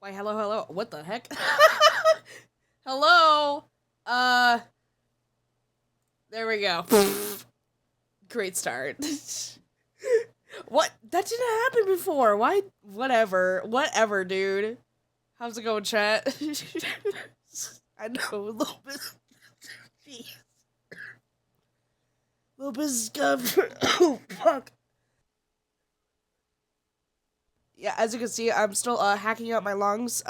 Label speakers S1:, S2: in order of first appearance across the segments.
S1: Wait, hello. What the heck? Hello? There we go. Great start. What? That didn't happen before. Why? Whatever, dude. How's it going, chat? I know, a little bit. Jeez. A little bit scuffed. Oh, fuck. Yeah, as you can see, I'm still hacking out my lungs.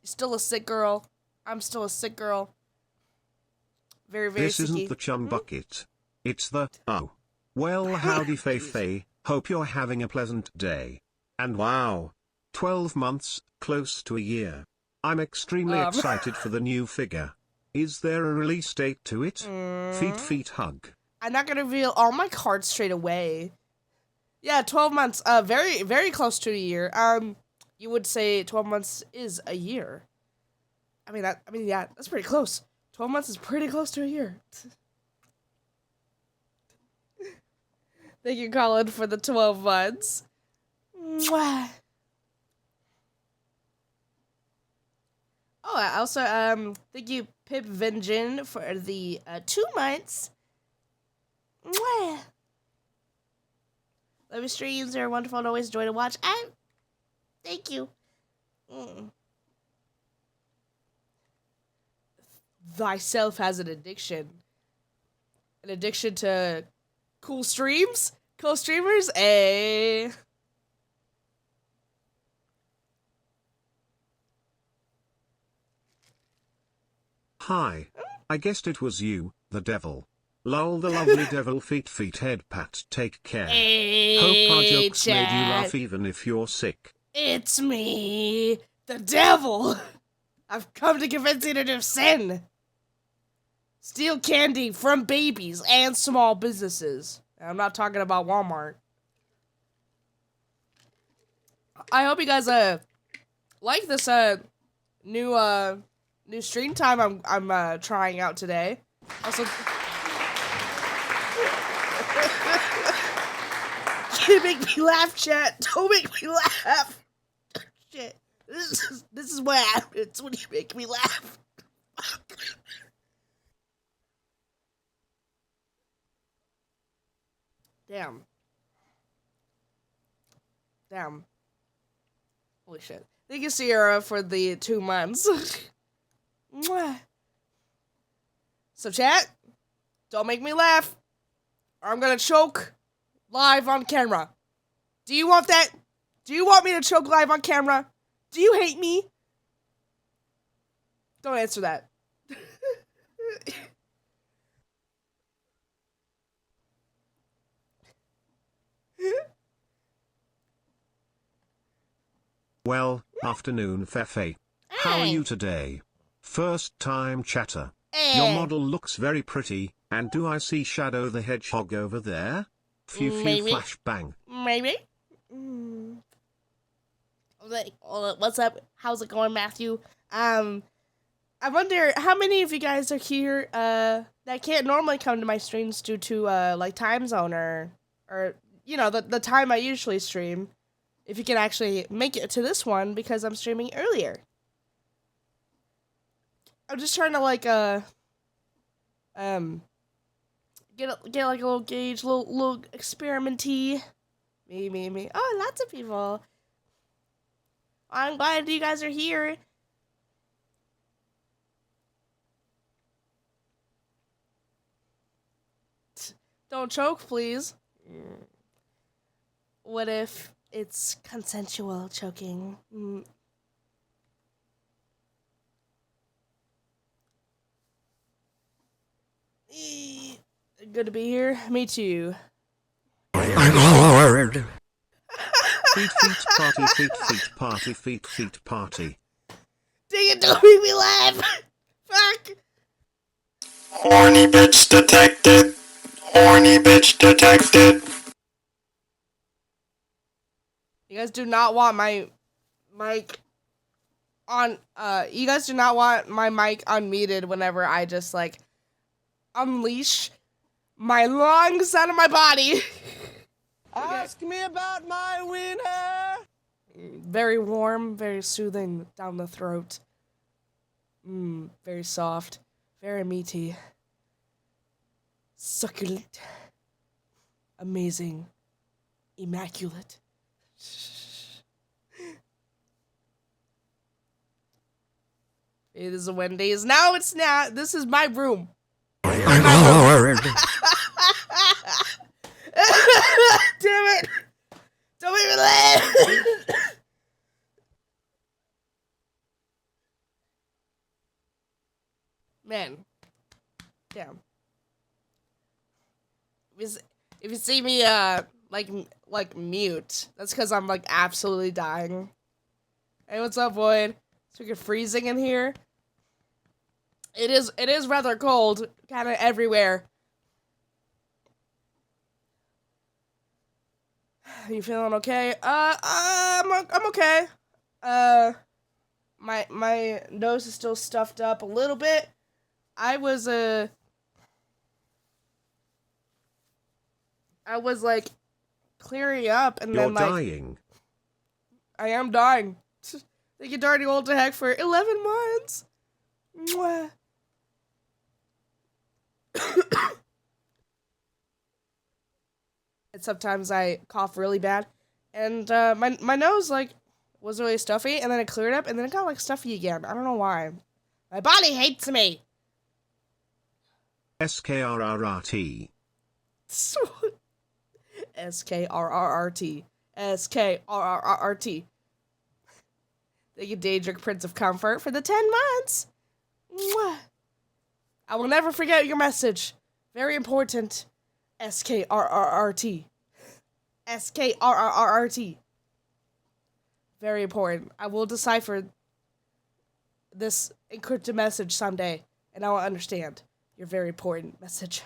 S1: Still a sick girl. I'm still a sick girl. Very
S2: This
S1: sicky.
S2: isn't the chum bucket. It's the, oh. Well, howdy Fei. Hope you're having a pleasant day. And wow. 12 months, close to a year. I'm extremely excited for the new figure. Is there a release date to it? Feet hug.
S1: I'm not gonna reveal all my cards straight away. Yeah, 12 months. Very close to a year. You would say 12 months is a year. Yeah, that's pretty close. 12 months is pretty close to a year. Thank you, Colin, for the 12 months. Mwah. Oh, I also, thank you, Pip Vengean, for the 2 months. Mwah. Love your streams. They're wonderful and always joy to watch. Thank you. Thyself has an addiction. An addiction to cool streams? Cool streamers? Ay.
S2: Hi. I guessed it was you, the devil. Lol, the lovely devil. Feet head pat. Take care.
S1: Hey,
S2: Hope our jokes
S1: chat.
S2: made you laugh even if you're sick.
S1: It's me, the devil. I've come to convince you to do sin. Steal candy from babies and small businesses. I'm not talking about Walmart. I hope you guys like this new stream time I'm trying out today. Also, you make me laugh, chat. Don't make me laugh. Shit. This is what happens when you make me laugh. Damn. Holy shit. Thank you, Sierra, for the 2 months. Mwah. So, chat, don't make me laugh, or I'm gonna choke live on camera. Do you want that? Do you want me to choke live on camera? Do you hate me? Don't answer that.
S2: Well, afternoon Fefe. How are you today? First time chatter. Your model looks very pretty, and do I see Shadow the Hedgehog over there? Few
S1: Maybe.
S2: flashbang.
S1: Maybe. What's up? How's it going, Matthew? I wonder how many of you guys are here that can't normally come to my streams due to like time zone or you know the time I usually stream. If you can actually make it to this one because I'm streaming earlier. I'm just trying to like get like a little gauge, little experimenty. Me. Oh, lots of people. I'm glad you guys are here. Don't choke, please. What if it's consensual choking? Good to be here. Me too.
S3: I'm hard.
S2: Feet party, feet party.
S1: Dang it, don't make me laugh! Fuck!
S3: Horny bitch detected. Horny bitch detected.
S1: You guys do not want my mic on, you guys do not want my mic unmuted whenever I just, like, unleash my lungs out of my body.
S4: Ask me about my wiener.
S1: Very warm, very soothing down the throat. Very soft, very meaty. Succulent. Amazing. Immaculate. It is a Wendy's. No, it's not. This is my room.
S3: I'm Lord.
S1: Damn it! Don't even laugh! Man. Damn. If you see me, like mute, that's because I'm, like, absolutely dying. Hey, what's up, Void? It's freaking freezing in here. It is rather cold, kind of everywhere. You feeling okay? I'm okay. My nose is still stuffed up a little bit. I was like clearing up and
S2: You're
S1: then like
S2: dying.
S1: I am dying. They get darting old to heck for 11 months. Mwah. And sometimes I cough really bad, and my nose like was really stuffy, and then it cleared up, and then it got like stuffy again. I don't know why. My body hates me.
S2: SKRRRT.
S1: SKRRRT. SKRRRT. Thank you, Daedric Prince of Comfort, for the 10 months. Mwah. I will never forget your message. Very important. SKRRRT. SKRRRT. Very important. I will decipher this encrypted message someday, and I will understand your very important message.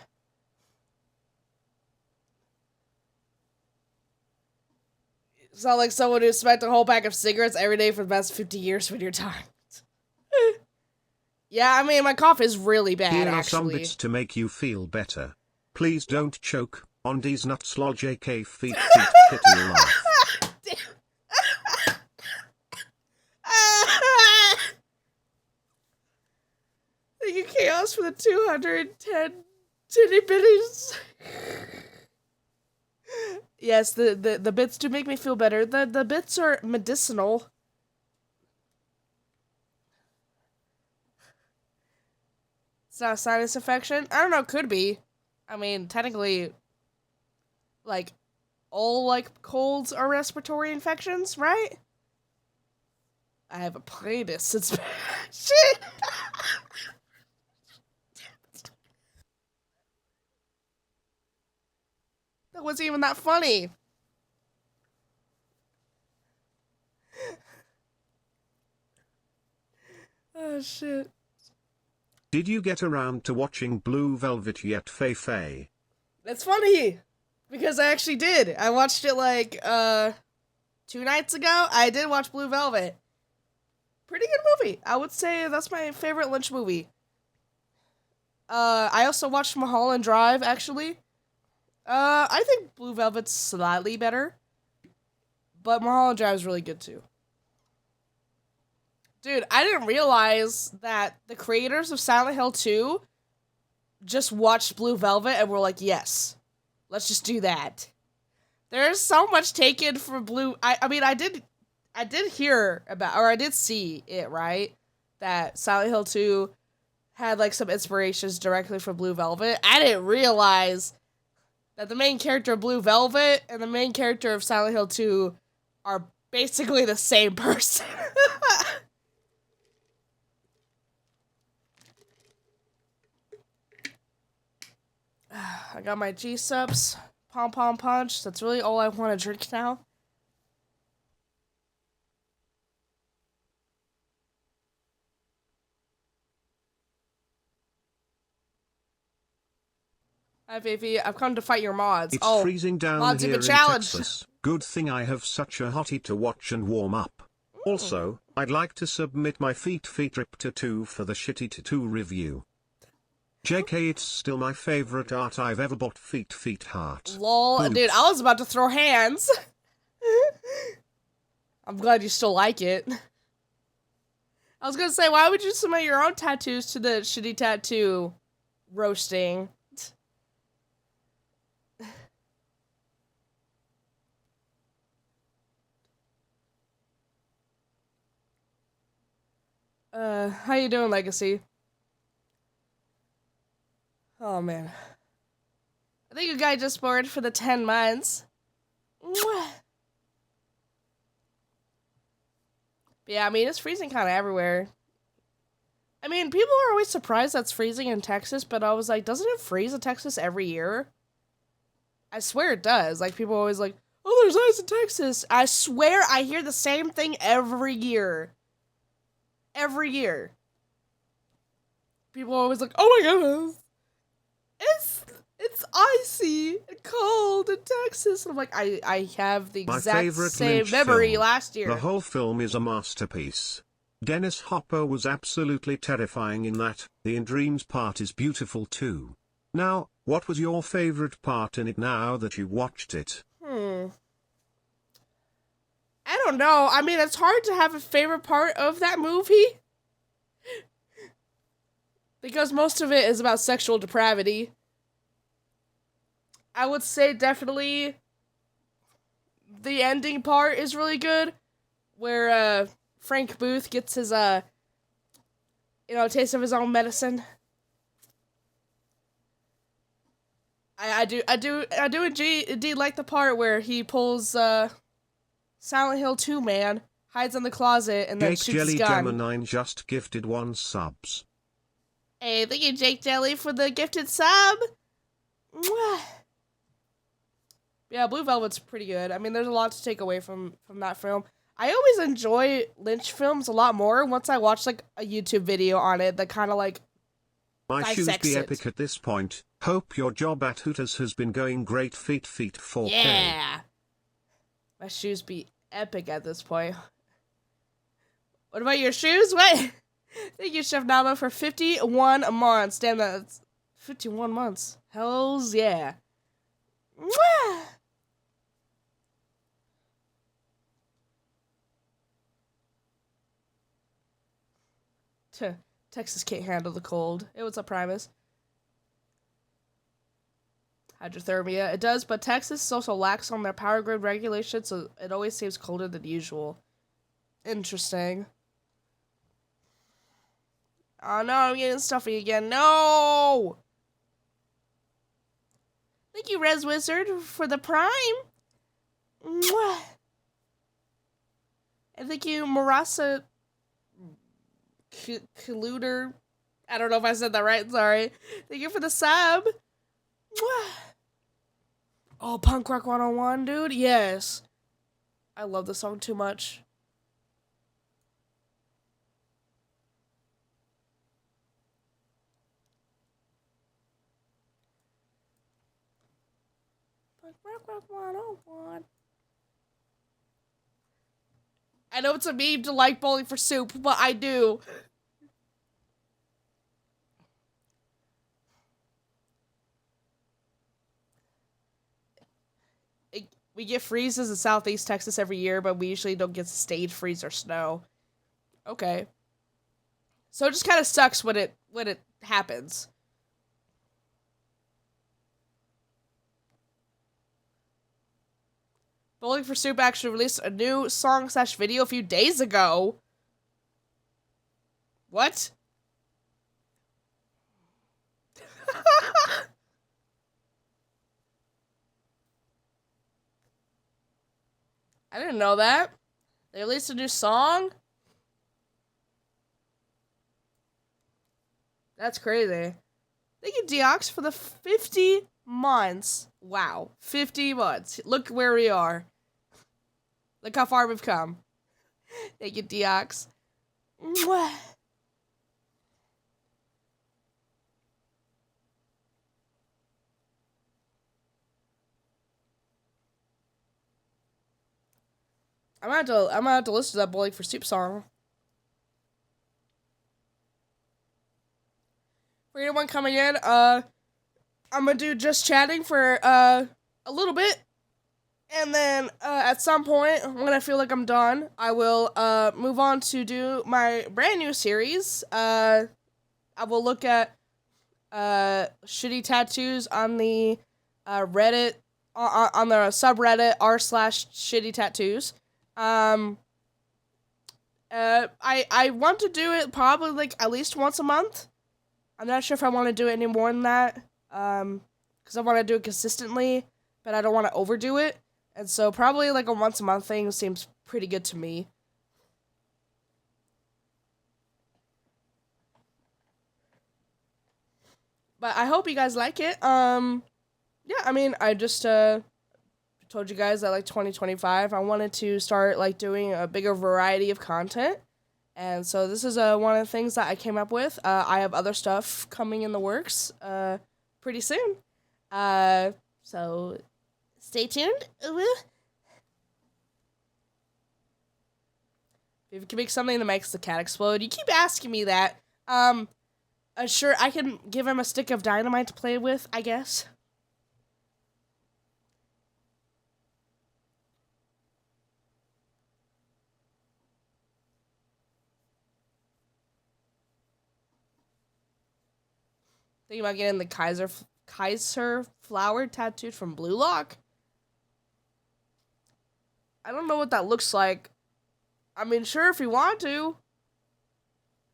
S1: You sound like someone who smoked a whole pack of cigarettes every day for the past 50 years when you're tired. Yeah, I mean, my cough is really bad,
S2: Here are
S1: actually.
S2: some bits to make you feel better. Please don't choke on these nuts lol JK feet kitty laugh. Thank you, Chaos, for the 210 titty bitties. Yes, the bits do make me feel better. The bits are medicinal. It's not a sinus infection? I don't know, could be. I mean, technically, like, all, like, colds are respiratory infections, right? I have a playlist. It's shit. That wasn't even that funny. Oh, shit. Did you get around to watching Blue Velvet yet, Fei Fei?
S1: That's funny, because I actually did. I watched it, like, 2 nights ago. I did watch Blue Velvet. Pretty good movie. I would say that's my favorite Lynch movie. I also watched Mulholland Drive, actually. I think Blue Velvet's slightly better, but Mulholland Drive is really good, too. Dude, I didn't realize that the creators of Silent Hill 2 just watched Blue Velvet and were like, yes, let's just do that. There's so much taken from Blue... I mean, I did hear about... Or I did see it, right? That Silent Hill 2 had, like, some inspirations directly from Blue Velvet. I didn't realize that the main character of Blue Velvet and the main character of Silent Hill 2 are basically the same person. I got my G-Subs, Pom Pom Punch. That's really all I want to drink now. Hi, Fifi. I've come to fight your mods.
S2: It's freezing down
S1: mods
S2: here
S1: have
S2: in
S1: been challenged.
S2: Texas. Good thing I have such a hottie to watch and warm up. Also, I'd like to submit my feet trip tattoo for the shitty tattoo review. JK, it's still my favorite art I've ever bought. Feet heart.
S1: Lol.
S2: Boots.
S1: Dude, I was about to throw hands. I'm glad you still like it. I was gonna say, why would you submit your own tattoos to the shitty tattoo roasting? How you doing, Legacy? Oh, man. I think a guy just bored for the 10 months. Mwah. But yeah, I mean, it's freezing kind of everywhere. I mean, people are always surprised that's freezing in Texas, but I was like, doesn't it freeze in Texas every year? I swear it does. Like, people are always like, oh, there's ice in Texas. I swear I hear the same thing every year. Every year. People are always like, oh my goodness. It's icy and cold in Texas. And I'm like, I have the
S2: My
S1: exact
S2: favorite
S1: same
S2: Lynch
S1: memory
S2: film.
S1: last year.
S2: The whole film is a masterpiece. Dennis Hopper was absolutely terrifying in that. The In Dreams part is beautiful too. Now, what was your favorite part in it now that you watched it?
S1: I don't know. I mean, it's hard to have a favorite part of that movie. Because most of it is about sexual depravity. I would say definitely the ending part is really good. Where, Frank Booth gets his, taste of his own medicine. I do indeed like the part where he pulls, Silent Hill 2 man, hides in the closet, and then
S2: Jake
S1: shoots
S2: Jelly
S1: his gun.
S2: Gemma 9 just gifted 1 subs.
S1: Hey, thank you, Jake Jelly, for the gifted sub. Mwah. Yeah, Blue Velvet's pretty good. I mean, there's a lot to take away from that film. I always enjoy Lynch films a lot more once I watch, like, a YouTube video on it that kind of, like,
S2: My shoes
S1: dissects
S2: be
S1: it.
S2: epic at this point. Hope your job at Hooters has been going great. Feet 4K.
S1: Yeah. My shoes be epic at this point. What about your shoes? What? Thank you, Chef Nama, for 51 months. Damn, that's 51 months. Hells yeah. Mwah! Texas can't handle the cold. Hey, what's up, Primus? Hydrothermia. It does, but Texas is also lax on their power grid regulations, so it always seems colder than usual. Interesting. Oh no, I'm getting stuffy again. No! Thank you, Res Wizard, for the Prime. Mwah! And thank you, Marasa Colluder. I don't know if I said that right, sorry. Thank you for the sub. Mwah! Oh, Punk Rock 101, dude? Yes. I love the song too much. Punk Rock 101. I know it's a meme to like Bowling for Soup, but I do. We get freezes in Southeast Texas every year, but we usually don't get stage freeze or snow. Okay. So it just kind of sucks when it happens. Bowling for Soup actually released a new song/video a few days ago. What? I didn't know that. They released a new song? That's crazy. Thank you, Deox, for the 50 months. Wow. 50 months. Look where we are. Look how far we've come. Thank you, Deox. Mwah. I'm gonna have to listen to that Bowling for Soup song. For anyone coming in, I'm gonna do just chatting for a little bit, and then at some point when I feel like I'm done, I will move on to do my brand new series. I will look at shitty tattoos on the Reddit, on the subreddit r/shitty tattoos. I want to do it probably like at least once a month. I'm not sure if I want to do it any more than that. Because I want to do it consistently, but I don't want to overdo it. And so probably like a once a month thing seems pretty good to me. But I hope you guys like it. Yeah, I mean, I just told you guys that like 2025, I wanted to start like doing a bigger variety of content. And so this is one of the things that I came up with. I have other stuff coming in the works pretty soon. So stay tuned. If you can make something that makes the cat explode, you keep asking me that. Sure, I can give him a stick of dynamite to play with, I guess. Thinking about getting the Kaiser flower tattooed from Blue Lock. I don't know what that looks like. I mean, sure, if you want to.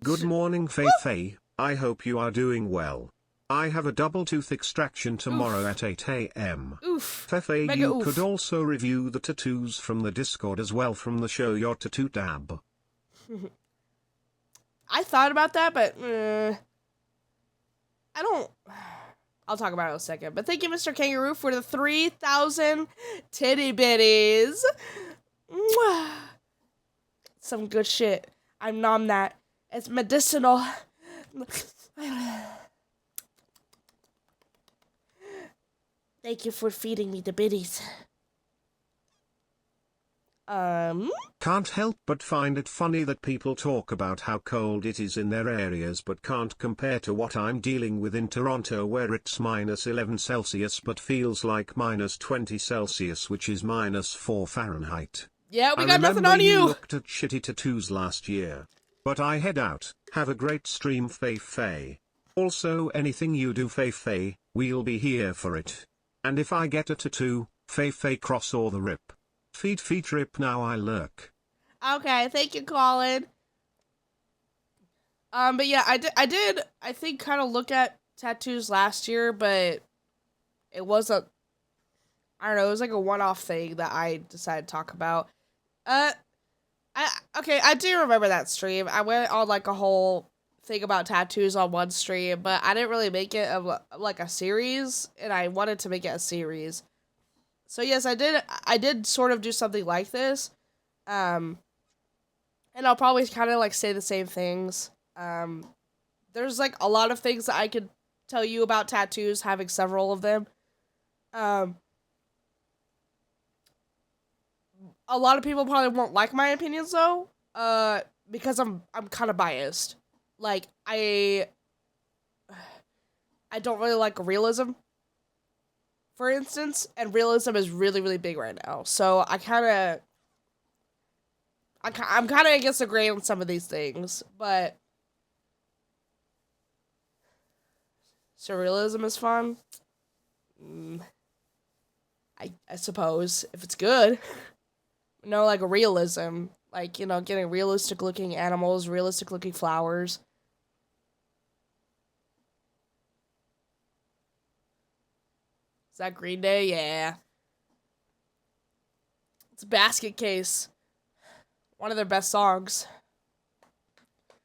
S2: Good morning, Faye Faye. I hope you are doing well. I have a double tooth extraction tomorrow at 8 a.m.
S1: Oof.
S2: Fefe,
S1: Mega
S2: you
S1: oof.
S2: could also review the tattoos from the Discord as well from the Show Your Tattoo tab.
S1: I thought about that, but I don't. I'll talk about it in a second. But thank you, Mr. Kangaroo, for the 3,000 titty bitties. Mwah. Some good shit. I nom that. It's medicinal. Thank you for feeding me the biddies.
S2: Can't help but find it funny that people talk about how cold it is in their areas but can't compare to what I'm dealing with in Toronto, where it's -11 Celsius but feels like -20 Celsius, which is -4 Fahrenheit.
S1: Yeah, we
S2: I
S1: got nothing
S2: remember
S1: on you.
S2: looked at shitty tattoos last year. But I head out. Have a great stream, Faye Faye. Also, anything you do, Faye Faye, we'll be here for it. And if I get a tattoo, Faye Faye cross or the rip. Feet rip, now I lurk.
S1: Okay, thank you, Colin. But yeah, I think, kind of look at tattoos last year, but it wasn't, I don't know, it was like a one-off thing that I decided to talk about. I do remember that stream. I went on like a whole thing about tattoos on one stream, but I didn't really make it like a series, and I wanted to make it a series. So yes, I did sort of do something like this. And I'll probably kind of like say the same things. There's like a lot of things that I could tell you about tattoos, having several of them. A lot of people probably won't like my opinions though, because I'm kind of biased. Like I don't really like realism, for instance, and realism is really, really big right now. So I'm kind of against the grain on some of these things, but surrealism is fun. I suppose if it's good. No, like realism, like, you know, getting realistic looking animals, realistic looking flowers. Is that Green Day? Yeah. It's Basket Case. One of their best songs.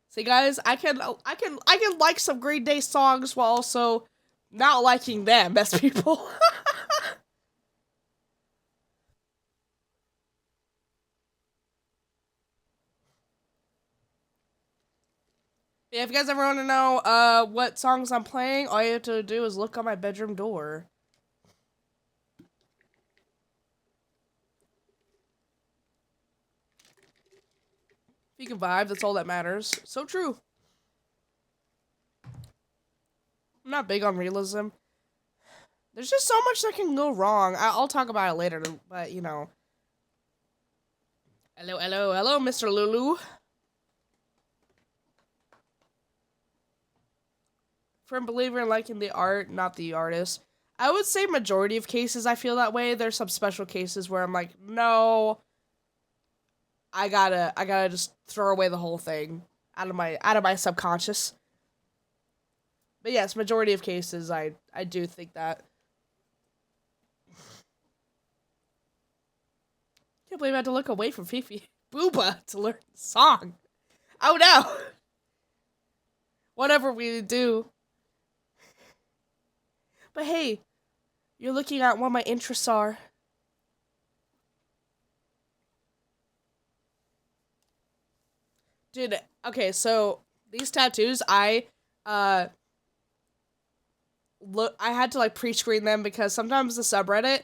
S1: See, guys, I can like some Green Day songs while also not liking them as people. Yeah, if you guys ever want to know what songs I'm playing, all you have to do is look on my bedroom door. If you can vibe, that's all that matters. So true. I'm not big on realism. There's just so much that can go wrong. I'll talk about it later, but you know. Hello, Mr. Lulu. Firm believer in liking the art, not the artist. I would say majority of cases I feel that way. There's some special cases where I'm like, no, I gotta just throw away the whole thing out of my subconscious. But yes, majority of cases I do think that. Can't believe I had to look away from Fifi Booba to learn the song. Oh no. Whatever we do. But hey, you're looking at what my interests are. Dude, okay, so these tattoos, I had to like pre-screen them because sometimes the subreddit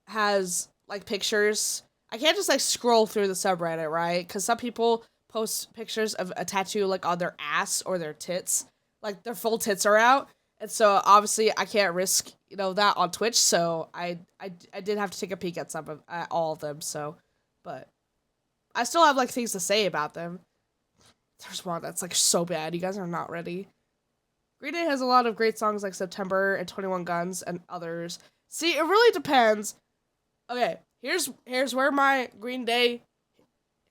S1: has like pictures. I can't just like scroll through the subreddit, right? Because some people post pictures of a tattoo like on their ass or their tits, like their full tits are out. And so obviously I can't risk, that on Twitch. So I did have to take a peek at at all of them. So, but I still have like things to say about them. There's one that's like so bad. You guys are not ready. Green Day has a lot of great songs like September and 21 Guns and others. See, it really depends. Okay, here's where my Green Day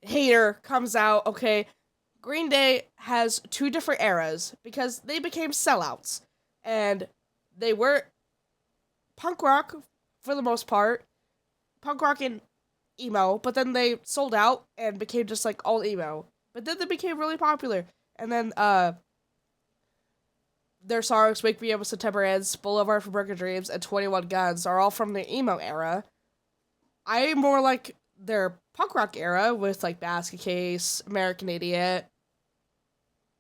S1: hater comes out. Okay, Green Day has two different eras because they became sellouts. And they were punk rock for the most part, punk rock and emo, but then they sold out and became just like all emo. But then they became really popular. And then their songs Wake Me Up When September Ends, Boulevard for Broken Dreams, and 21 Guns are all from the emo era. I more like their punk rock era with like Basket Case, American Idiot,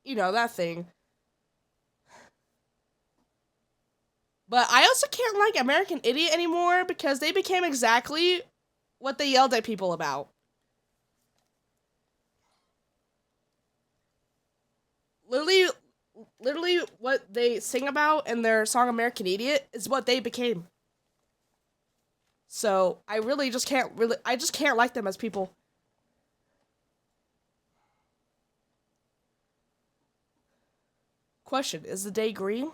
S1: that thing. But I also can't like American Idiot anymore because they became exactly what they yelled at people about. Literally what they sing about in their song American Idiot is what they became. So I just can't like them as people. Question, is the day green?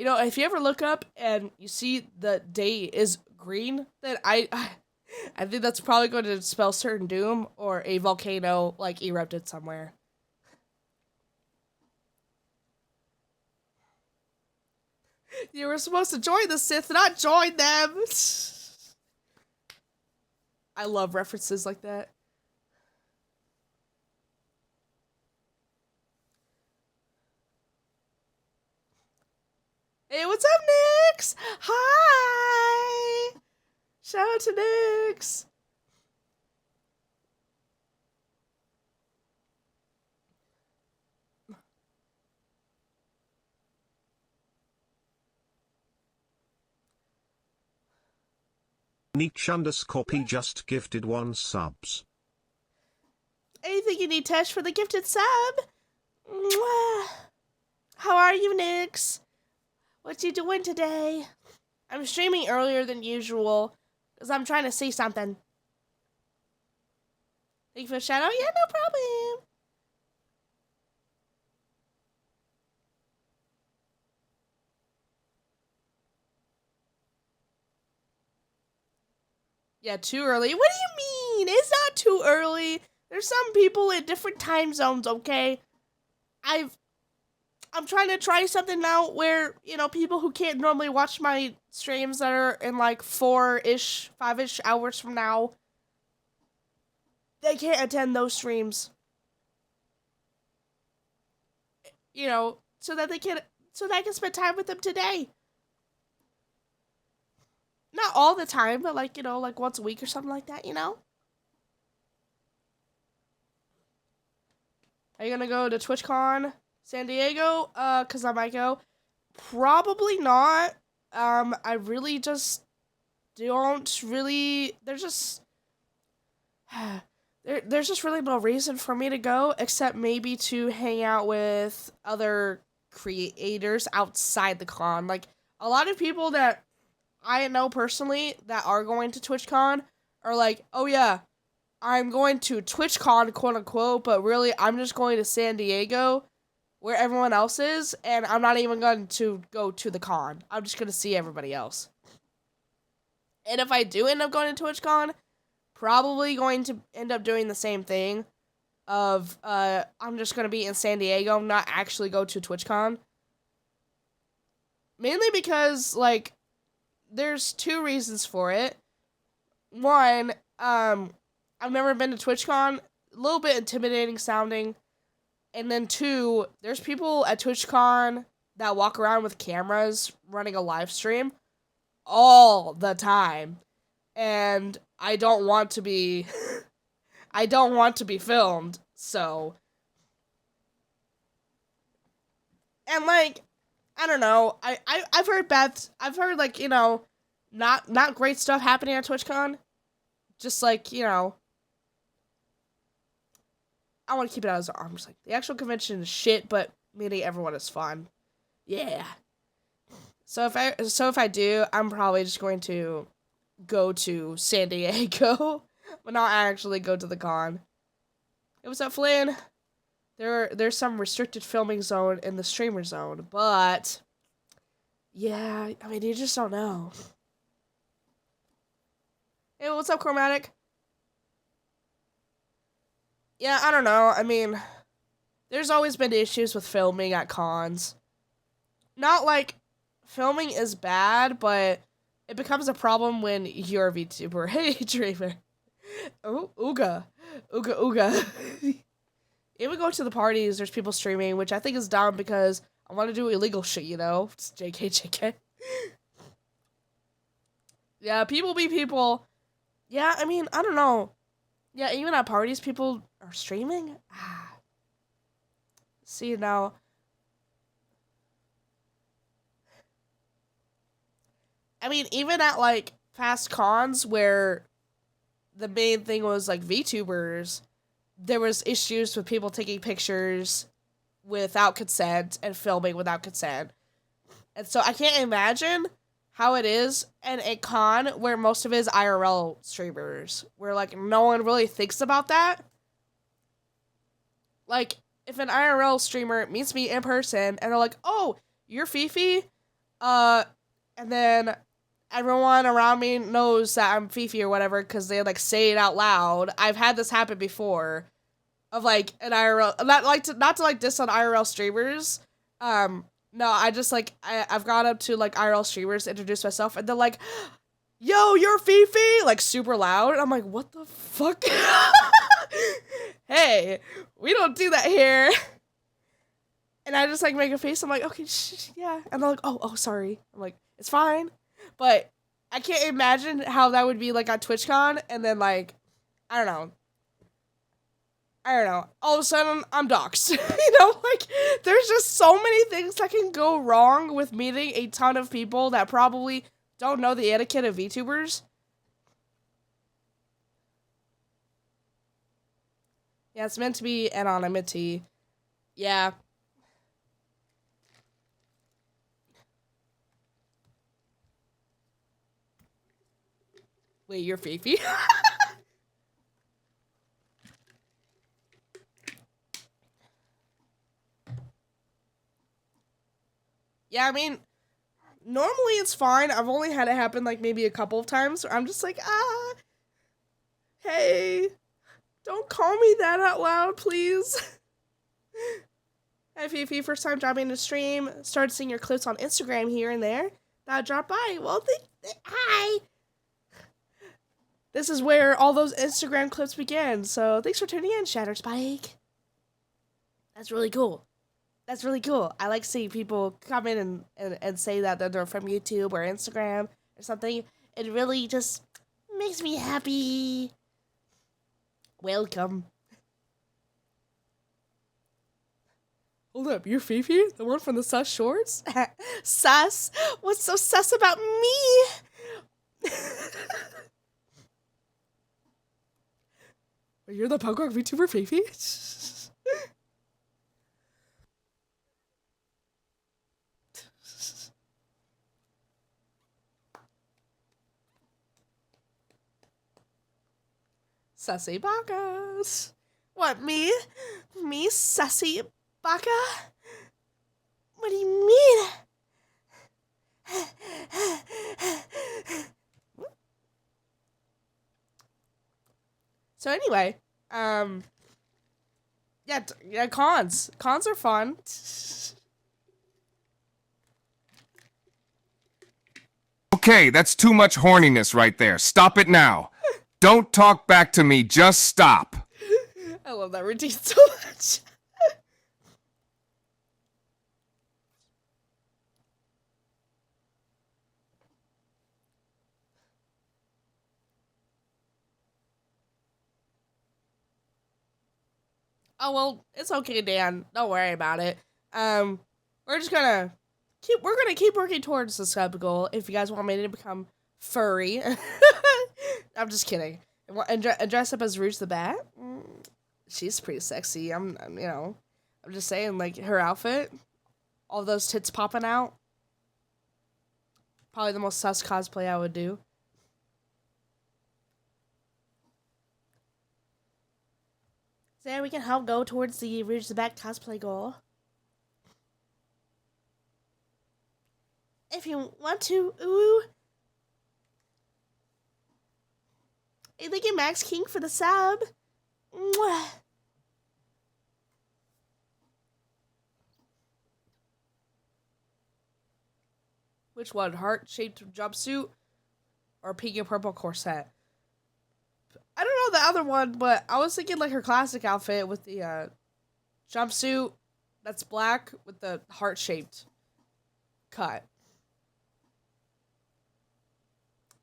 S1: If you ever look up and you see the day is green, then I think that's probably going to spell certain doom or a volcano like erupted somewhere. You were supposed to join the Sith, not join them. I love references like that. Hey, what's up, Nyx? Hi! Shout out to Nyx.
S2: Nietzsche_P just gifted 1 subs.
S1: Anything you need, Tesh, for the gifted sub? Mwah. How are you, Nyx? What you doing today? I'm streaming earlier than usual because I'm trying to see something. Thank you for the shout out. Yeah, no problem. Yeah, too early. What do you mean? It's not too early. There's some people in different time zones, okay? I'm trying to try something out where, people who can't normally watch my streams that are in like 4-ish, 5-ish hours from now, they can't attend those streams. So that I can spend time with them today. Not all the time, but like once a week or something like that, Are you gonna go to TwitchCon San Diego? Cause I might go. Probably not. I really just don't really. There's just really no reason for me to go except maybe to hang out with other creators outside the con. Like, a lot of people that I know personally that are going to TwitchCon are like, oh yeah, I'm going to TwitchCon, quote unquote, but really I'm just going to San Diego where everyone else is, and I'm not even going to go to the con. I'm just going to see everybody else. And if I do end up going to TwitchCon, probably going to end up doing the same thing of, I'm just going to be in San Diego, not actually go to TwitchCon. Mainly because, like, there's two reasons for it. One, I've never been to TwitchCon, a little bit intimidating sounding. And then two, there's people at TwitchCon that walk around with cameras running a live stream all the time. And I don't want to be I don't want to be filmed, so. And like, I don't know, I've heard like, you know, not great stuff happening at TwitchCon. Just like, you know, I want to keep it out as arms. Like, the actual convention is shit, but meeting everyone is fun. Yeah. So if I do, I'm probably just going to go to San Diego, but not actually go to the con. Hey, what's up, Flynn? There's some restricted filming zone in the streamer zone, but yeah, I mean, you just don't know. Hey, what's up, Chromatic? Yeah, I don't know. I mean, there's always been issues with filming at cons. Not like filming is bad, but it becomes a problem when you're a VTuber. Hey, Dreamer. Oh, Ooga. Even go to the parties, there's people streaming, which I think is dumb because I want to do illegal shit, you know? It's JK. Yeah, people be people. Yeah, I mean, I don't know. Yeah, even at parties, people are streaming? See, now. I mean, even at, like, past cons where the main thing was, like, VTubers, there was issues with people taking pictures without consent and filming without consent. And so I can't imagine how it is in a con where most of it is IRL streamers, where, like, no one really thinks about that. Like, if an IRL streamer meets me in person and they're like, oh, you're Fifi? And then everyone around me knows that I'm Fifi or whatever because they, like, say it out loud. I've had this happen before of, like, an IRL, not to diss on IRL streamers. No, I just, like, I've gone up to, like, IRL streamers, introduced myself, and they're like, yo, you're Fifi, like, super loud, and I'm like, what the fuck? Hey, we don't do that here. And I just, like, make a face, I'm like, okay, yeah, and they're like, oh, sorry. I'm like, it's fine, but I can't imagine how that would be, like, on TwitchCon, and then, like, I don't know, all of a sudden, I'm doxxed. You know, like, there's just so many things that can go wrong with meeting a ton of people that probably don't know the etiquette of VTubers. Yeah, it's meant to be anonymity. Yeah. Wait, you're Fifi? Yeah, I mean, normally it's fine. I've only had it happen, like, maybe a couple of times where I'm just like, hey, don't call me that out loud, please. Hi, Fifi, first time dropping into stream. Started seeing your clips on Instagram here and there. Thought drop by. Well, hi. This is where all those Instagram clips begin, so thanks for tuning in, Shatterspike. That's really cool. That's really cool. I like seeing people come in and say that they're from YouTube or Instagram or something. It really just makes me happy. Welcome. Hold up, you're Fifi? The one from the Sus Shorts? Sus? What's so sus about me? You're the punk rock VTuber Fifi? Sassy Bacchus. What, me? Me, Sassy Baka? What do you mean? So anyway, yeah, cons. Cons are fun.
S5: Okay, that's too much horniness right there. Stop it now. Don't talk back to me, just stop.
S1: I love that routine so much. Oh well, it's okay, Dan. Don't worry about it. We're just gonna keep working towards the sub goal. If you guys want me to become furry, I'm just kidding. And dress up as Rouge the Bat. She's pretty sexy. I'm just saying, like, her outfit, all those tits popping out. Probably the most sus cosplay I would do. So yeah, we can help go towards the Rouge the Bat cosplay goal. If you want to, ooh. Hey, thank you, Max King, for the sub. Mwah. Which one? Heart-shaped jumpsuit or pink and purple corset? I don't know the other one, but I was thinking like her classic outfit with the jumpsuit that's black with the heart-shaped cut.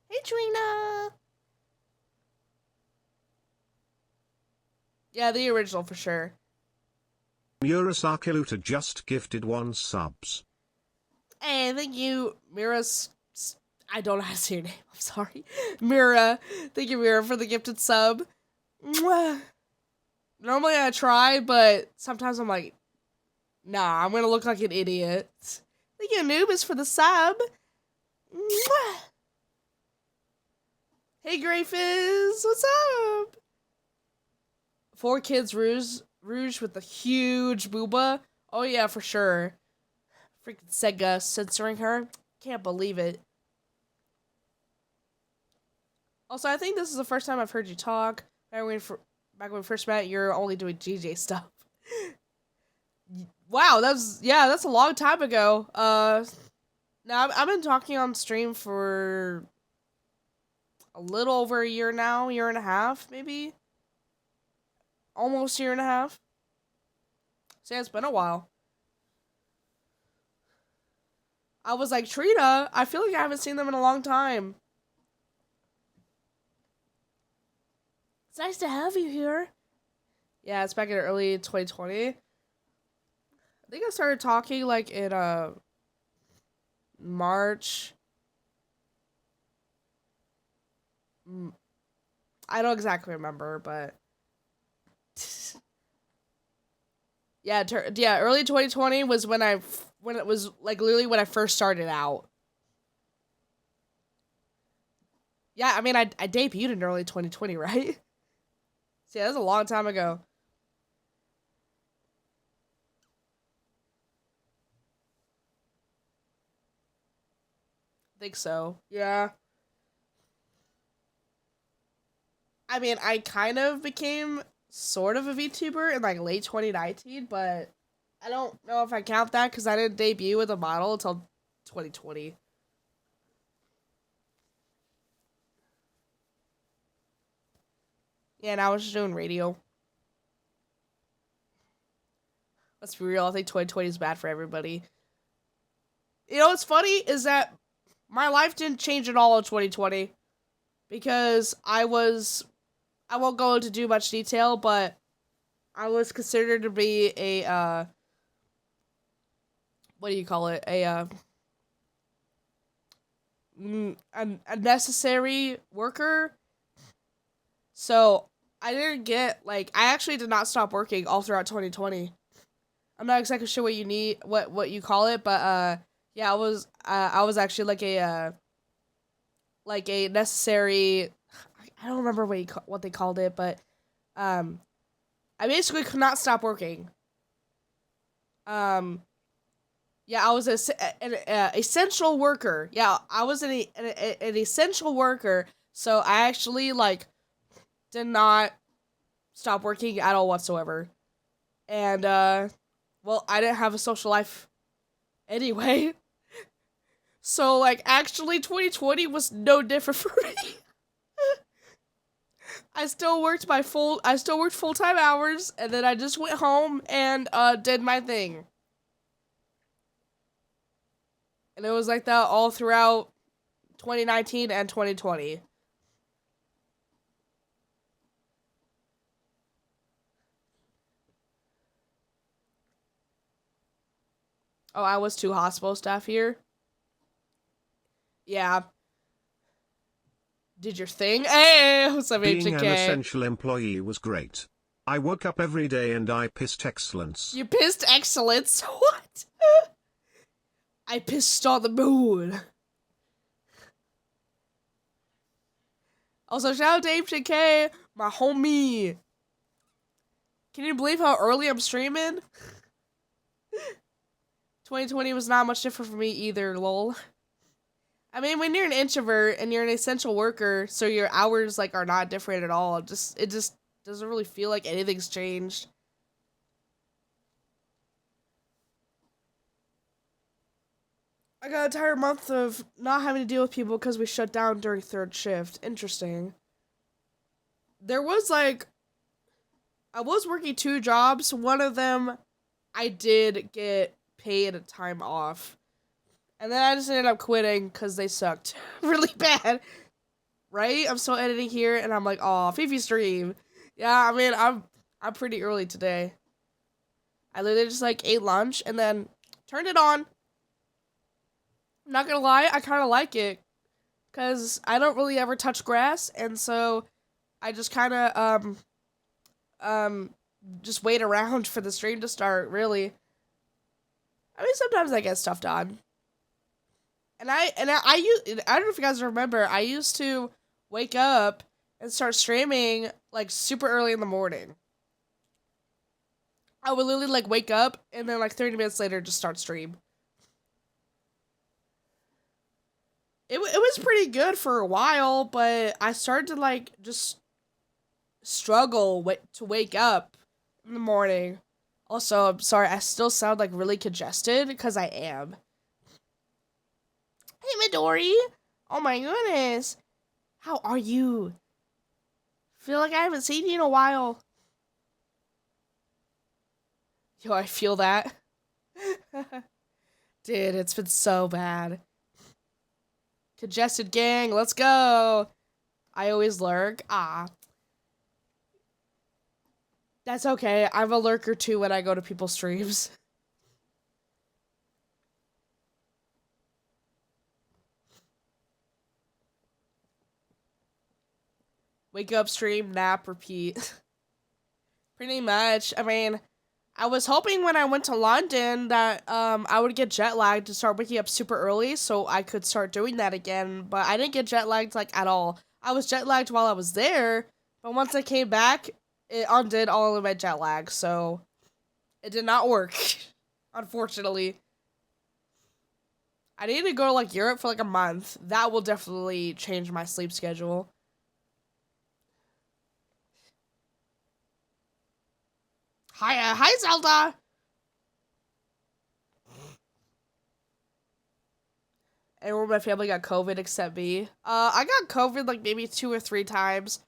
S1: Hey, Trina! Yeah, the original for sure.
S2: Murasaki Luta just gifted 1 subs.
S1: Hey, thank you, Mira's. I don't know how to say your name. I'm sorry. Mira. Thank you, Mira, for the gifted sub. Mwah. Normally I try, but sometimes I'm like, nah, I'm gonna look like an idiot. Thank you, Anubis, for the sub. Mwah. Hey, Grey Fizz. What's up? 4 Kids Rouge with the huge booba. Oh, yeah, for sure. Freaking Sega censoring her. Can't believe it. Also, I think this is the first time I've heard you talk. Back when we first met, you're only doing GJ stuff. Wow, that's a long time ago. Now I've been talking on stream for a little over a year now, year and a half, maybe. Almost a year and a half. So yeah, it's been a while. I was like, Trina, I feel like I haven't seen them in a long time. It's nice to have you here. Yeah, it's back in early 2020. I think I started talking like in March. I don't exactly remember, but yeah, early 2020 was when it was like literally when I first started out. Yeah, I mean I debuted in early 2020, right? So yeah, that was a long time ago. I think so. Yeah. I mean, I kind of became sort of a VTuber in like late 2019, but I don't know if I count that because I didn't debut with a model until 2020. Yeah, and I was just doing radio. Let's be real, I think 2020 is bad for everybody. You know what's funny is that my life didn't change at all in 2020 because I won't go into too much detail, but I was considered to be a, what do you call it? A necessary worker. So I didn't get, like, I actually did not stop working all throughout 2020. I'm not exactly sure what you need, what you call it, but, yeah, I was actually like a necessary, I don't remember what they called it, but I basically could not stop working. Yeah, I was an essential worker. Yeah, I was an essential worker, so I actually like did not stop working at all whatsoever. And well, I didn't have a social life anyway. So like actually 2020 was no different for me. I still worked full-time hours, and then I just went home and did my thing. And it was like that all throughout 2019 and 2020. Oh, I was 2 hospital staff here. Yeah. Did your thing. Hey, what's up,
S2: Being an
S1: HK?
S2: essential employee was great. I woke up every day and I pissed excellence.
S1: You pissed excellence? What? I pissed on the moon. Also, shout out to HK, my homie. Can you believe how early I'm streaming? 2020 was not much different for me either, lol. I mean, when you're an introvert and you're an essential worker, so your hours like are not different at all. It just doesn't really feel like anything's changed. I got an entire month of not having to deal with people because we shut down during 3rd shift. Interesting. There was like, I was working 2 jobs. One of them, I did get paid time off. And then I just ended up quitting because they sucked really bad. Right? I'm still editing here and I'm like, oh, Fifi stream. Yeah, I mean, I'm pretty early today. I literally just like ate lunch and then turned it on. I'm not gonna lie, I kind of like it. Because I don't really ever touch grass. And so I just kind of, just wait around for the stream to start, really. I mean, sometimes I get stuff done. And I don't know if you guys remember, I used to wake up and start streaming, like, super early in the morning. I would literally, like, wake up, and then, like, 30 minutes later, just start stream. It was pretty good for a while, but I started to, like, just struggle to wake up in the morning. Also, I'm sorry, I still sound, like, really congested, because I am. Hey, Midori! Oh my goodness! How are you? Feel like I haven't seen you in a while. Yo, I feel that. Dude, it's been so bad. Congested gang, let's go! I always lurk. Ah. That's okay, I'm a lurker too when I go to people's streams. Wake up, stream, nap, repeat. Pretty much. I mean, I was hoping when I went to London that I would get jet lagged to start waking up super early so I could start doing that again, but I didn't get jet lagged like at all. I was jet lagged while I was there, but once I came back, it undid all of my jet lag, so it did not work, unfortunately. I need to go to like Europe for like a month. That will definitely change my sleep schedule. Hi Zelda! Everyone in my family got COVID except me. I got COVID like maybe 2 or 3 times.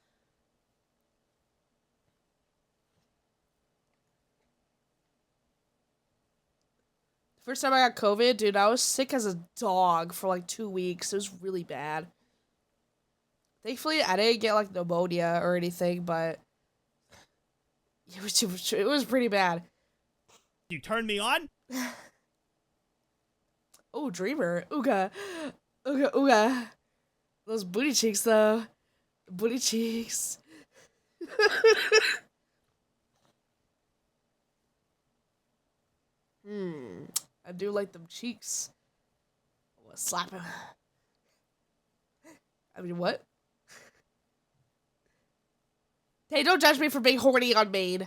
S1: First time I got COVID, dude, I was sick as a dog for like 2 weeks. It was really bad. Thankfully, I didn't get like pneumonia or anything, but it was pretty bad.
S4: You turned me on?
S1: Oh, Dreamer. Ooga. Ooga, ooga. Those booty cheeks, though. Booty cheeks. I do like them cheeks. Oh, slap him. I mean, what? Hey, don't judge me for being horny on Maid.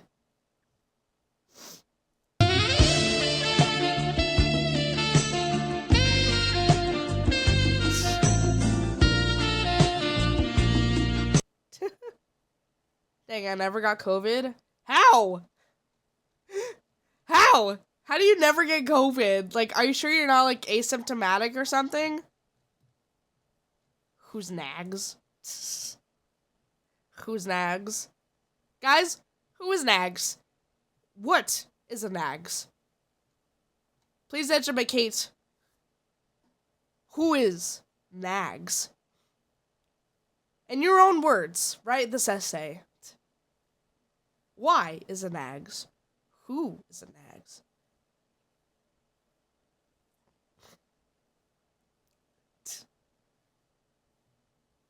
S1: Dang, I never got COVID. How? How? How do you never get COVID? Like, are you sure you're not, like, asymptomatic or something? Who's Nags? Who's Nags? Guys, who is Nags? What is a Nags? Please educate. Who is Nags? In your own words, write this essay. Why is a Nags? Who is a Nags?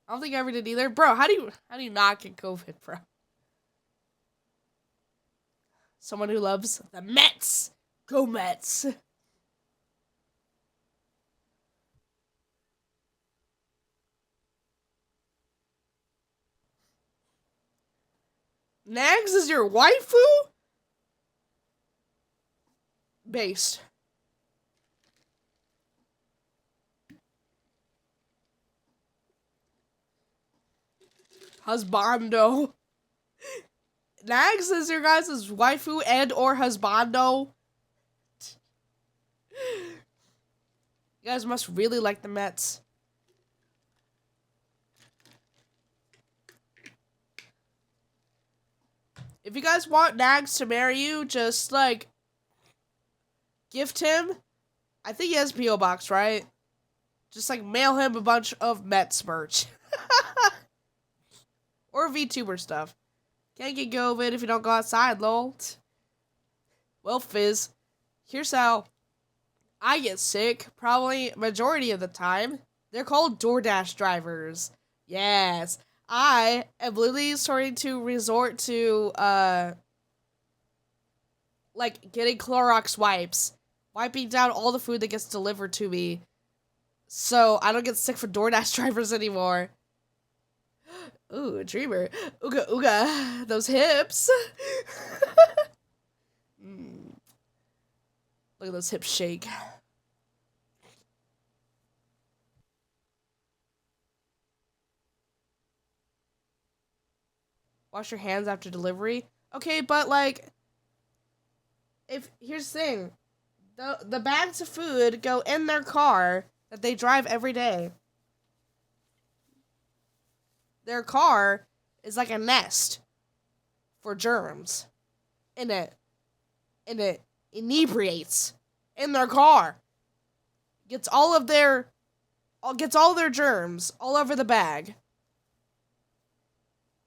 S1: I don't think I ever did either. Bro, how do you not get COVID, bro? Someone who loves the Mets. Go Mets. Nags is your waifu? Based. Husbando. Nags is your guys' waifu and or husbando. You guys must really like the Mets. If you guys want Nags to marry you, just, like, gift him. I think he has P.O. Box, right? Just, like, mail him a bunch of Mets merch. Or VTuber stuff. Can't get COVID if you don't go outside, lol. Well, Fizz, here's how I get sick, probably majority of the time. They're called DoorDash drivers. Yes. I am literally starting to resort to, like, getting Clorox wipes. Wiping down all the food that gets delivered to me. So I don't get sick for DoorDash drivers anymore. Ooh, dreamer. Ooga ooga. Those hips. Look at those hips shake. Wash your hands after delivery. Okay, but like, here's the thing. The bags of food go in their car that they drive every day. Their car is like a nest for germs. And it inebriates in their car. Gets all their germs all over the bag.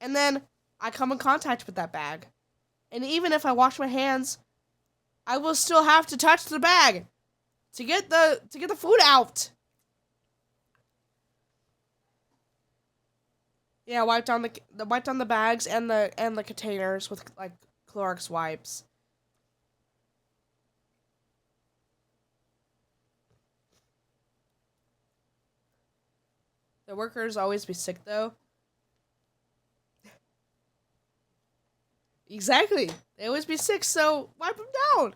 S1: And then I come in contact with that bag. And even if I wash my hands, I will still have to touch the bag to get the food out. Yeah, wipe down the bags and the containers with like Clorox wipes. The workers always be sick though. Exactly. They always be sick, so wipe them down.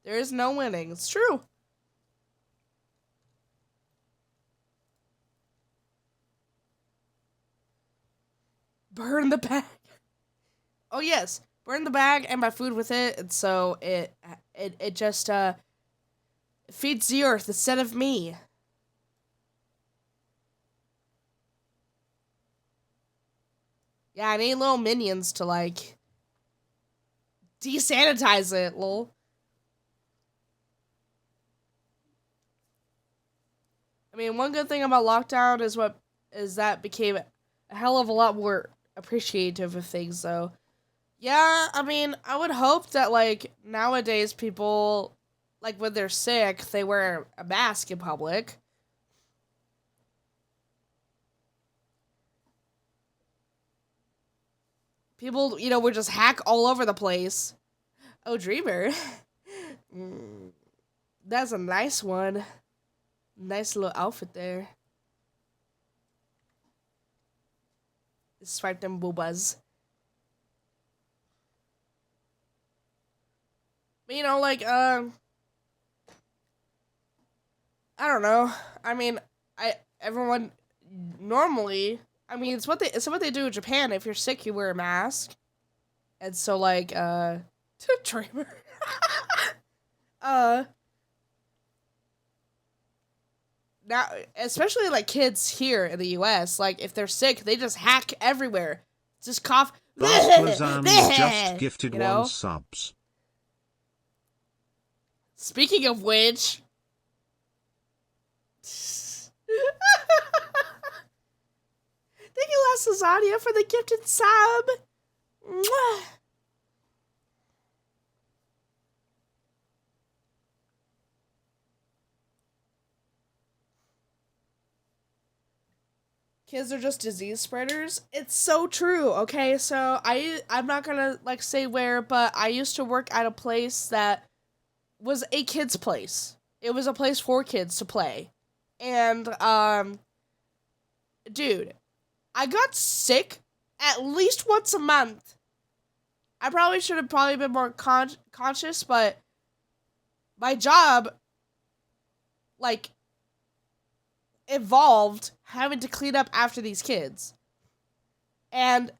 S1: There is no winning. It's true. Burn the bag. Oh yes, burn the bag and my food with it, and so it just feeds the earth instead of me. Yeah, I need little minions to, like, desanitize it, lol. I mean, one good thing about lockdown is that became a hell of a lot more appreciative of things, though. Yeah, I mean, I would hope that, like, nowadays people, like, when they're sick, they wear a mask in public. People, would just hack all over the place. Oh, Dreamer. That's a nice one. Nice little outfit there. swipe them boobas. But, you know, like, I don't know. I mean, everyone normally, I mean, it's what they do in Japan. If you're sick, you wear a mask. And so, like, Dreamer. Now, especially, like, kids here in the U.S., like, if they're sick, they just hack everywhere. Just cough.
S2: Bastlazan just gifted
S1: You know?
S2: 1 subs.
S1: Speaking of which... Thank you, Las Lasagna, for the gifted sub. Mwah. Kids are just disease spreaders. It's so true. Okay, so I'm not gonna like say where, but I used to work at a place that was a kids' place. It was a place for kids to play, and dude, I got sick at least once a month. I probably should have been more conscious, but my job, like, evolved having to clean up after these kids. And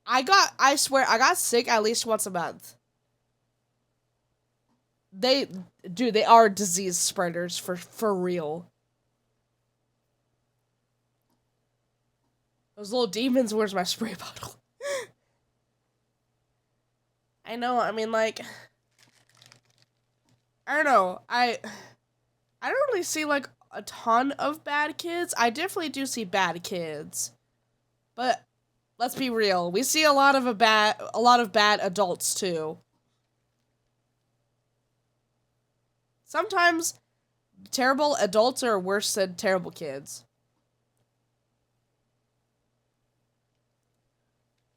S1: I swear, I got sick at least once a month. They are disease spreaders for real. Those little demons, where's my spray bottle? I know, I mean, like, I don't know, I don't really see, like, a ton of bad kids. I definitely do see bad kids. But let's be real, we see a lot of bad adults, too. Sometimes terrible adults are worse than terrible kids.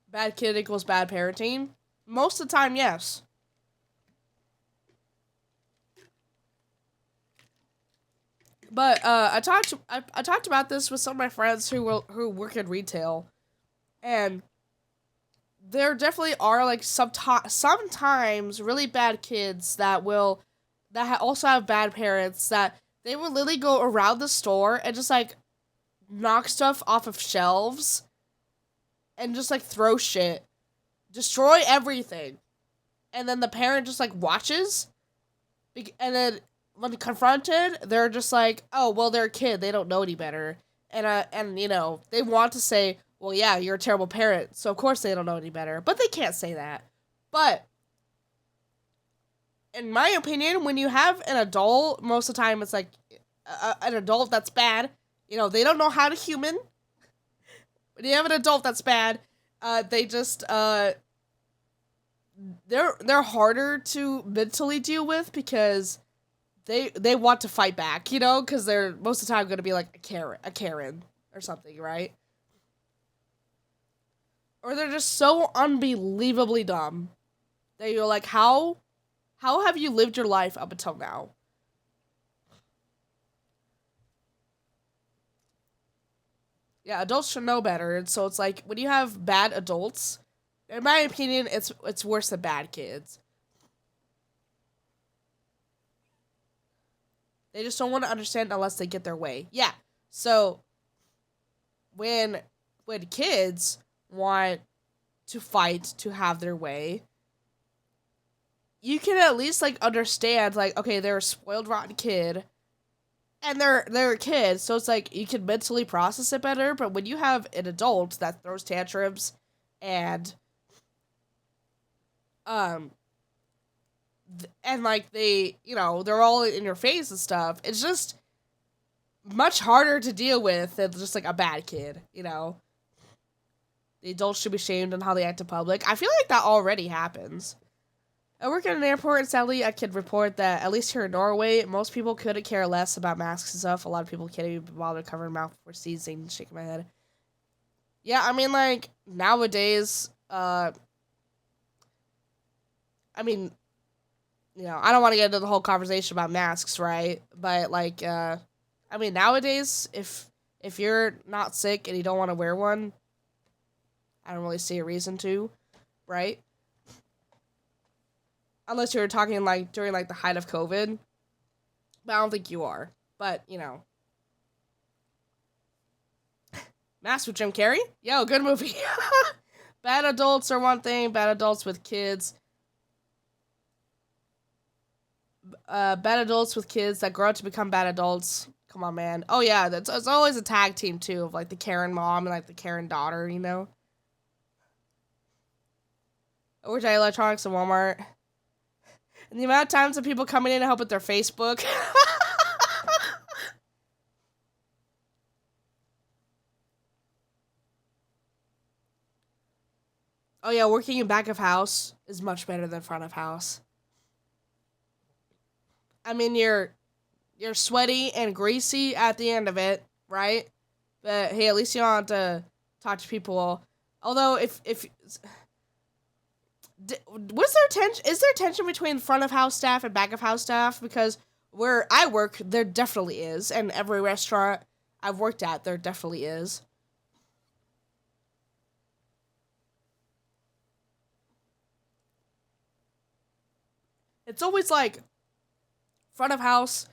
S1: Bad kid equals bad parenting? Most of the time, yes. But I talked about this with some of my friends who work in retail, and there definitely are like sometimes really bad kids that also have bad parents that they will literally go around the store and just like knock stuff off of shelves and just like throw shit, destroy everything, and then the parent just like watches, and then when confronted, they're just like, oh, well, they're a kid, they don't know any better, and you know, they want to say, well, yeah, you're a terrible parent, so of course they don't know any better, but they can't say that. But in my opinion, when you have an adult, most of the time it's like an adult that's bad, you know, they don't know how to human. When you have an adult that's bad, they just they're harder to mentally deal with because they want to fight back, you know, because they're most of the time going to be like a Karen or something, right? Or they're just so unbelievably dumb that you're like, how have you lived your life up until now? Yeah, adults should know better, and so it's like, when you have bad adults, in my opinion, it's worse than bad kids. They just don't want to understand unless they get their way. Yeah, so when kids want to fight to have their way, you can at least, like, understand, like, okay, they're a spoiled, rotten kid, and they're a kid, so it's like, you can mentally process it better, but when you have an adult that throws tantrums, and, like, they, you know, they're all in your face and stuff, it's just much harder to deal with than just, like, a bad kid, you know? The adults should be shamed on how they act in public. I feel like that already happens. I work at an airport, and sadly, I can report that, at least here in Norway, most people couldn't care less about masks and stuff. A lot of people can't even bother covering their mouth before sneezing, shaking my head. Yeah, I mean, like, nowadays, I mean, you know, I don't want to get into the whole conversation about masks, right? But, like, I mean, nowadays, if you're not sick and you don't want to wear one, I don't really see a reason to, right? Unless you're talking like during like the height of COVID. But I don't think you are. But, you know. Mask with Jim Carrey? Yo, good movie. Bad adults are one thing. Bad adults with kids. Bad adults with kids that grow up to become bad adults. Come on, man. Oh, yeah. It's always a tag team, too, of, like, the Karen mom and, like, the Karen daughter, you know? I worked at electronics and Walmart. And the amount of times that people coming in to help with their Facebook. Oh yeah, working in back of house is much better than front of house. I mean, you're sweaty and greasy at the end of it, right? But hey, at least you don't have to talk to people. Although, was there tension? Is there tension between front of house staff and back of house staff? Because where I work, there definitely is, and every restaurant I've worked at, there definitely is. It's always like front of house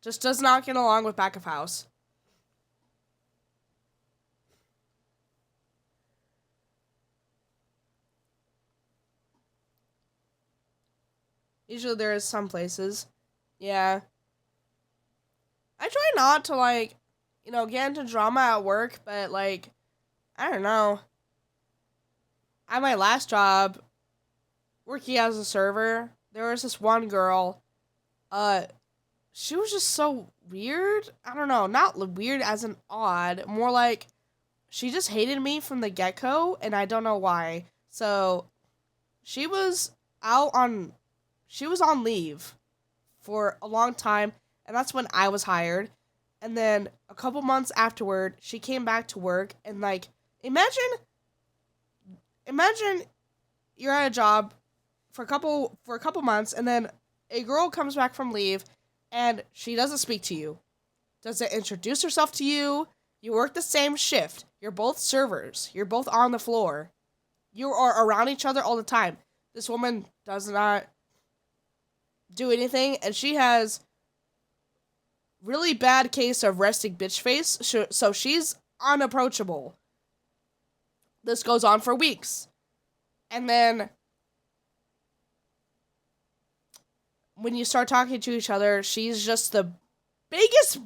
S1: just does not get along with back of house. Usually there is some places. Yeah. I try not to, like, you know, get into drama at work, but, like, I don't know. At my last job, working as a server, there was this one girl, she was just so weird. I don't know, not weird as in odd, more like she just hated me from the get-go, and I don't know why. So, she was on leave for a long time, and that's when I was hired. And then a couple months afterward, she came back to work, and like, imagine you're at a job for a couple months, and then a girl comes back from leave, and she doesn't speak to you, doesn't introduce herself to you. You work the same shift. You're both servers. You're both on the floor. You are around each other all the time. This woman does not do anything, and she has really bad case of resting bitch face, so she's unapproachable. This goes on for weeks. And then when you start talking to each other, she's just the biggest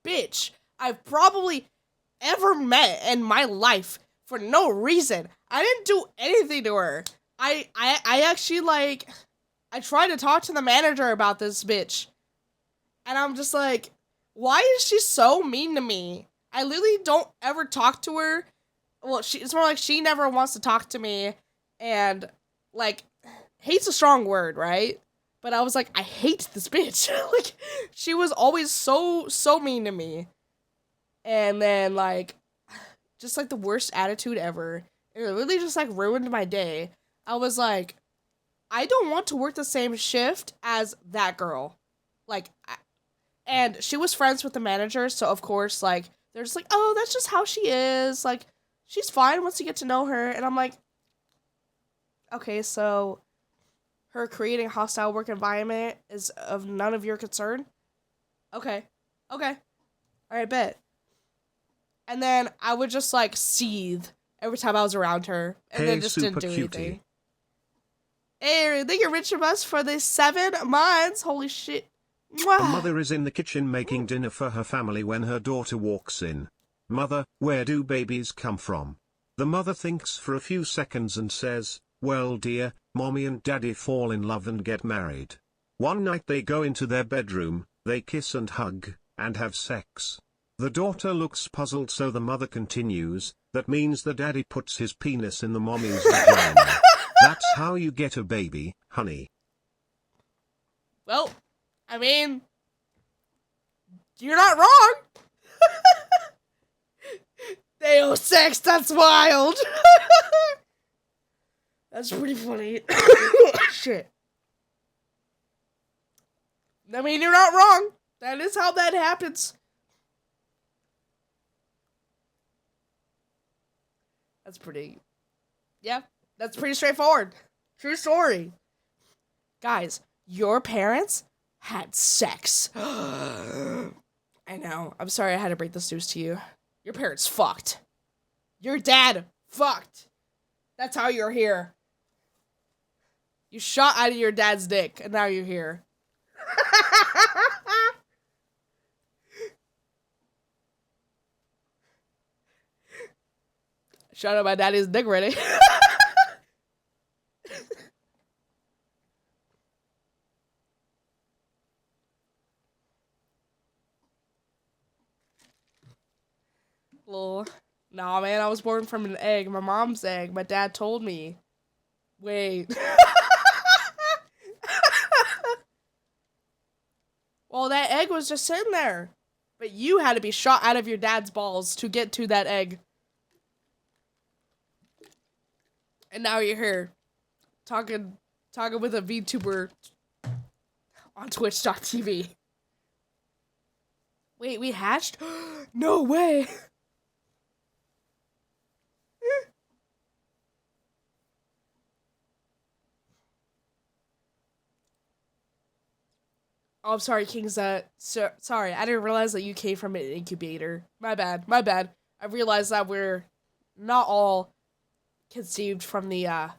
S1: bitch I've probably ever met in my life for no reason. I didn't do anything to her. I actually, like, I tried to talk to the manager about this bitch. And I'm just like, why is she so mean to me? I literally don't ever talk to her. Well, it's more like she never wants to talk to me. And, like, hate's a strong word, right? But I was like, I hate this bitch. Like, she was always so mean to me. And then, like, just, like, the worst attitude ever. It really just, like, ruined my day. I was like, I don't want to work the same shift as that girl. Like, and she was friends with the manager, so of course, like, they're just like, oh, that's just how she is. Like, she's fine once you get to know her. And I'm like, okay, so her creating a hostile work environment is of none of your concern? Okay. Alright, bet. And then I would just, like, seethe every time I was around her. And then just didn't do anything. Hey, thank you, Richard Bus, for the 7 months. Holy shit. Mwah.
S2: A mother is in the kitchen making dinner for her family when her daughter walks in. Mother, where do babies come from? The mother thinks for a few seconds and says, well dear, mommy and daddy fall in love and get married. One night they go into their bedroom, they kiss and hug, and have sex. The daughter looks puzzled, so the mother continues, that means the daddy puts his penis in the mommy's vagina. That's how you get a baby, honey.
S1: Well, I mean, you're not wrong. They owe sex, that's wild. That's pretty funny. Shit. I mean, you're not wrong. That is how that happens. That's pretty Yeah, that's pretty straightforward. True story. Guys, your parents had sex. I know. I'm sorry I had to break this news to you. Your parents fucked. Your dad fucked. That's how you're here. You shot out of your dad's dick, and now you're here. Shot out my daddy's dick already. Lol. Nah, man, I was born from an egg. My mom's egg. My dad told me. Wait. Well, that egg was just sitting there. But you had to be shot out of your dad's balls to get to that egg. And now you're here. Talking with a VTuber on Twitch.tv. Wait, we hatched? No way! Oh, I'm sorry, Kings. Sorry, I didn't realize that you came from an incubator. My bad. I realized that we're not all conceived from the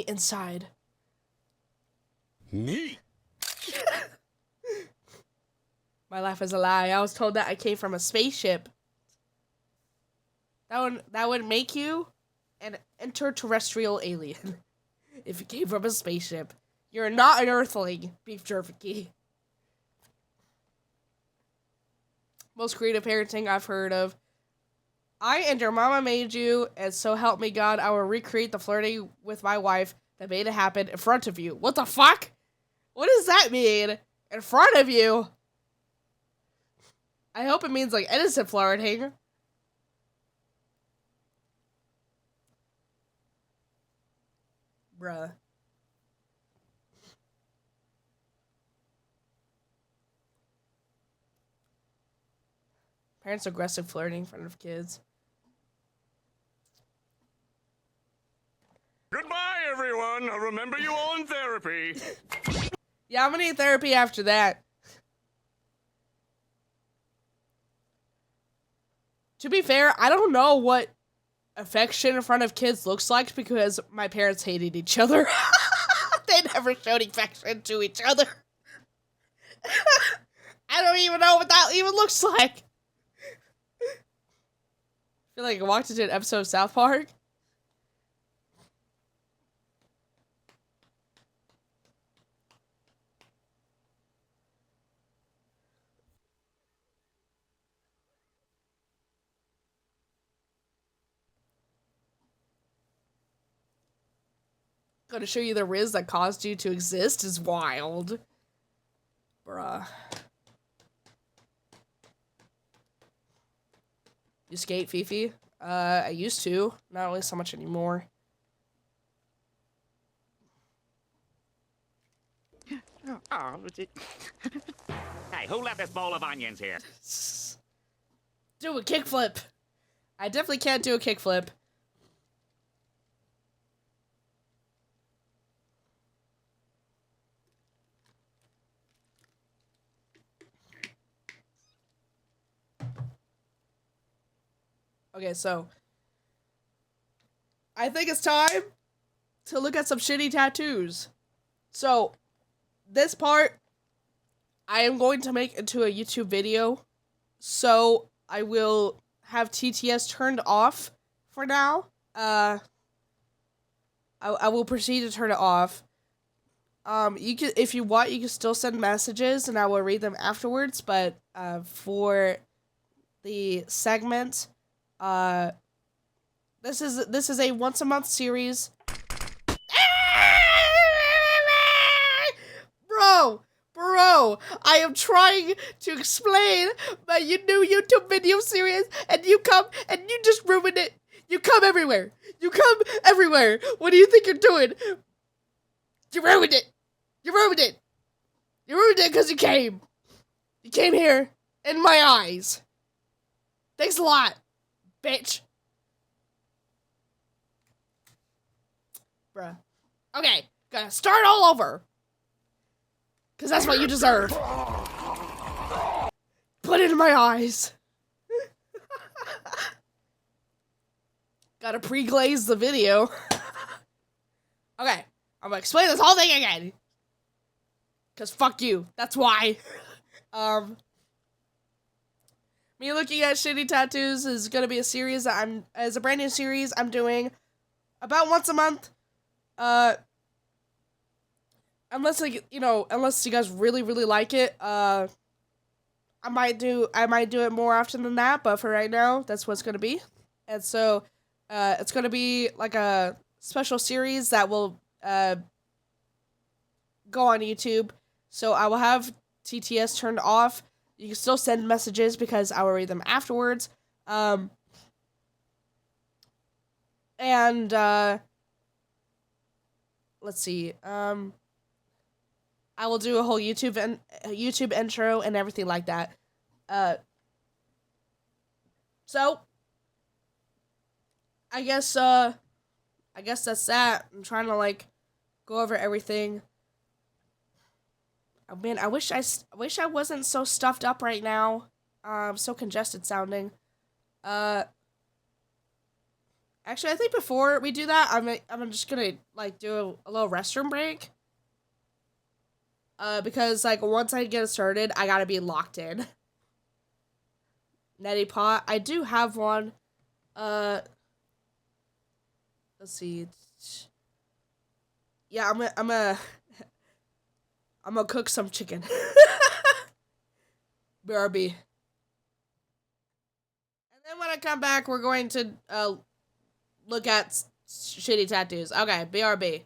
S1: inside.
S3: Me?
S1: My life is a lie. I was told that I came from a spaceship. That would make you an interterrestrial alien if you came from a spaceship. You're not an earthling, beef jerky. Most creative parenting I've heard of. I and your mama made you, and so help me God, I will recreate the flirting with my wife that made it happen in front of you. What the fuck? What does that mean? In front of you? I hope it means like innocent flirting. Bruh. Parents aggressive flirting in front of kids.
S3: Goodbye, everyone. I'll remember you all in therapy.
S1: Yeah, I'm gonna need therapy after that. To be fair, I don't know what affection in front of kids looks like because my parents hated each other. They never showed affection to each other. I don't even know what that even looks like. I feel like I walked into an episode of South Park. Gonna show you the riz that caused you to exist is wild. Bruh. You skate, Fifi? I used to. Not really so much anymore.
S6: Oh, hey, who left this bowl of onions here?
S1: Do a kickflip. I definitely can't do a kickflip. Okay, so I think it's time to look at some shitty tattoos. So this part I am going to make into a YouTube video. So I will have TTS turned off for now. I will proceed to turn it off. You can, if you want, you can still send messages and I will read them afterwards, but for the segment, this is a once a month series. Bro, I am trying to explain my new YouTube video series, and you come and you just ruin it. You come everywhere. What do you think you're doing? You ruined it. You ruined it because you came. You came here in my eyes. Thanks a lot, bitch. Bruh. Okay, gonna start all over. Cause that's what you deserve. Put it in my eyes. Gotta pre-glaze the video. Okay, I'm gonna explain this whole thing again. Cause fuck you. That's why. Me looking at shitty tattoos is gonna be a series that a brand new series I'm doing about once a month. Unless unless you guys really, really like it, I might do it more often than that, but for right now, that's what it's gonna be. And so, it's gonna be like a special series that will, go on YouTube. So I will have TTS turned off. You can still send messages because I will read them afterwards. Let's see. I will do a whole YouTube intro and everything like that. So I guess that's that. I'm trying to like go over everything. Oh man, I wish I wasn't so stuffed up right now. So congested sounding. Actually, I think before we do that, I'm just gonna like do a little restroom break. Because like once I get started, I gotta be locked in. Neti pot, I do have one. Let's see. Yeah, I'm gonna cook some chicken. BRB. And then when I come back, we're going to look at shitty tattoos. Okay, BRB.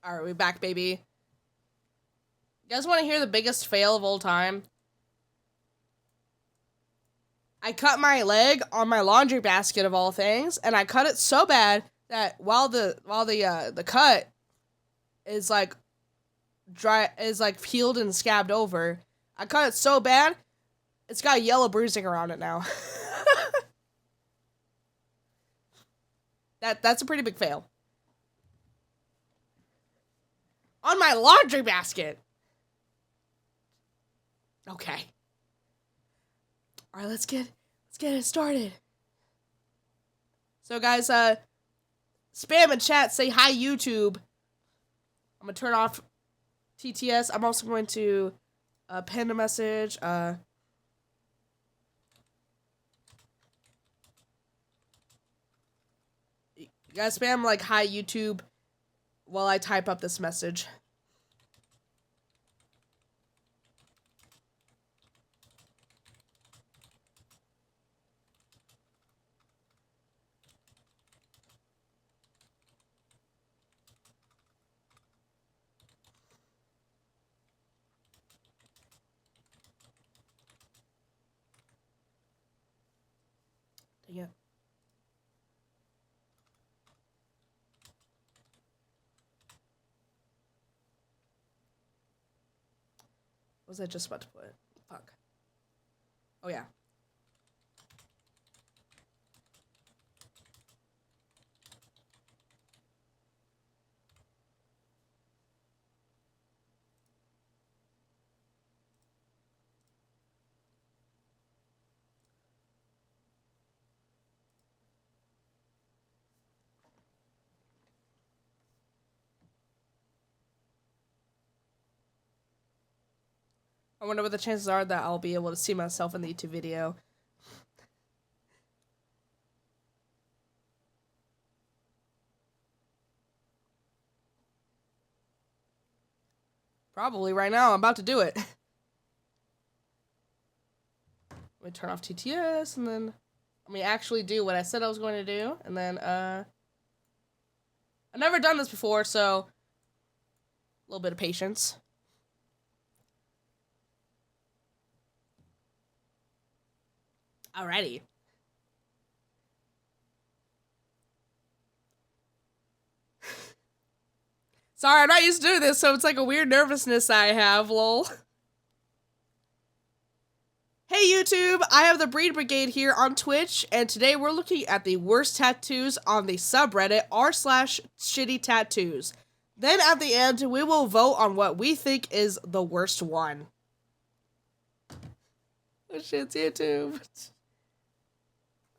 S1: Alright, we back, baby. You guys want to hear the biggest fail of all time? I cut my leg on my laundry basket of all things, and I cut it so bad that while the cut is like peeled and scabbed over, I cut it so bad, it's got yellow bruising around it now. That's a pretty big fail. On my laundry basket. Okay. All right, let's get it started. So guys, spam in chat, say hi YouTube. I'm gonna turn off TTS. I'm also going to pin a message. You guys spam like hi YouTube while I type up this message. Yeah. What was I just about to put? Fuck. Oh yeah. I wonder what the chances are that I'll be able to see myself in the YouTube video. Probably right now. I'm about to do it. Let me turn off TTS and then let me actually do what I said I was going to do. And then, I've never done this before, so a little bit of patience. Alrighty. Sorry, I'm not used to doing this, so it's like a weird nervousness I have, lol. Hey YouTube, I have the Breed Brigade here on Twitch, and today we're looking at the worst tattoos on the subreddit r/shitty tattoos. Then at the end, we will vote on what we think is the worst one. Oh shit, it's YouTube.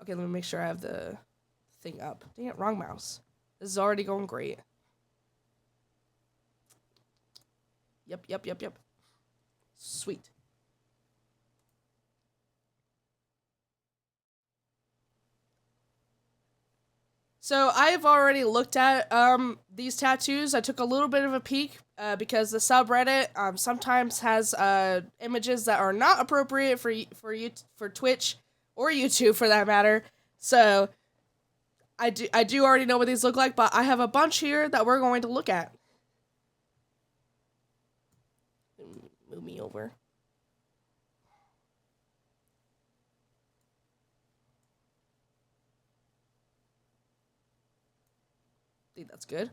S1: Okay, let me make sure I have the thing up. Dang it, wrong mouse. This is already going great. Yep. Sweet. So I've already looked at these tattoos. I took a little bit of a peek because the subreddit sometimes has images that are not appropriate for Twitch or YouTube for that matter. So I do already know what these look like, but I have a bunch here that we're going to look at. Move me over. I think that's good.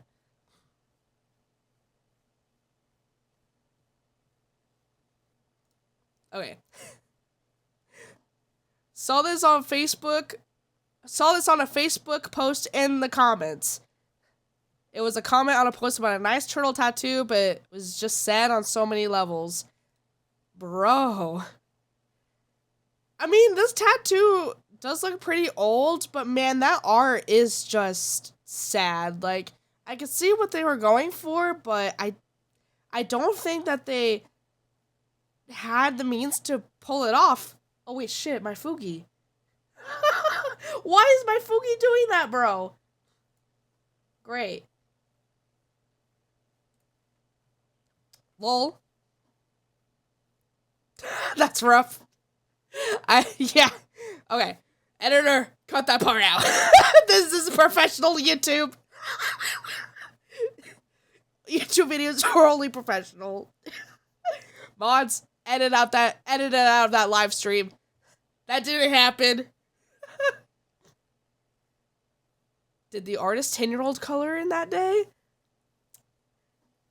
S1: Okay. Saw this on Facebook. Saw this on a Facebook post in the comments. It was a comment on a post about a nice turtle tattoo, but it was just sad on so many levels. Bro. I mean, this tattoo does look pretty old, but man, that art is just sad. Like, I could see what they were going for, but I don't think that they had the means to pull it off. Oh wait, shit, my Fugi. Why is my Fugi doing that, bro? Great. Lol. That's rough. Yeah. Okay. Editor, cut that part out. This is professional YouTube. YouTube videos are only professional. Mods, edit it out of that live stream. That didn't happen. Did the artist 10-year-old color in that day?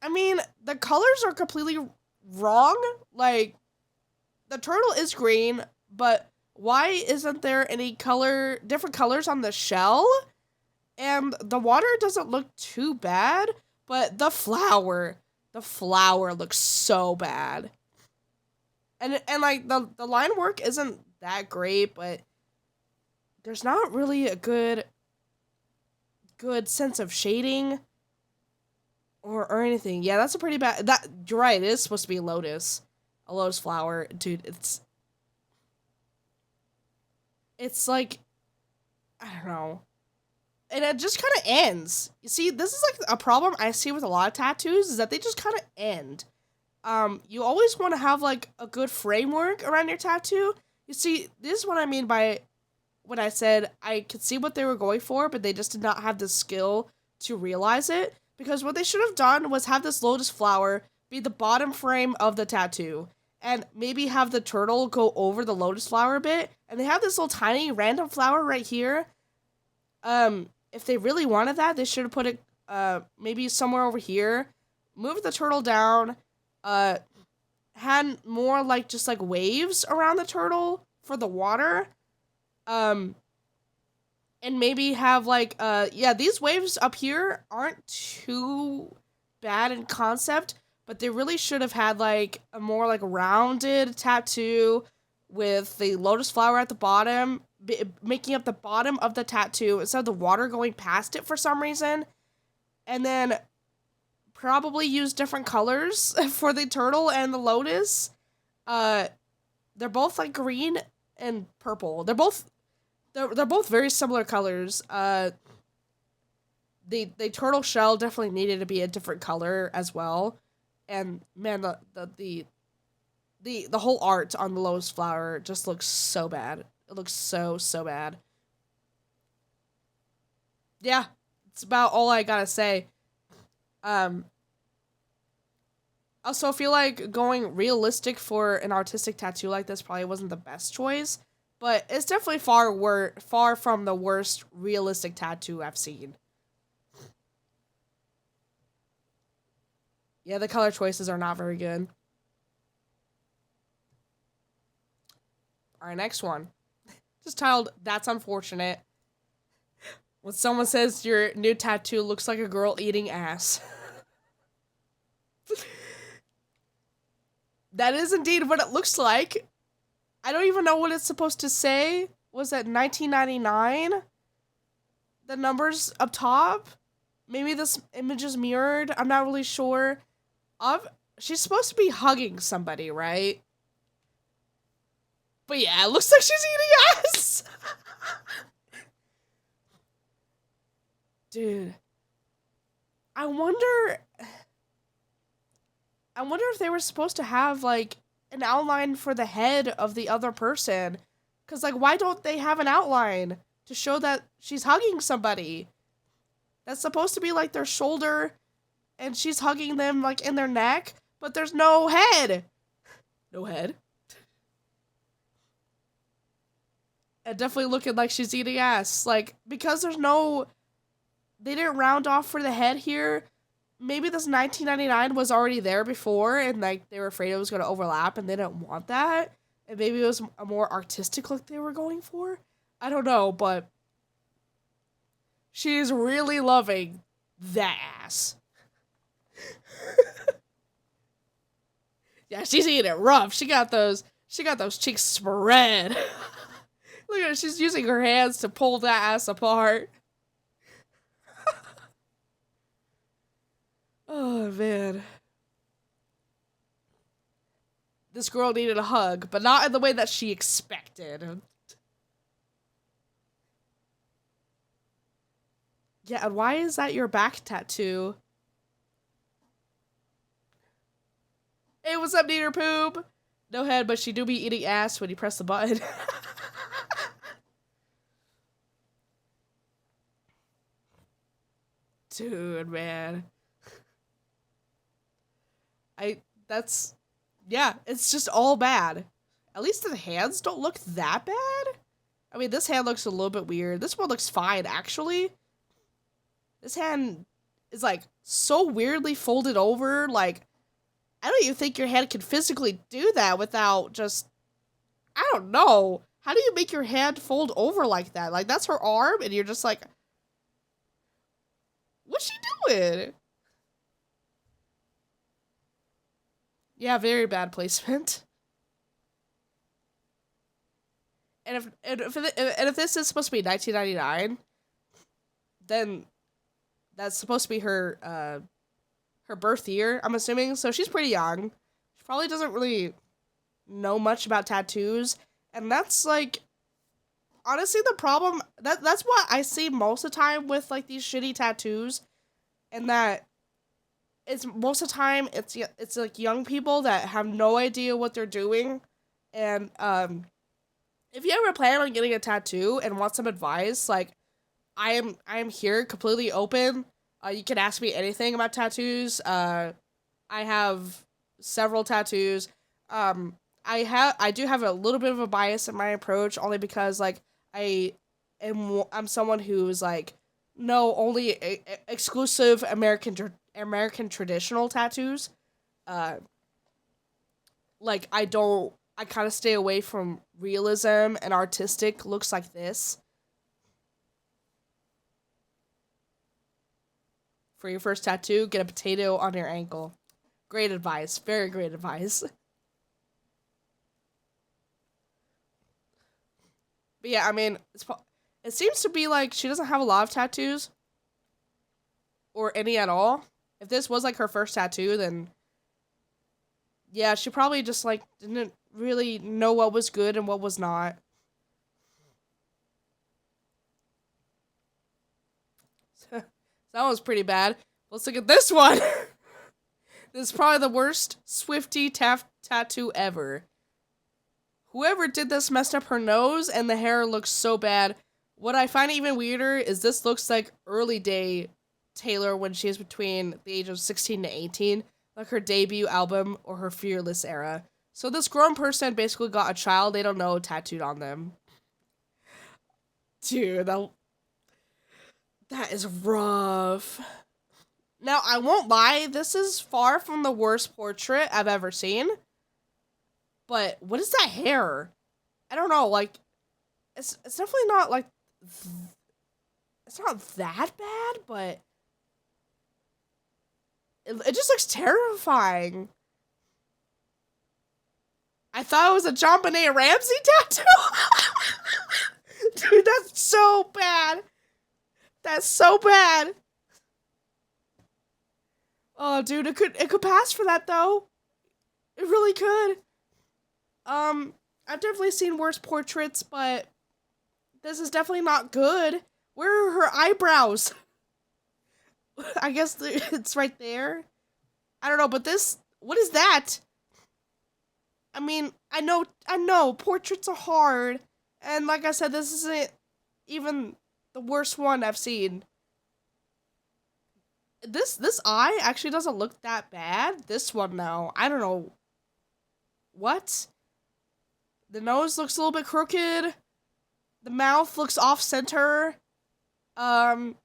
S1: I mean, the colors are completely wrong. Like, the turtle is green, but why isn't there any different colors on the shell? And the water doesn't look too bad, but the flower looks so bad. And like the line work isn't that great, but there's not really a good sense of shading or anything. Yeah, that's a pretty bad. You're right. It is supposed to be a lotus flower, dude. It's like, I don't know. And it just kind of ends. You see, this is like a problem I see with a lot of tattoos, is that they just kind of end. You always want to have like a good framework around your tattoo. You see, this is what I mean by when I said I could see what they were going for, but they just did not have the skill to realize it. Because what they should have done was have this lotus flower be the bottom frame of the tattoo, and maybe have the turtle go over the lotus flower a bit, and they have this little tiny random flower right here. If they really wanted that, they should have put it, maybe somewhere over here, moved the turtle down, had more, like, just, like, waves around the turtle for the water, and maybe have, like, yeah, these waves up here aren't too bad in concept, but they really should have had, like, a more, like, rounded tattoo with the lotus flower at the bottom, making up the bottom of the tattoo instead of the water going past it for some reason. And then probably use different colors for the turtle and the lotus. They're both like green and purple. They're both very similar colors. The turtle shell definitely needed to be a different color as well. And man, the whole art on the lotus flower just looks so bad. It looks so bad. Yeah, it's about all I gotta say. Also, I feel like going realistic for an artistic tattoo like this probably wasn't the best choice, but it's definitely far from the worst realistic tattoo I've seen. Yeah, the color choices are not very good. Alright, next one. Just titled, "That's Unfortunate." When someone says your new tattoo looks like a girl eating ass. That is indeed what it looks like. I don't even know what it's supposed to say. Was that 1999? The numbers up top? Maybe this image is mirrored. I'm not really sure. She's supposed to be hugging somebody, right? But yeah, it looks like she's eating ass. Dude. I wonder if they were supposed to have, like, an outline for the head of the other person. Because, like, why don't they have an outline to show that she's hugging somebody? That's supposed to be, like, their shoulder, and she's hugging them, like, in their neck, but there's no head. No head. And definitely looking like she's eating ass. Like, because they didn't round off for the head here, maybe this 1999 was already there before, and, like, they were afraid it was going to overlap, and they didn't want that. And maybe it was a more artistic look they were going for. I don't know, but she's really loving that ass. Yeah, she's eating it rough. She got those cheeks spread. Look at her, she's using her hands to pull that ass apart. Oh, man. This girl needed a hug, but not in the way that she expected. Yeah, and why is that your back tattoo? Hey, what's up, Neater Poop? No head, but she do be eating ass when you press the button. Dude, man. Yeah, it's just all bad. At least the hands don't look that bad. I mean, this hand looks a little bit weird. This one looks fine, actually. This hand is, like, so weirdly folded over. Like, I don't even think your hand can physically do that without just... I don't know. How do you make your hand fold over like that? Like, that's her arm, and you're just like... What's she doing? Yeah, very bad placement. And if this is supposed to be 1999, then that's supposed to be her birth year, I'm assuming. So she's pretty young. She probably doesn't really know much about tattoos, and that's like honestly the problem. That's what I see most of the time with like these shitty tattoos, and that it's most of the time it's like young people that have no idea what they're doing, and if you ever plan on getting a tattoo and want some advice, like I am here completely open. You can ask me anything about tattoos. I have several tattoos. I do have a little bit of a bias in my approach, only because like I'm someone who's like no only exclusive American traditional tattoos. Like I kind of stay away from realism and artistic looks like this. For your first tattoo, get a potato on your ankle. Great advice. Very great advice. But yeah, I mean, it seems to be like she doesn't have a lot of tattoos. Or any at all. If this was like her first tattoo, then yeah, she probably just like didn't really know what was good and what was not. That was pretty bad. Let's look at this one. This is probably the worst Swiftie tattoo ever. Whoever did this messed up her nose, and the hair looks so bad. What I find even weirder is this looks like early day Taylor when she is between the age of 16 to 18, like her debut album or her Fearless era. So this grown person basically got a child they don't know tattooed on them. Dude, that is rough. Now, I won't lie, this is far from the worst portrait I've ever seen. But what is that hair? I don't know, like, it's definitely not, like, it's not that bad, but it just looks terrifying. I thought it was a JonBenet Ramsey tattoo. Dude, that's so bad. That's so bad. Oh, dude, it could pass for that though. It really could. I've definitely seen worse portraits, but this is definitely not good. Where are her eyebrows? I guess it's right there. I don't know, but this, what is that? I mean, I know, portraits are hard, and like I said, this isn't even the worst one I've seen. This eye actually doesn't look that bad. This one, though, I don't know. What? The nose looks a little bit crooked. The mouth looks off-center. What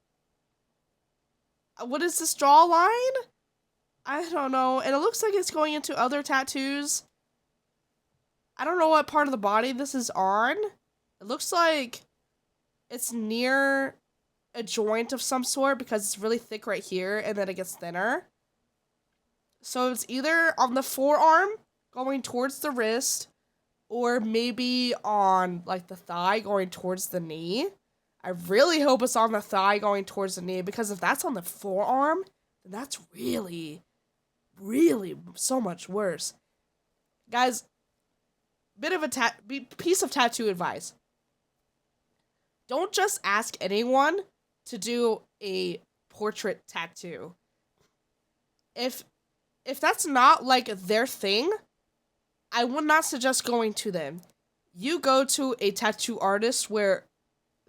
S1: is this jawline? I don't know. And it looks like it's going into other tattoos. I don't know what part of the body this is on. It looks like it's near a joint of some sort because it's really thick right here and then it gets thinner. So it's either on the forearm going towards the wrist or maybe on like the thigh going towards the knee. I really hope it's on the thigh going towards the knee because if that's on the forearm, then that's really, really so much worse. Guys, bit of a piece of tattoo advice. Don't just ask anyone to do a portrait tattoo. If that's not like their thing, I would not suggest going to them. You go to a tattoo artist where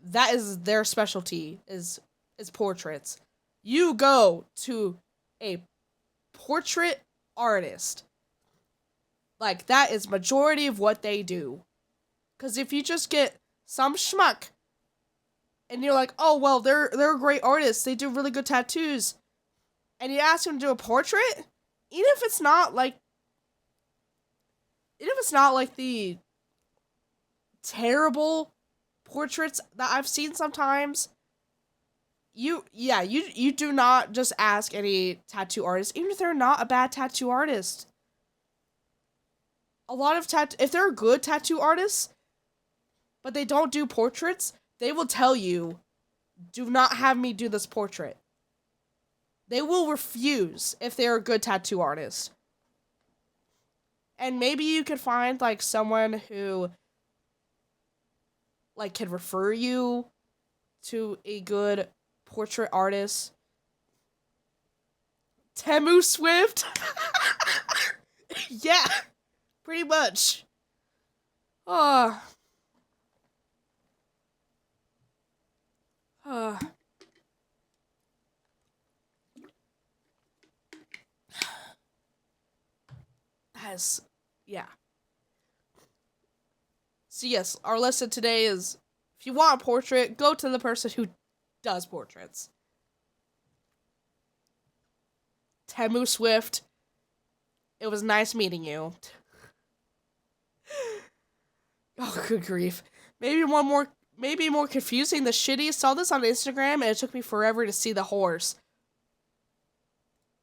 S1: that is their specialty, is portraits. You go to a portrait artist. Like, that is majority of what they do. Because if you just get some schmuck, and you're like, oh, well, they're a great artist, they do really good tattoos, and you ask them to do a portrait, even if it's not like the terrible portraits that I've seen sometimes, you do not just ask any tattoo artist, even if they're not a bad tattoo artist. A lot of if they're a good tattoo artists, but they don't do portraits, they will tell you, do not have me do this portrait. They will refuse if they're a good tattoo artist. And maybe you could find, like, someone who, like, can refer you to a good portrait artist. Temu Swift? Yeah, pretty much. Yeah. So yes, our lesson today is, if you want a portrait, go to the person who does portraits. Temu Swift, it was nice meeting you. Oh, good grief. Maybe more confusing, the shitty, saw this on Instagram and it took me forever to see the horse.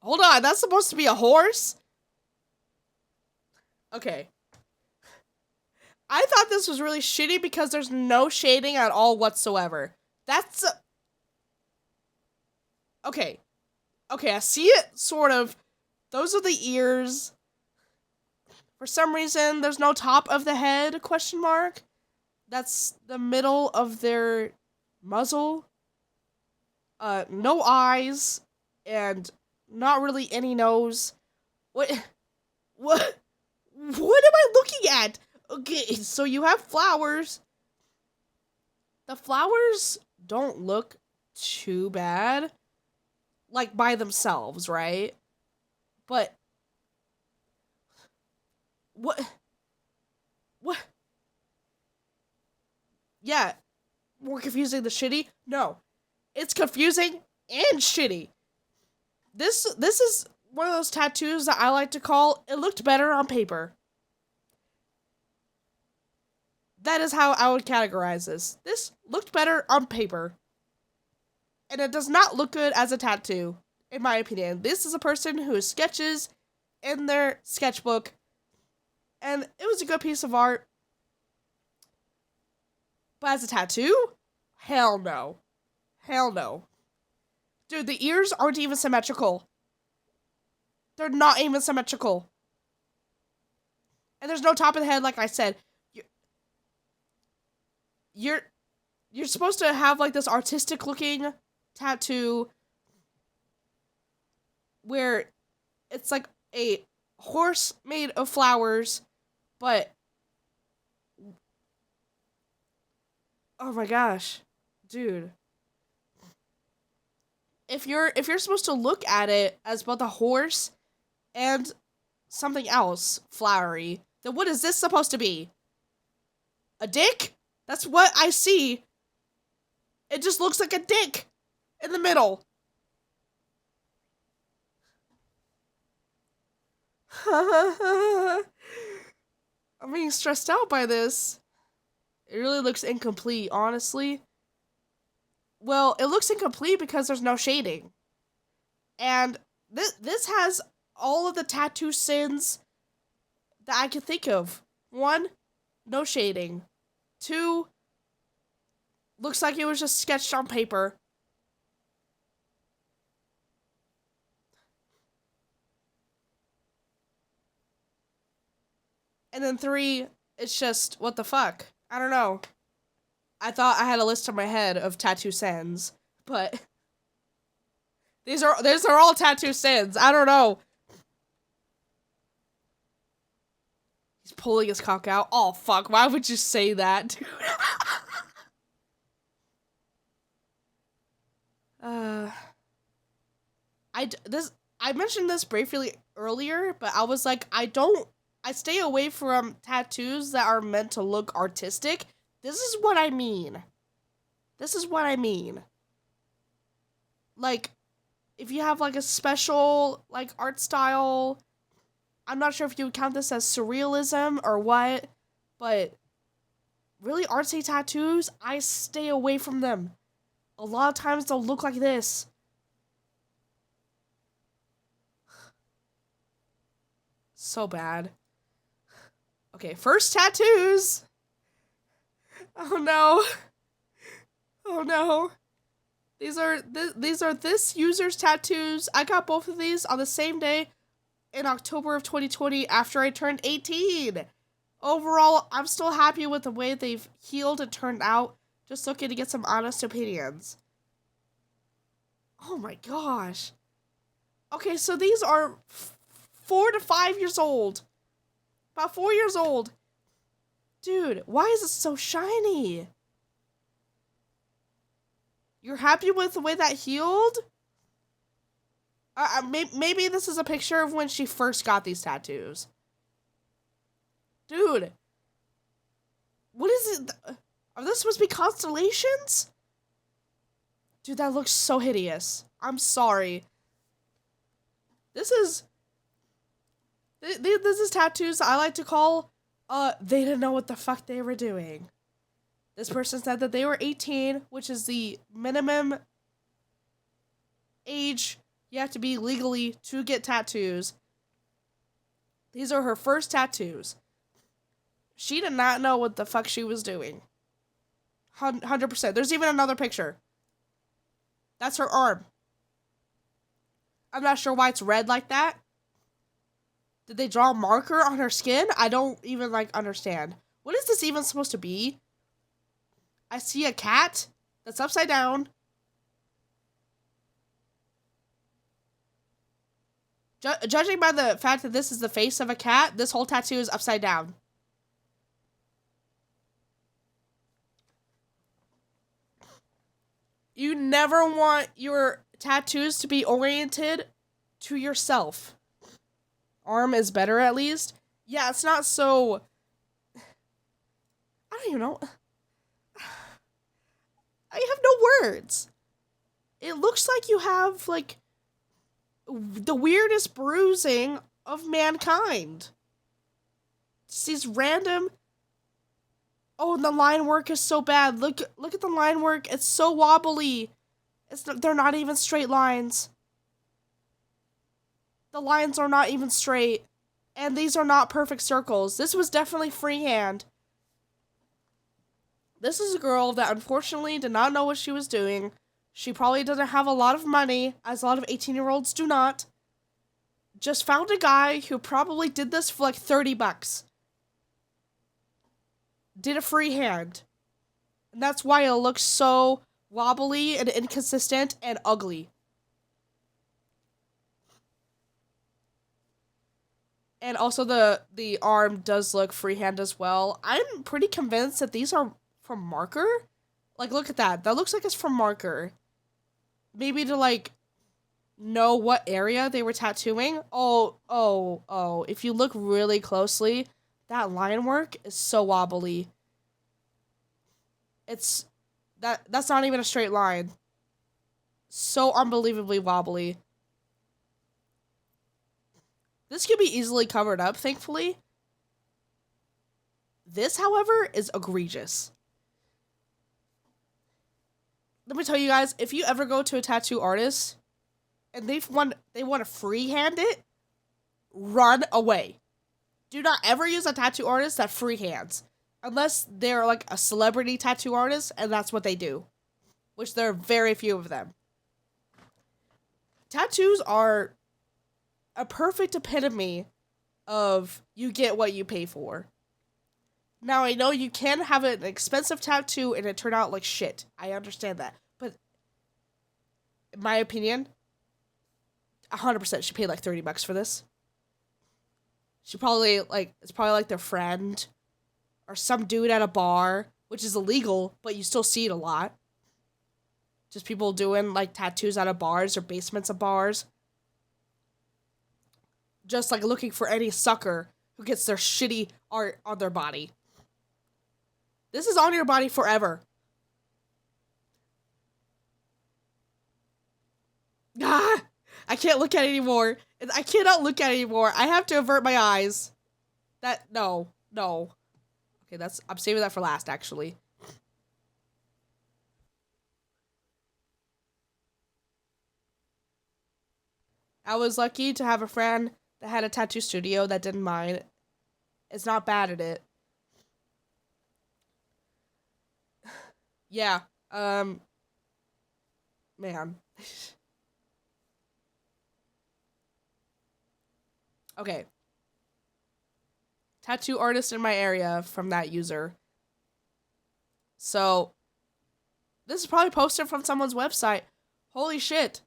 S1: Hold on, that's supposed to be a horse? Okay. I thought this was really shitty because there's no shading at all whatsoever. That's okay. Okay, I see it, sort of. Those are the ears. For some reason, there's no top of the head, question mark. That's the middle of their muzzle. No eyes, and not really any nose. What am I looking at? Okay, so you have flowers. The flowers don't look too bad, like, by themselves, right? But what? Yeah, more confusing than shitty? No, it's confusing and shitty. This is one of those tattoos that I like to call, it looked better on paper. That is how I would categorize this. This looked better on paper. And it does not look good as a tattoo, in my opinion. This is a person who sketches in their sketchbook, and it was a good piece of art. But as a tattoo? Hell no. Hell no. Dude, the ears aren't even symmetrical. They're not even symmetrical. And there's no top of the head, like I said. You're supposed to have, like, this artistic looking tattoo where it's like a horse made of flowers, but oh my gosh, dude. If you're supposed to look at it as both a horse and something else flowery, then what is this supposed to be? A dick? That's what I see. It just looks like a dick in the middle. I'm being stressed out by this. It really looks incomplete, honestly. Well, it looks incomplete because there's no shading. And this has all of the tattoo sins that I could think of. 1, no shading. 2, looks like it was just sketched on paper. And then 3, it's just, what the fuck? I don't know. I thought I had a list in my head of tattoo sins, but these are all tattoo sins. I don't know. He's pulling his cock out. Oh fuck! Why would you say that, dude? I mentioned this briefly earlier, but I was like, I stay away from tattoos that are meant to look artistic. This is what I mean. Like, if you have like a special like art style, I'm not sure if you would count this as surrealism or what, but really artsy tattoos, I stay away from them. A lot of times they'll look like this. So bad. Okay, first tattoos. Oh no. Oh no. These are this user's tattoos. I got both of these on the same day in October of 2020 after I turned 18. Overall, I'm still happy with the way they've healed and turned out. Just looking to get some honest opinions. Oh my gosh. Okay, so these are 4 to 5 years old. About 4 years old. Dude, why is it so shiny? You're happy with the way that healed? Maybe this is a picture of when she first got these tattoos. Dude. What is it? Are those supposed to be constellations? Dude, that looks so hideous. I'm sorry. This is tattoos I like to call, they didn't know what the fuck they were doing. This person said that they were 18, which is the minimum age you have to be legally to get tattoos. These are her first tattoos. She did not know what the fuck she was doing. 100%. There's even another picture. That's her arm. I'm not sure why it's red like that. Did they draw a marker on her skin? I don't even, understand. What is this even supposed to be? I see a cat that's upside down. Judging by the fact that this is the face of a cat, this whole tattoo is upside down. You never want your tattoos to be oriented to yourself. Arm is better, at least. Yeah, it's not so... I don't even know. I have no words. It looks like you have, the weirdest bruising of mankind. Just these random... Oh, and the line work is so bad. Look at the line work. It's so wobbly. They're not even straight lines. The lines are not even straight. And these are not perfect circles. This was definitely freehand. This is a girl that unfortunately did not know what she was doing. She probably doesn't have a lot of money, as a lot of 18-year-olds do not. Just found a guy who probably did this for $30. Did a freehand. And that's why it looks so wobbly and inconsistent and ugly. And also the arm does look freehand as well. I'm pretty convinced that these are from marker. Look at that. That looks like it's from marker. Maybe to, know what area they were tattooing. Oh. If you look really closely, that line work is so wobbly. That's not even a straight line. So unbelievably wobbly. This can be easily covered up, thankfully. This, however, is egregious. Let me tell you guys, if you ever go to a tattoo artist and they want to freehand it, run away. Do not ever use a tattoo artist that freehands. Unless they're a celebrity tattoo artist and that's what they do. Which there are very few of them. Tattoos are a perfect epitome of you get what you pay for. Now, I know you can have an expensive tattoo and it turn out like shit. I understand that. But, in my opinion, 100% she paid $30 for this. She probably, it's probably their friend. Or some dude at a bar, which is illegal, but you still see it a lot. Just people doing, tattoos out of bars or basements of bars. just like looking for any sucker who gets their shitty art on their body. This is on your body forever. Ah, I can't look at it anymore. I cannot look at it anymore. I have to avert my eyes. No. Okay, I'm saving that for last, actually. I was lucky to have a friend that had a tattoo studio that didn't mind. It's not bad at it. Yeah, man. Okay. Tattoo artist in my area from that user. So, this is probably posted from someone's website. Holy shit.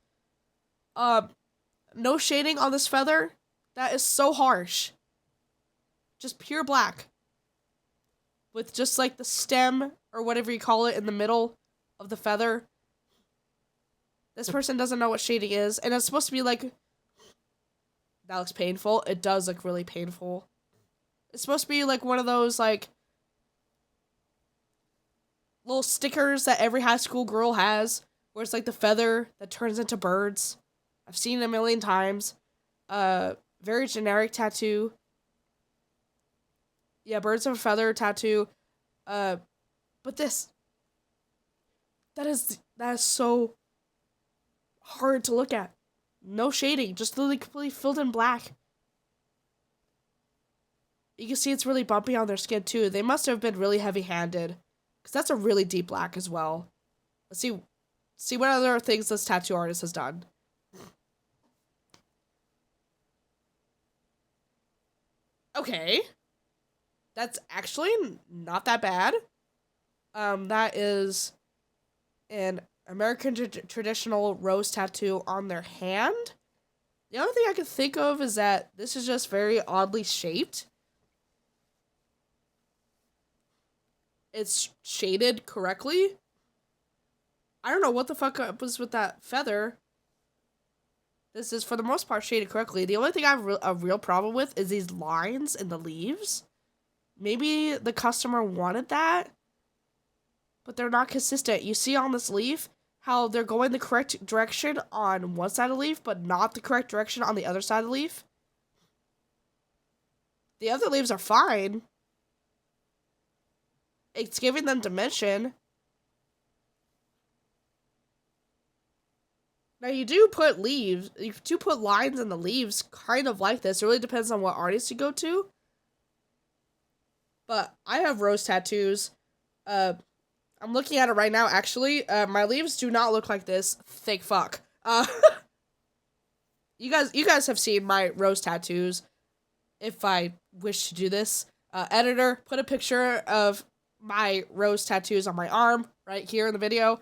S1: No shading on this feather. That is so harsh. Just pure black. With just like the stem, or whatever you call it, in the middle of the feather. This person doesn't know what shading is, and it's supposed to be like... That looks painful. It does look really painful. It's supposed to be like one of those, like, little stickers that every high school girl has, where it's like the feather that turns into birds. I've seen it a million times. Very generic tattoo. Yeah, birds of a feather tattoo. But this, that is so hard to look at. No shading, just literally completely filled in black. You can see it's really bumpy on their skin too. They must have been really heavy-handed, because that's a really deep black as well. Let's see what other things this tattoo artist has done. Okay. That's actually not that bad. That is an American traditional rose tattoo on their hand. The only thing I can think of is that this is just very oddly shaped. It's shaded correctly. I don't know what the fuck was with that feather. This is, for the most part, shaded correctly. The only thing I have a real problem with is these lines in the leaves. Maybe the customer wanted that, but they're not consistent. You see on this leaf how they're going the correct direction on one side of the leaf, but not the correct direction on the other side of the leaf. The other leaves are fine. It's giving them dimension. Now, you do put lines in the leaves kind of like this. It really depends on what artist you go to. But I have rose tattoos. I'm looking at it right now, actually. My leaves do not look like this. Thank fuck. You guys have seen my rose tattoos. If I wish to do this. Editor, put a picture of my rose tattoos on my arm right here in the video.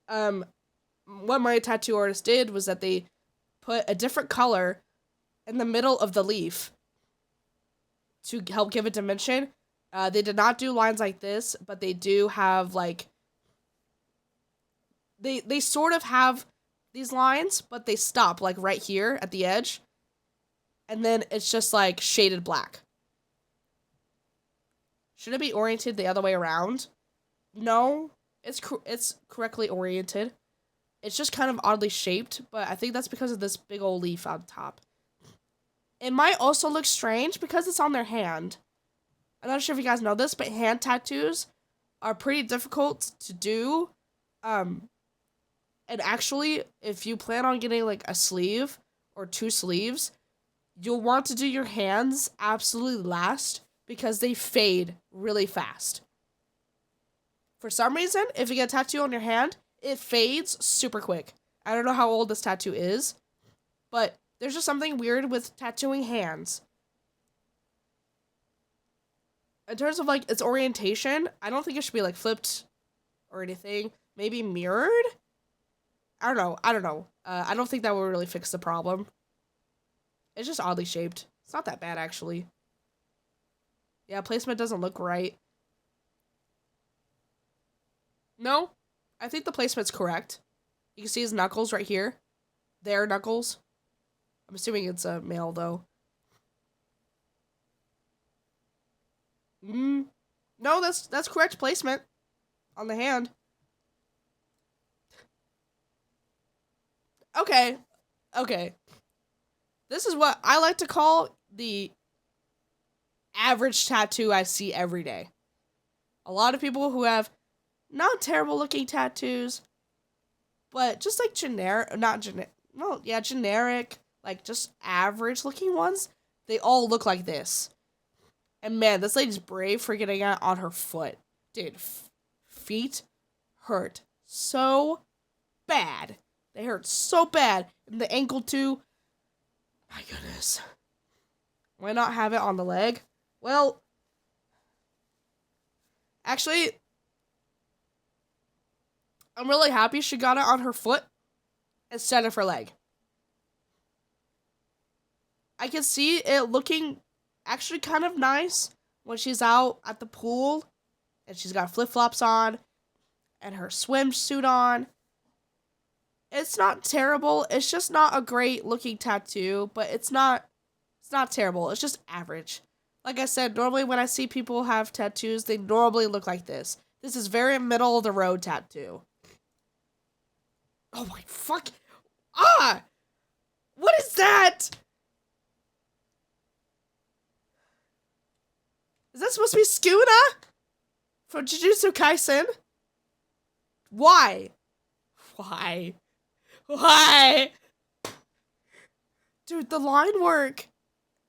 S1: What my tattoo artist did was that they put a different color in the middle of the leaf to help give it dimension. They did not do lines like this, but they do have, like, they sort of have these lines, but they stop, like, right here at the edge. And then it's just, like, shaded black. Should it be oriented the other way around? No, it's correctly oriented. It's just kind of oddly shaped, but I think that's because of this big old leaf on top. It might also look strange because it's on their hand. I'm not sure if you guys know this, but hand tattoos are pretty difficult to do. And actually, if you plan on getting, like, a sleeve or 2 sleeves, you'll want to do your hands absolutely last because they fade really fast. For some reason, if you get a tattoo on your hand, it fades super quick. I don't know how old this tattoo is, but there's just something weird with tattooing hands. In terms of, like, its orientation, I don't think it should be, like, flipped or anything. Maybe mirrored? I don't know. I don't think that will really fix the problem. It's just oddly shaped. It's not that bad, actually. Yeah, placement doesn't look right. No, I think the placement's correct. You can see his knuckles right here. Their knuckles. I'm assuming it's a male, though. No, that's correct placement on the hand. Okay. Okay. This is what I like to call the average tattoo I see every day. A lot of people who have not terrible looking tattoos, but just like generic, like just average looking ones, they all look like this. And man, this lady's brave for getting it on her foot. Dude, feet hurt so bad. They hurt so bad. And the ankle too. My goodness. Why not have it on the leg? Well, actually, I'm really happy she got it on her foot instead of her leg. I can see it looking actually kind of nice when she's out at the pool and she's got flip-flops on and her swimsuit on. It's not terrible. It's just not a great looking tattoo, but it's not terrible. It's just average. Like I said, normally when I see people have tattoos, they normally look like this. This is very middle of the road tattoo. Oh my fuck. Ah! What is that? Is that supposed to be Skuna? From Jujutsu Kaisen? Why? Why? Why? Dude, the line work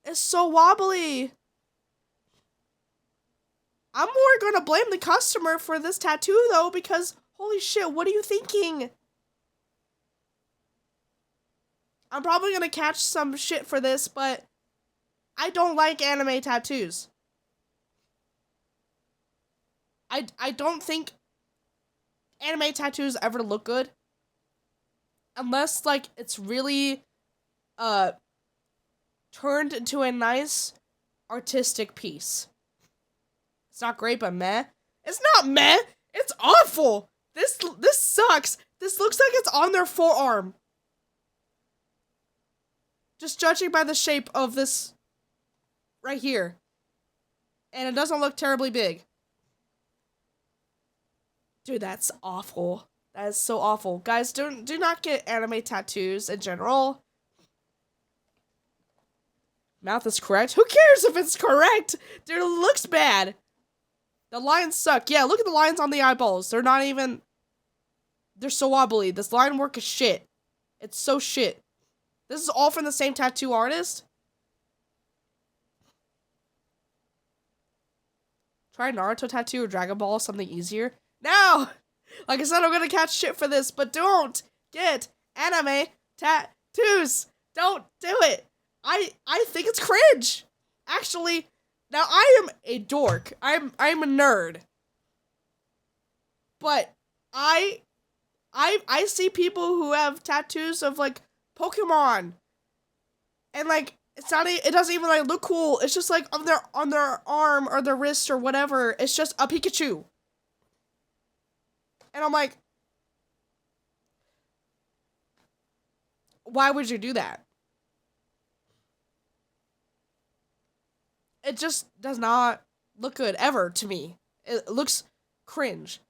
S1: is so wobbly. I'm more gonna blame the customer for this tattoo though, because holy shit, what are you thinking? I'm probably gonna catch some shit for this, but I don't like anime tattoos. I don't think anime tattoos ever look good. Unless, like, it's really, turned into a nice artistic piece. It's not great, but meh. It's not meh! It's awful! This sucks! This looks like it's on their forearm. Just judging by the shape of this right here. And it doesn't look terribly big. Dude, that's awful. That is so awful. Guys, do not get anime tattoos in general. Mouth is correct. Who cares if it's correct? Dude, it looks bad. The lines suck. Yeah, look at the lines on the eyeballs. They're not even... They're so wobbly. This line work is shit. It's so shit. This is all from the same tattoo artist? Try Naruto tattoo or Dragon Ball, something easier. No! Like I said, I'm gonna catch shit for this, but don't get anime tattoos. Don't do it. I think it's cringe. Actually, now I am a dork. I'm a nerd. But I see people who have tattoos of like Pokemon. And like it doesn't even like look cool. It's just like on their arm or their wrist or whatever. It's just a Pikachu. And I'm like, why would you do that? It just does not look good ever to me. It looks cringe.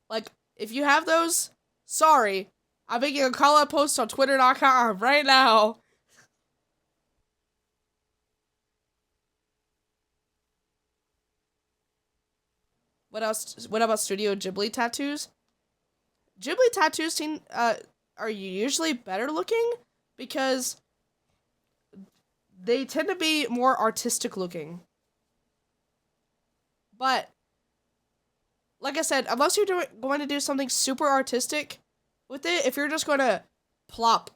S1: Like, if you have those, sorry. I'm making a call-out post on Twitter.com right now. What else? What about Studio Ghibli tattoos? Ghibli tattoos are usually better looking because they tend to be more artistic looking. But like I said, unless you're going to do something super artistic with it, if you're just going to plop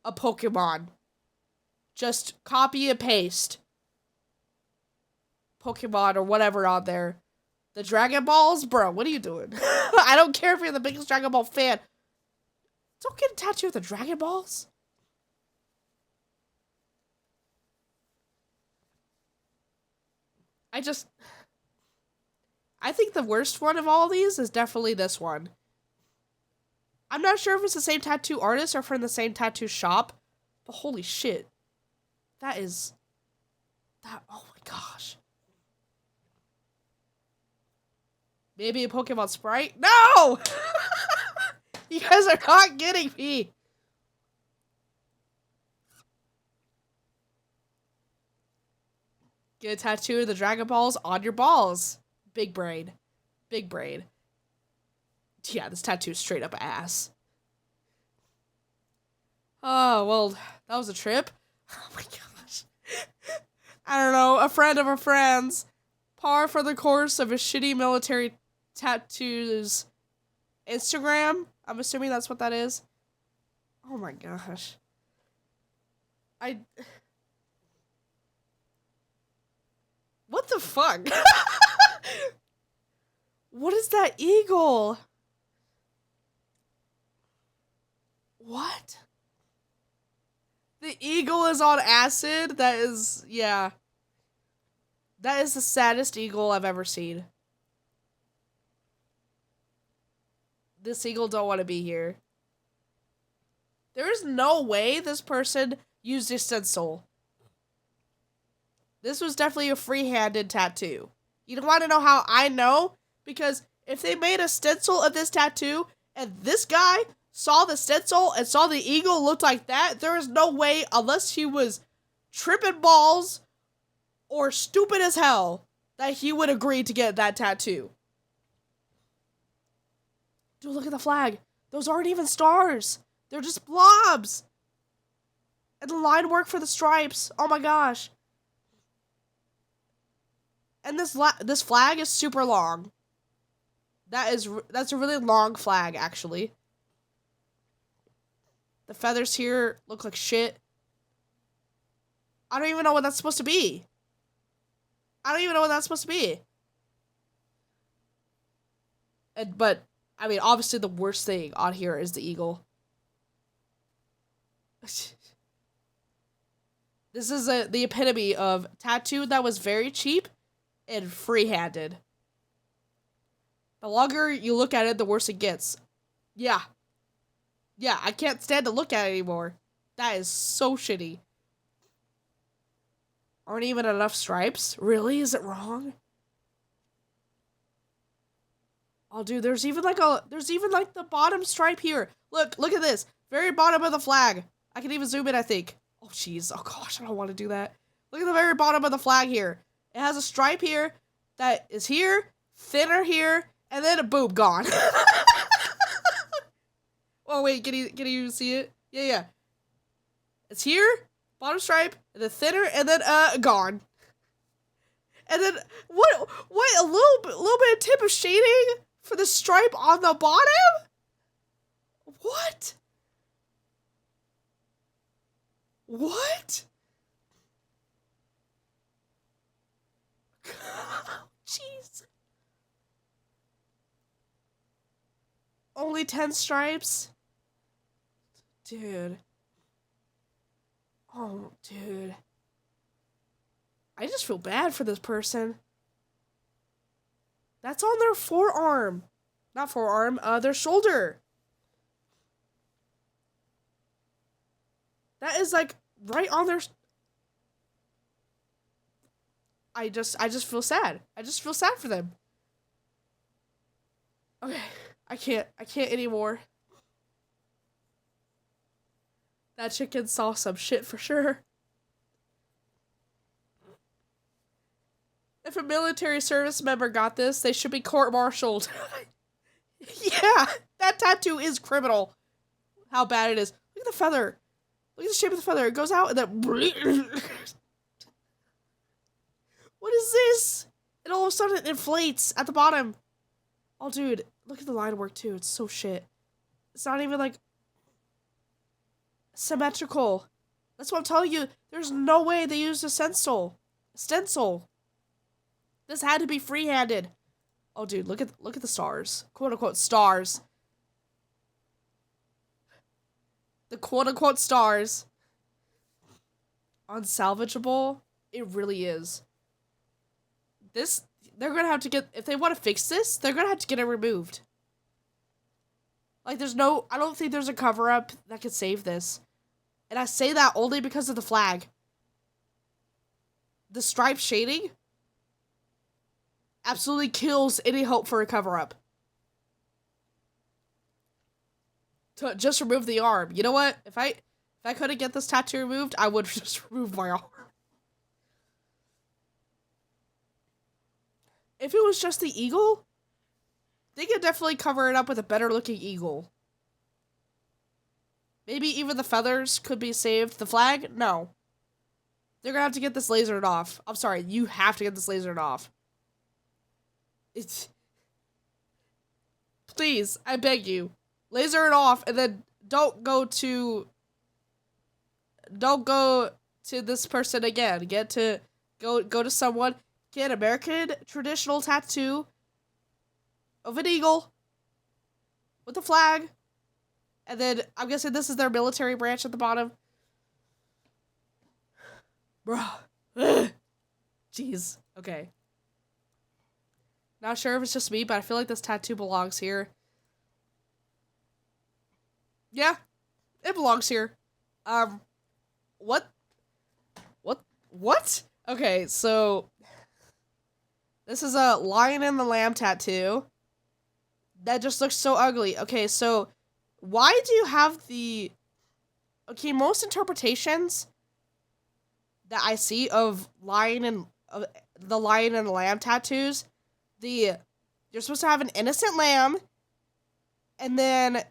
S1: a Pokemon, just copy and paste Pokemon or whatever on there. The Dragon Balls? Bro, what are you doing? I don't care if you're the biggest Dragon Ball fan. Don't get a tattoo of the Dragon Balls. I think the worst one of all these is definitely this one. I'm not sure if it's the same tattoo artist or from the same tattoo shop, but holy shit. That is... That, oh my gosh. Maybe a Pokemon Sprite? No! You guys are not getting me. Get a tattoo of the Dragon Balls on your balls. Big brain. Big brain. Yeah, this tattoo is straight up ass. Oh, well, that was a trip. Oh my gosh. I don't know, a friend of a friend's. Par for the course of a shitty military tattoos Instagram. I'm assuming that's what that is. Oh my gosh. What the fuck? What is that eagle? What? The eagle is on acid? That is, yeah. That is the saddest eagle I've ever seen. This eagle don't want to be here. There is no way this person used a stencil. This was definitely a free-handed tattoo. You don't want to know how I know? Because if they made a stencil of this tattoo, and this guy saw the stencil and saw the eagle looked like that, there is no way, unless he was tripping balls or stupid as hell, that he would agree to get that tattoo. Dude, look at the flag. Those aren't even stars. They're just blobs. And the line work for the stripes. Oh my gosh. And this flag is super long. That's a really long flag, actually. The feathers here look like shit. I don't even know what that's supposed to be. But, I mean, obviously the worst thing on here is the eagle. This is the epitome of tattoo that was very cheap and free-handed. The longer you look at it, the worse it gets. Yeah. Yeah, I can't stand to look at it anymore. That is so shitty. Aren't even enough stripes? Really? Is it wrong? Oh, dude, there's even like the bottom stripe here. Look at this. Very bottom of the flag. I can even zoom in, I think. Oh, jeez. Oh, gosh, I don't want to do that. Look at the very bottom of the flag here. It has a stripe here that is here, thinner here, and then boom, gone. Oh, wait, can you see it? Yeah. It's here, bottom stripe, and then thinner, and then, gone. And then, what, a little bit of tip of shading for the stripe on the bottom? What? What? Jeez. Only 10 stripes? Dude. Oh, dude. I just feel bad for this person. That's on their forearm. Not forearm, their shoulder. That is like right on their... I just feel sad. I just feel sad for them. Okay, I can't anymore. That chicken saw some shit for sure. If a military service member got this, they should be court-martialed. Yeah, that tattoo is criminal. How bad it is. Look at the feather. Look at the shape of the feather. It goes out and then... What is this? It all of a sudden inflates at the bottom. Oh, dude. Look at the line work, too. It's so shit. It's not even, like, symmetrical. That's what I'm telling you. There's no way they used a stencil. This had to be free-handed. Oh, dude, look at the stars. Quote-unquote stars. The quote-unquote stars. Unsalvageable? It really is. They're gonna have to get, if they want to fix this, they're gonna have to get it removed. Like, I don't think there's a cover-up that could save this. And I say that only because of the flag. The stripe shading absolutely kills any hope for a cover-up. To just remove the arm. You know what? If I couldn't get this tattoo removed, I would just remove my arm. If it was just the eagle, they could definitely cover it up with a better looking eagle. Maybe even the feathers could be saved. The flag? No. They're gonna have to get this lasered off. I'm sorry, you have to get this lasered off. Please, I beg you. Laser it off and then don't go to this person again. Go to someone. Get an American traditional tattoo of an eagle with a flag. And then, I'm guessing this is their military branch at the bottom. Bruh. Jeez. Okay. Not sure if it's just me, but I feel like this tattoo belongs here. Yeah. It belongs here. What? Okay, so this is a lion and the lamb tattoo. That just looks so ugly. Okay, so why do you have the... Okay, most interpretations that I see of the lion and the lamb tattoos, you're supposed to have an innocent lamb and then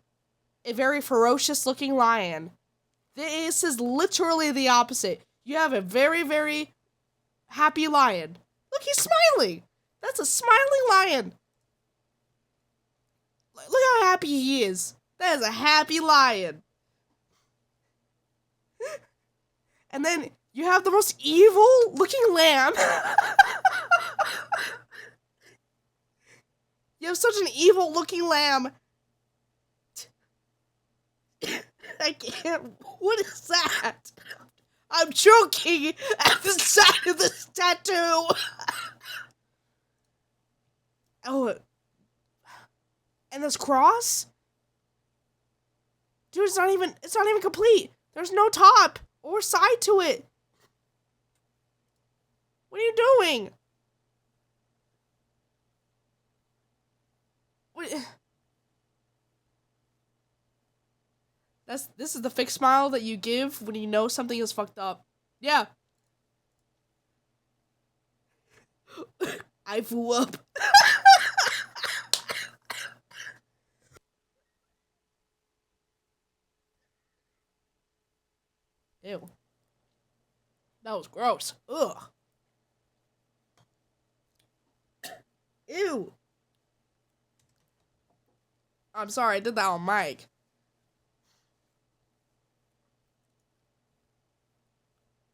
S1: a very ferocious looking lion. This is literally the opposite. You have a very, very happy lion. Look, he's smiling. That's a smiling lion. Look how happy he is. That is a happy lion. And then you have the most evil looking lamb. You have such an evil looking lamb. I can't. What is that? I'm choking at the sight of this tattoo. Oh. And this cross? Dude, it's not even complete. There's no top or side to it. What are you doing? What? This is the fake smile that you give when you know something is fucked up. Yeah. I flew up. Ew. That was gross. Ugh. Ew. I'm sorry, I did that on mic.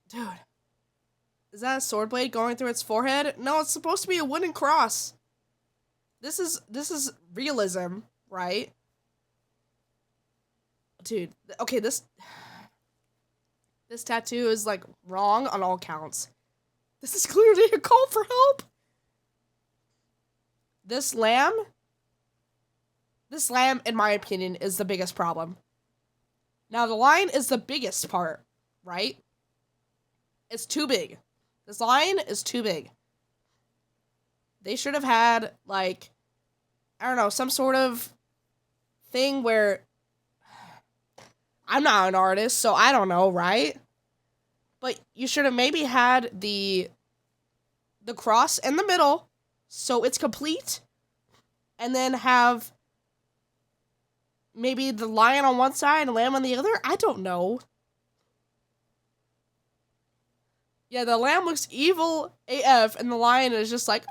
S1: Dude. Is that a sword blade going through its forehead? No, it's supposed to be a wooden cross. This is realism, right? Dude, okay, this tattoo is, like, wrong on all counts. This is clearly a call for help. This lamb, in my opinion, is the biggest problem. Now, the lion is the biggest part, right? It's too big. This lion is too big. They should have had, like, I don't know, some sort of thing where... I'm not an artist, so I don't know, right? But you should have maybe had the cross in the middle, so it's complete. And then have maybe the lion on one side and lamb on the other? I don't know. Yeah, the lamb looks evil AF, and the lion is just like...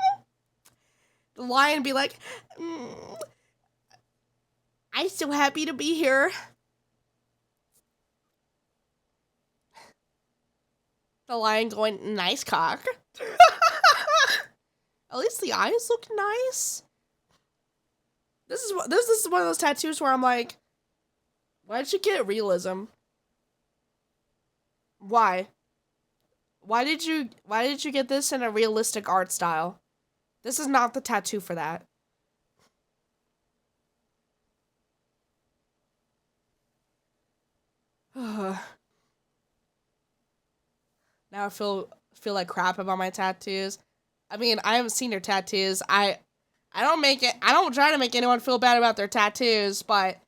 S1: The lion be like... I'm so happy to be here. The lion going, nice cock. At least the eyes look nice. This is one of those tattoos where I'm like, why'd you get realism? Why? Why did you get this in a realistic art style? This is not the tattoo for that. Now I feel like crap about my tattoos. I mean, I haven't seen your tattoos. I don't try to make anyone feel bad about their tattoos, but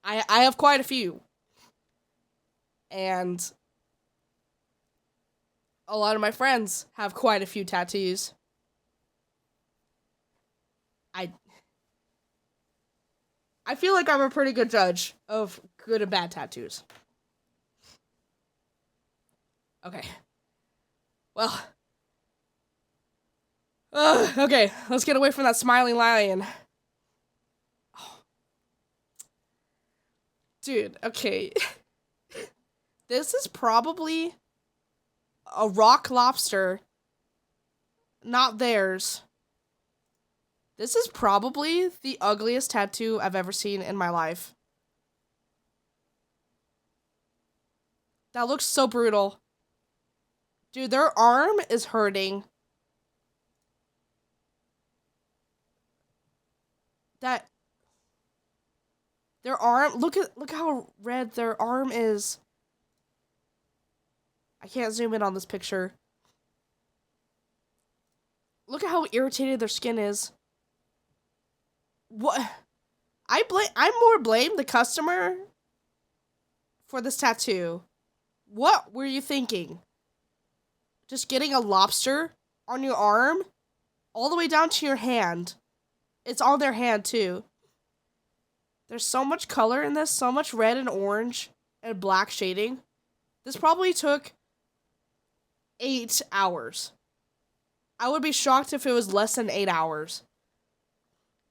S1: I have quite a few. And a lot of my friends have quite a few tattoos. I feel like I'm a pretty good judge of good and bad tattoos. Okay. Well. Okay, let's get away from that smiling lion. Oh. Dude, okay. This is probably a rock lobster. Not theirs. This is probably the ugliest tattoo I've ever seen in my life. That looks so brutal. Dude, their arm is hurting. Their arm, look how red their arm is. I can't zoom in on this picture. Look at how irritated their skin is. What? I more blame the customer for this tattoo. What were you thinking? Just getting a lobster on your arm all the way down to your hand. It's on their hand too. There's so much color in this, so much red and orange and black shading. This probably took 8 hours. I would be shocked if it was less than 8 hours.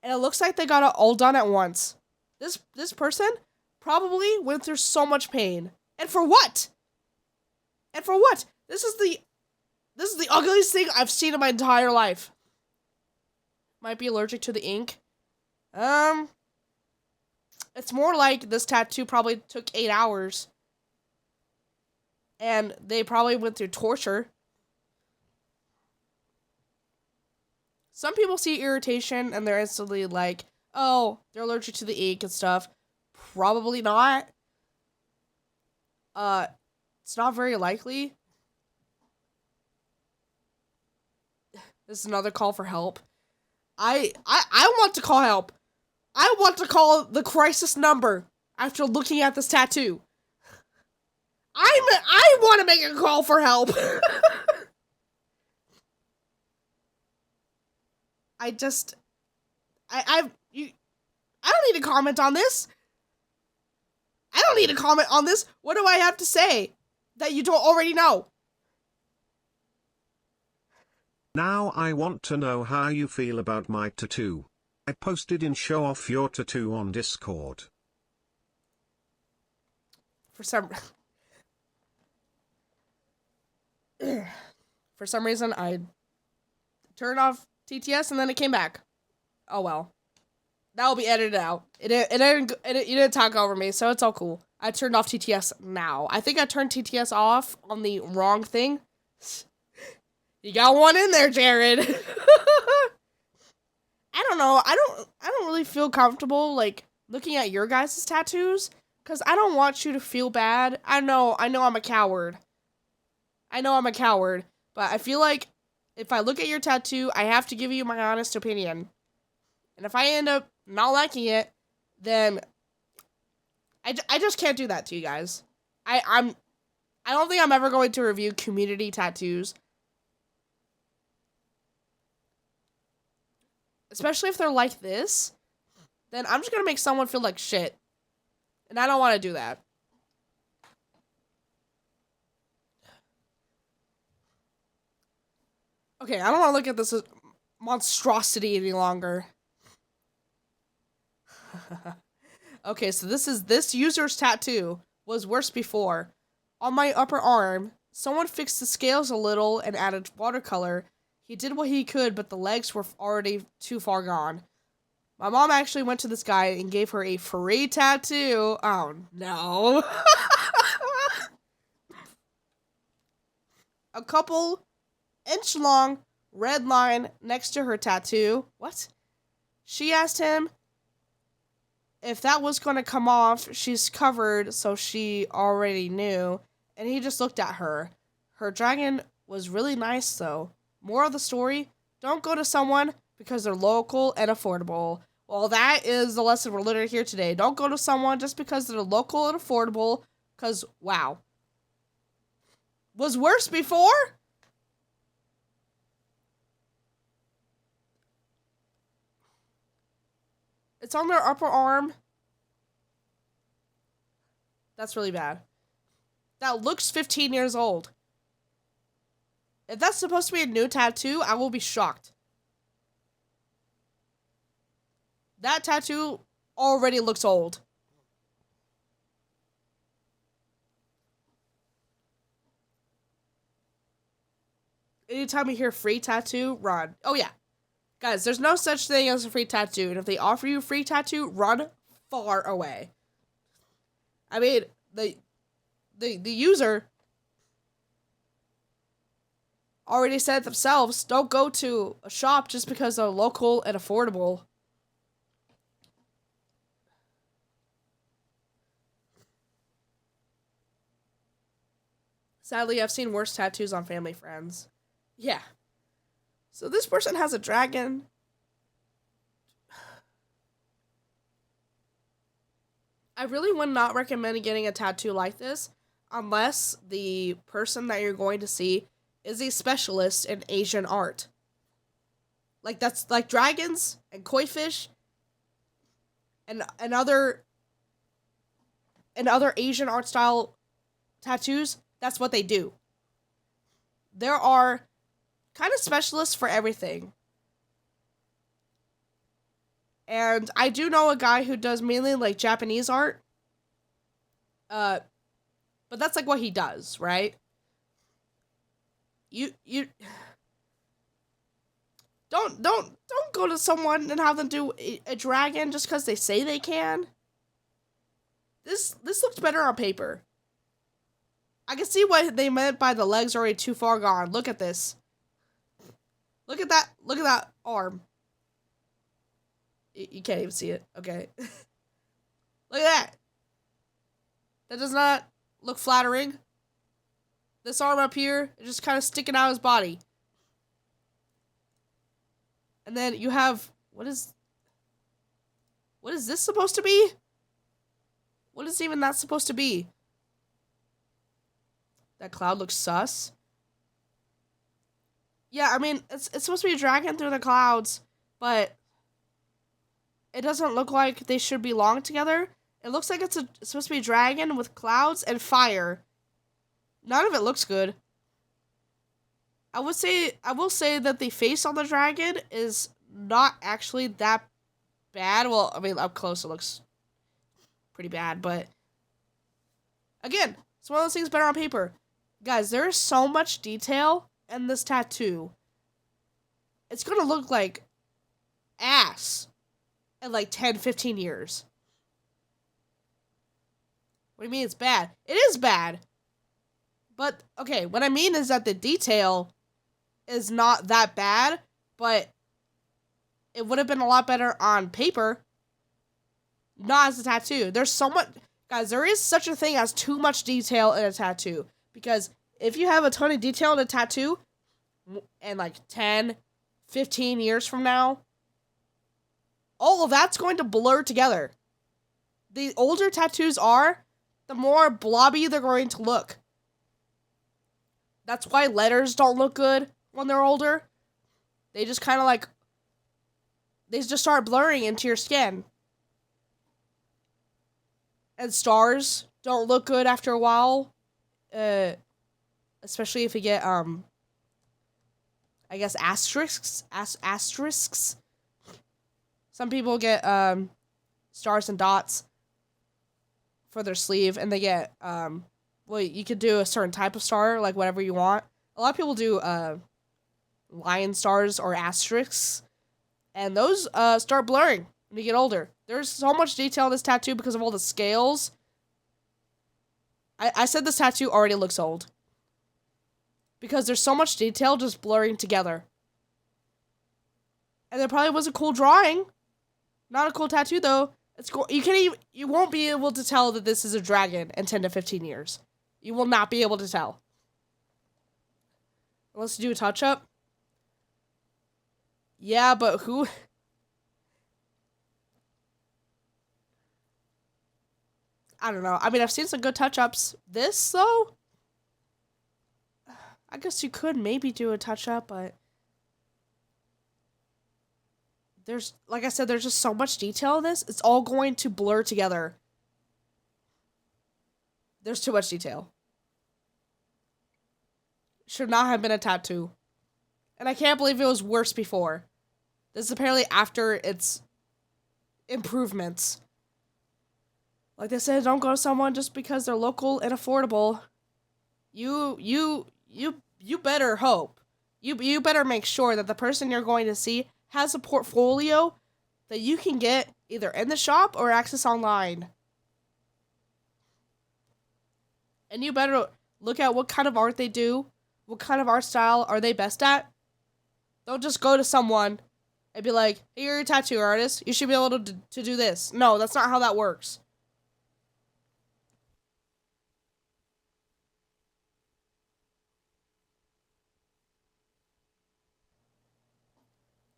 S1: And it looks like they got it all done at once. This person probably went through so much pain. And for what? And for what? This is the ugliest thing I've seen in my entire life. Might be allergic to the ink. It's more like this tattoo probably took 8 hours. And they probably went through torture. Some people see irritation and they're instantly like, oh, they're allergic to the ink and stuff. Probably not. It's not very likely. This is another call for help. I want to call help. I want to call the crisis number after looking at this tattoo. I want to make a call for help. I don't need to comment on this. I don't need to comment on this. What do I have to say that you don't already know?
S2: Now I want to know how you feel about my tattoo. I posted in Show Off Your Tattoo on Discord.
S1: For some reason, I turned off TTS and then it came back. Oh well. That will be edited out. You didn't talk over me, so it's all cool. I turned off TTS now. I think I turned TTS off on the wrong thing. You got one in there, Jared. I don't know. I don't really feel comfortable like looking at your guys' tattoos because I don't want you to feel bad. I know I'm a coward. But I feel like if I look at your tattoo, I have to give you my honest opinion. And if I end up not liking it, then I just can't do that to you guys. I don't think I'm ever going to review community tattoos. Especially if they're like this, then I'm just gonna make someone feel like shit. And I don't want to do that. Okay, I don't want to look at this monstrosity any longer. Okay, so this user's tattoo was worse before. On my upper arm, someone fixed the scales a little and added watercolor. He did what he could, but the legs were already too far gone. My mom actually went to this guy and gave her a free tattoo. Oh, no. A couple inch-long red line next to her tattoo. What? She asked him if that was going to come off, she's covered, so she already knew. And he just looked at her. Her dragon was really nice, though. Moral of the story, don't go to someone because they're local and affordable. Well, that is the lesson we're learning here today. Don't go to someone just because they're local and affordable, because, wow. Was worse before? It's on their upper arm. That's really bad. That looks 15 years old. If that's supposed to be a new tattoo, I will be shocked. That tattoo already looks old. Anytime you hear free tattoo, run. Oh yeah. Guys, there's no such thing as a free tattoo, and if they offer you a free tattoo, run far away. I mean, the user already said themselves, don't go to a shop just because they're local and affordable. Sadly, I've seen worse tattoos on family friends. Yeah. So this person has a dragon. I really would not recommend getting a tattoo like this unless the person that you're going to see is a specialist in Asian art. Like that's like dragons and koi fish and other Asian art style tattoos. That's what they do. There are kind of specialists for everything. And I do know a guy who does mainly like Japanese art. But that's like what he does, right? You don't go to someone and have them do a dragon just because they say they can. This looks better on paper. I can see what they meant by the legs already too far gone. Look at this. Look at that. Look at that arm. You can't even see it. Okay. Look at that. That does not look flattering. This arm up here is just kind of sticking out of his body. And then you have, what is this supposed to be? What is even that supposed to be? That cloud looks sus. Yeah, I mean, it's supposed to be a dragon through the clouds, but it doesn't look like they should belong together. It looks like it's supposed to be a dragon with clouds and fire. None of it looks good. I will say that the face on the dragon is not actually that bad. Well, I mean, up close it looks pretty bad, but again, it's one of those things better on paper. Guys, there is so much detail in this tattoo. It's gonna look like ass in like 10, 15 years. What do you mean it's bad? It is bad. But, okay, what I mean is that the detail is not that bad, but it would have been a lot better on paper, not as a tattoo. There's so much, guys, there is such a thing as too much detail in a tattoo. Because if you have a ton of detail in a tattoo, and like 10, 15 years from now, all of that's going to blur together. The older tattoos are, the more blobby they're going to look. That's why letters don't look good when they're older. They just kind of like, they just start blurring into your skin. And stars don't look good after a while. Especially if you get, I guess asterisks. Asterisks. Some people get, stars and dots for their sleeve, and they get, well, you could do a certain type of star, like whatever you want. A lot of people do, lion stars or asterisks, and those, start blurring when you get older. There's so much detail in this tattoo because of all the scales. I said this tattoo already looks old. Because there's so much detail just blurring together. And there probably was a cool drawing. Not a cool tattoo, though. You won't be able to tell that this is a dragon in 10 to 15 years. You will not be able to tell. Unless you do a touch-up. Yeah, but who... I don't know. I mean, I've seen some good touch-ups. This, though? I guess you could maybe do a touch-up, but... There's, like I said, there's just so much detail in this. It's all going to blur together. There's too much detail. Should not have been a tattoo. And I can't believe it was worse before. This is apparently after its improvements. Like they said, don't go to someone just because they're local and affordable. You better hope. You better make sure that the person you're going to see has a portfolio that you can get either in the shop or access online. And you better look at what kind of art they do, what kind of art style are they best at. Don't just go to someone and be like, hey, you're a tattoo artist, you should be able to do this. No, that's not how that works.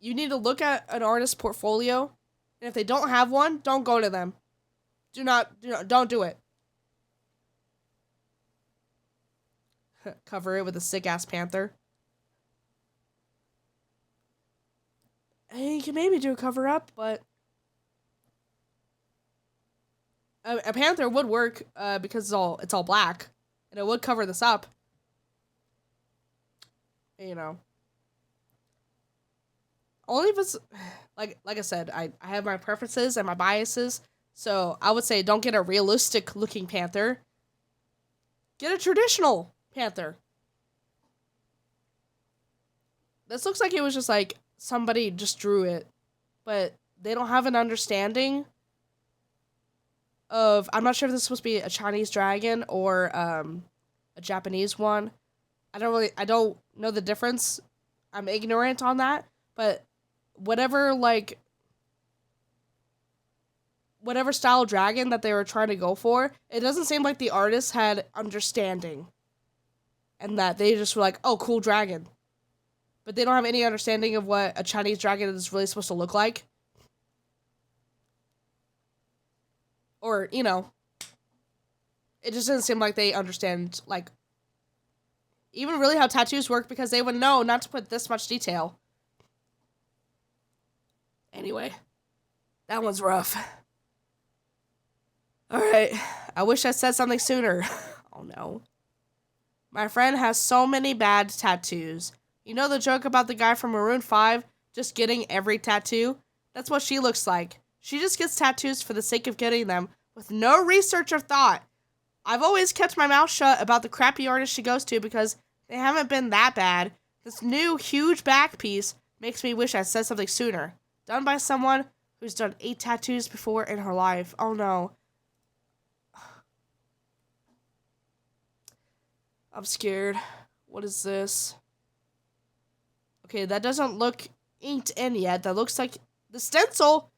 S1: You need to look at an artist's portfolio, and if they don't have one, don't go to them. Don't do it. Cover it with a sick-ass panther. And you can maybe do a cover-up, but... A panther would work, because it's all black, and it would cover this up. You know. Only if it's, like I said, I have my preferences and my biases, so I would say don't get a realistic-looking panther. Get a traditional panther. This looks like it was just like, somebody just drew it, but they don't have an understanding of, I'm not sure if this is supposed to be a Chinese dragon or a Japanese one. I don't know the difference. I'm ignorant on that, but whatever style dragon that they were trying to go for, it doesn't seem like the artist had understanding. And that they just were like, oh, cool dragon. But they don't have any understanding of what a Chinese dragon is really supposed to look like. Or, you know, it just doesn't seem like they understand, like, even really how tattoos work, because they would know not to put this much detail. Anyway, that one's rough. Alright, I wish I said something sooner. Oh no. My friend has so many bad tattoos. You know the joke about the guy from Maroon 5 just getting every tattoo? That's what she looks like. She just gets tattoos for the sake of getting them, with no research or thought. I've always kept my mouth shut about the crappy artists she goes to because they haven't been that bad. This new huge back piece makes me wish I said something sooner. Done by someone who's done 8 tattoos before in her life. Oh no. I'm scared. What is this? Okay, that doesn't look inked in yet. That looks like the stencil.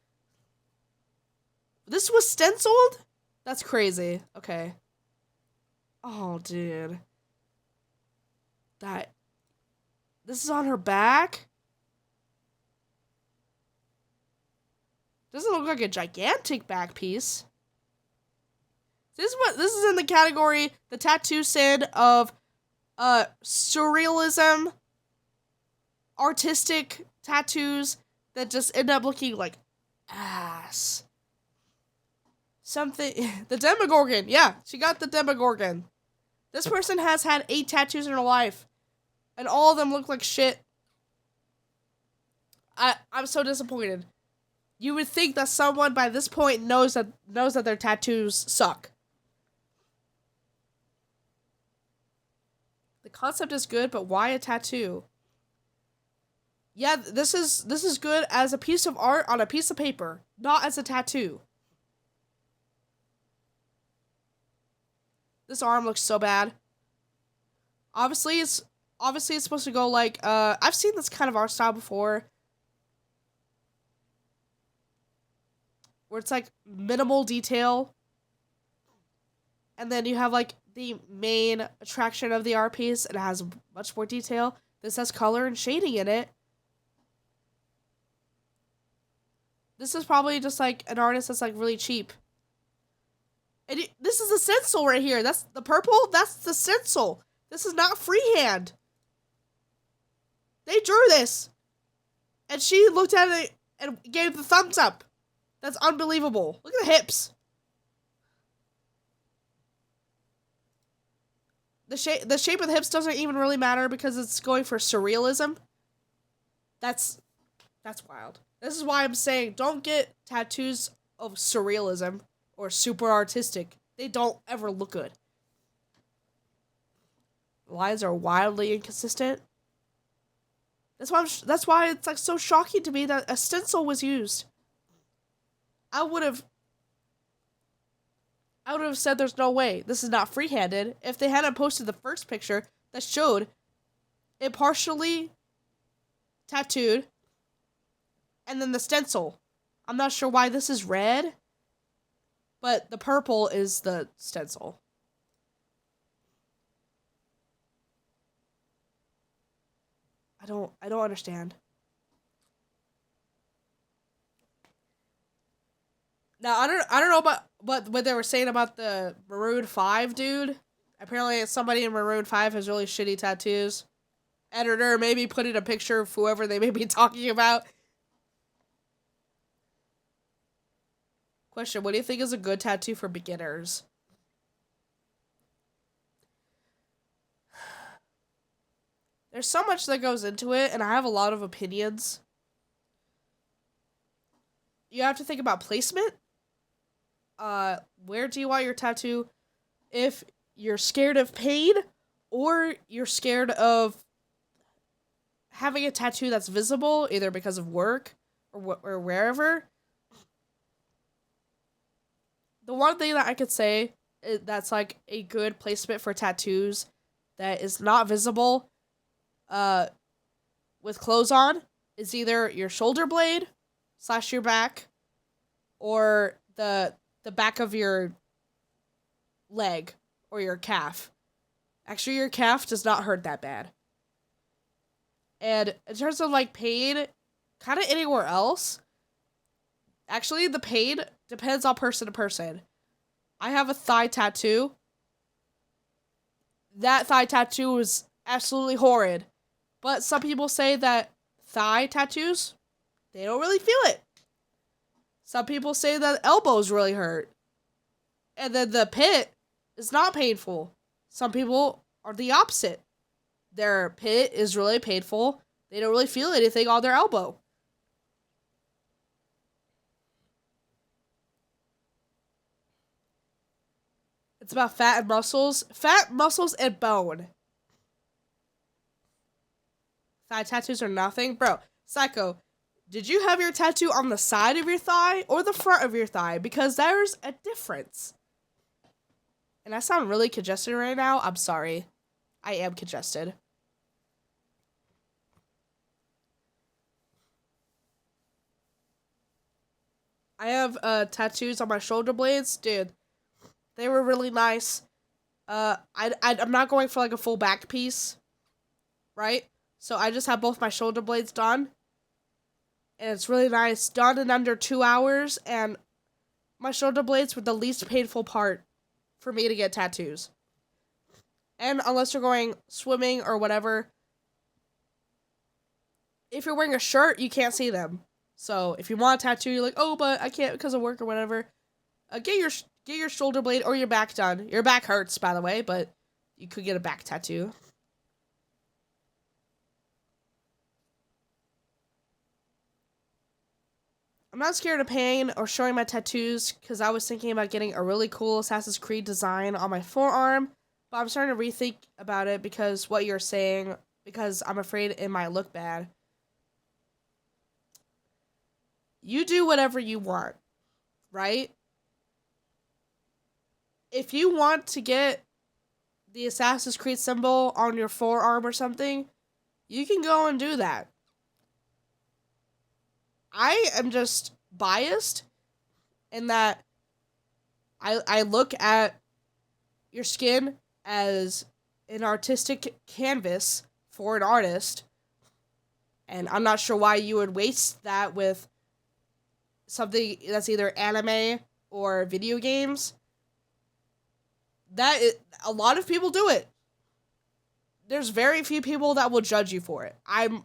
S1: This was stenciled? That's crazy. Okay. Oh, dude. This is on her back? Doesn't look like a gigantic back piece. This is in the category, the tattoo sin of surrealism, artistic tattoos that just end up looking like ass. Something, the Demogorgon, yeah, she got the Demogorgon. This person has had 8 tattoos in her life, and all of them look like shit. I'm so disappointed. You would think that someone by this point knows that their tattoos suck. The concept is good, but why a tattoo? Yeah, this is good as a piece of art on a piece of paper, not as a tattoo. This arm looks so bad. Obviously it's supposed to go like I've seen this kind of art style before, where it's like minimal detail. And then you have like the main attraction of the art piece, and it has much more detail. This has color and shading in it. This is probably just like an artist that's like really cheap. And this is the stencil right here. That's the purple. That's the stencil. This is not freehand. They drew this. And she looked at it and gave the thumbs up. That's unbelievable. Look at the hips. The shape of the hips doesn't even really matter because it's going for surrealism. That's wild. This is why I'm saying don't get tattoos of surrealism or super artistic. They don't ever look good. The lines are wildly inconsistent. That's why it's like so shocking to me that a stencil was used. I would have said there's no way. This is not free-handed. If they hadn't posted the first picture that showed it partially tattooed and then the stencil. I'm not sure why this is red, but the purple is the stencil. I don't understand. Now I don't know about what they were saying about the Maroon 5 dude. Apparently somebody in Maroon 5 has really shitty tattoos. Editor, maybe put in a picture of whoever they may be talking about. Question, what do you think is a good tattoo for beginners? There's so much that goes into it, and I have a lot of opinions. You have to think about placement. Where do you want your tattoo? If you're scared of pain, or you're scared of having a tattoo that's visible, either because of work or wherever. The one thing that I could say that's like a good placement for tattoos that is not visible with clothes on is either your shoulder blade / your back or the back of your leg or your calf. Actually, your calf does not hurt that bad. And in terms of like pain, kind of anywhere else, actually the pain depends on person to person. I have a thigh tattoo. That thigh tattoo is absolutely horrid. But some people say that thigh tattoos, they don't really feel it. Some people say that elbows really hurt. And then the pit is not painful. Some people are the opposite. Their pit is really painful. They don't really feel anything on their elbow. It's about fat and muscles. Fat, muscles, and bone. Thigh tattoos are nothing. Bro, Psycho, did you have your tattoo on the side of your thigh or the front of your thigh? Because there's a difference. And I sound really congested right now. I'm sorry. I am congested. I have tattoos on my shoulder blades. Dude, they were really nice. I'm not going for like a full back piece. Right? So I just have both my shoulder blades done. And it's really nice. Done in under 2 hours. And my shoulder blades were the least painful part for me to get tattoos. And unless you're going swimming or whatever, if you're wearing a shirt, you can't see them. So if you want a tattoo, you're like, oh, but I can't because of work or whatever. Get your shoulder blade or your back done. Your back hurts, by the way, but you could get a back tattoo. I'm not scared of pain or showing my tattoos because I was thinking about getting a really cool Assassin's Creed design on my forearm, but I'm starting to rethink about it because what you're saying, because I'm afraid it might look bad. You do whatever you want, right? If you want to get the Assassin's Creed symbol on your forearm or something, you can go and do that. I am just biased, in that I look at your skin as an artistic canvas for an artist, and I'm not sure why you would waste that with something that's either anime or video games. A lot of people do it. There's very few people that will judge you for it. I'm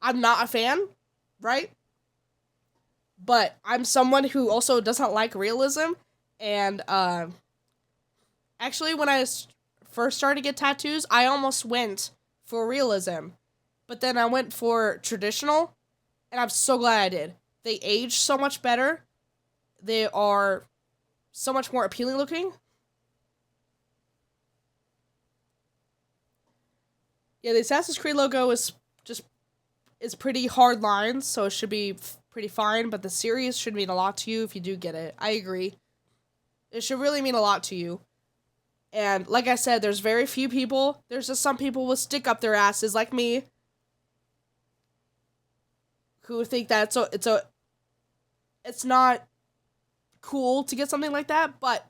S1: not a fan, right? But I'm someone who also doesn't like realism, and actually when I first started to get tattoos, I almost went for realism, but then I went for traditional, and I'm so glad I did. They age so much better. They are so much more appealing looking. Yeah, the Assassin's Creed logo is pretty hard lines, so it should be pretty fine, but the series should mean a lot to you if you do get it. I agree. It should really mean a lot to you. And like I said, there's very few people. There's just some people with stick up their asses like me who think that it's not cool to get something like that, but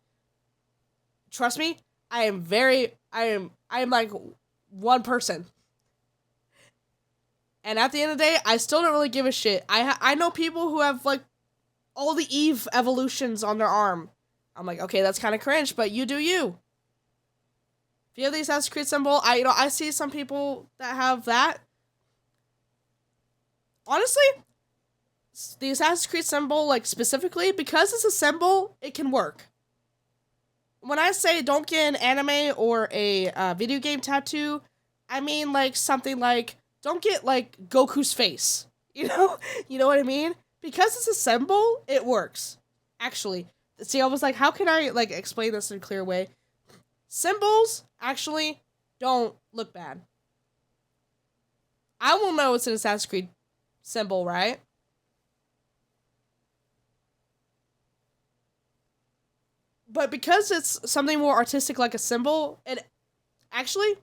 S1: trust me, I am like one person. And at the end of the day, I still don't really give a shit. I know people who have, like, all the Eve evolutions on their arm. I'm like, okay, that's kind of cringe, but you do you. If you have the Assassin's Creed symbol, I see some people that have that. Honestly, the Assassin's Creed symbol, like, specifically, because it's a symbol, it can work. When I say don't get an anime or a video game tattoo, I mean, like, something like, don't get, like, Goku's face. You know? You know what I mean? Because it's a symbol, it works. Actually. See, I was like, how can I, like, explain this in a clear way? Symbols, actually, don't look bad. I will know it's an Assassin's Creed symbol, right? But because it's something more artistic like a symbol, it actually,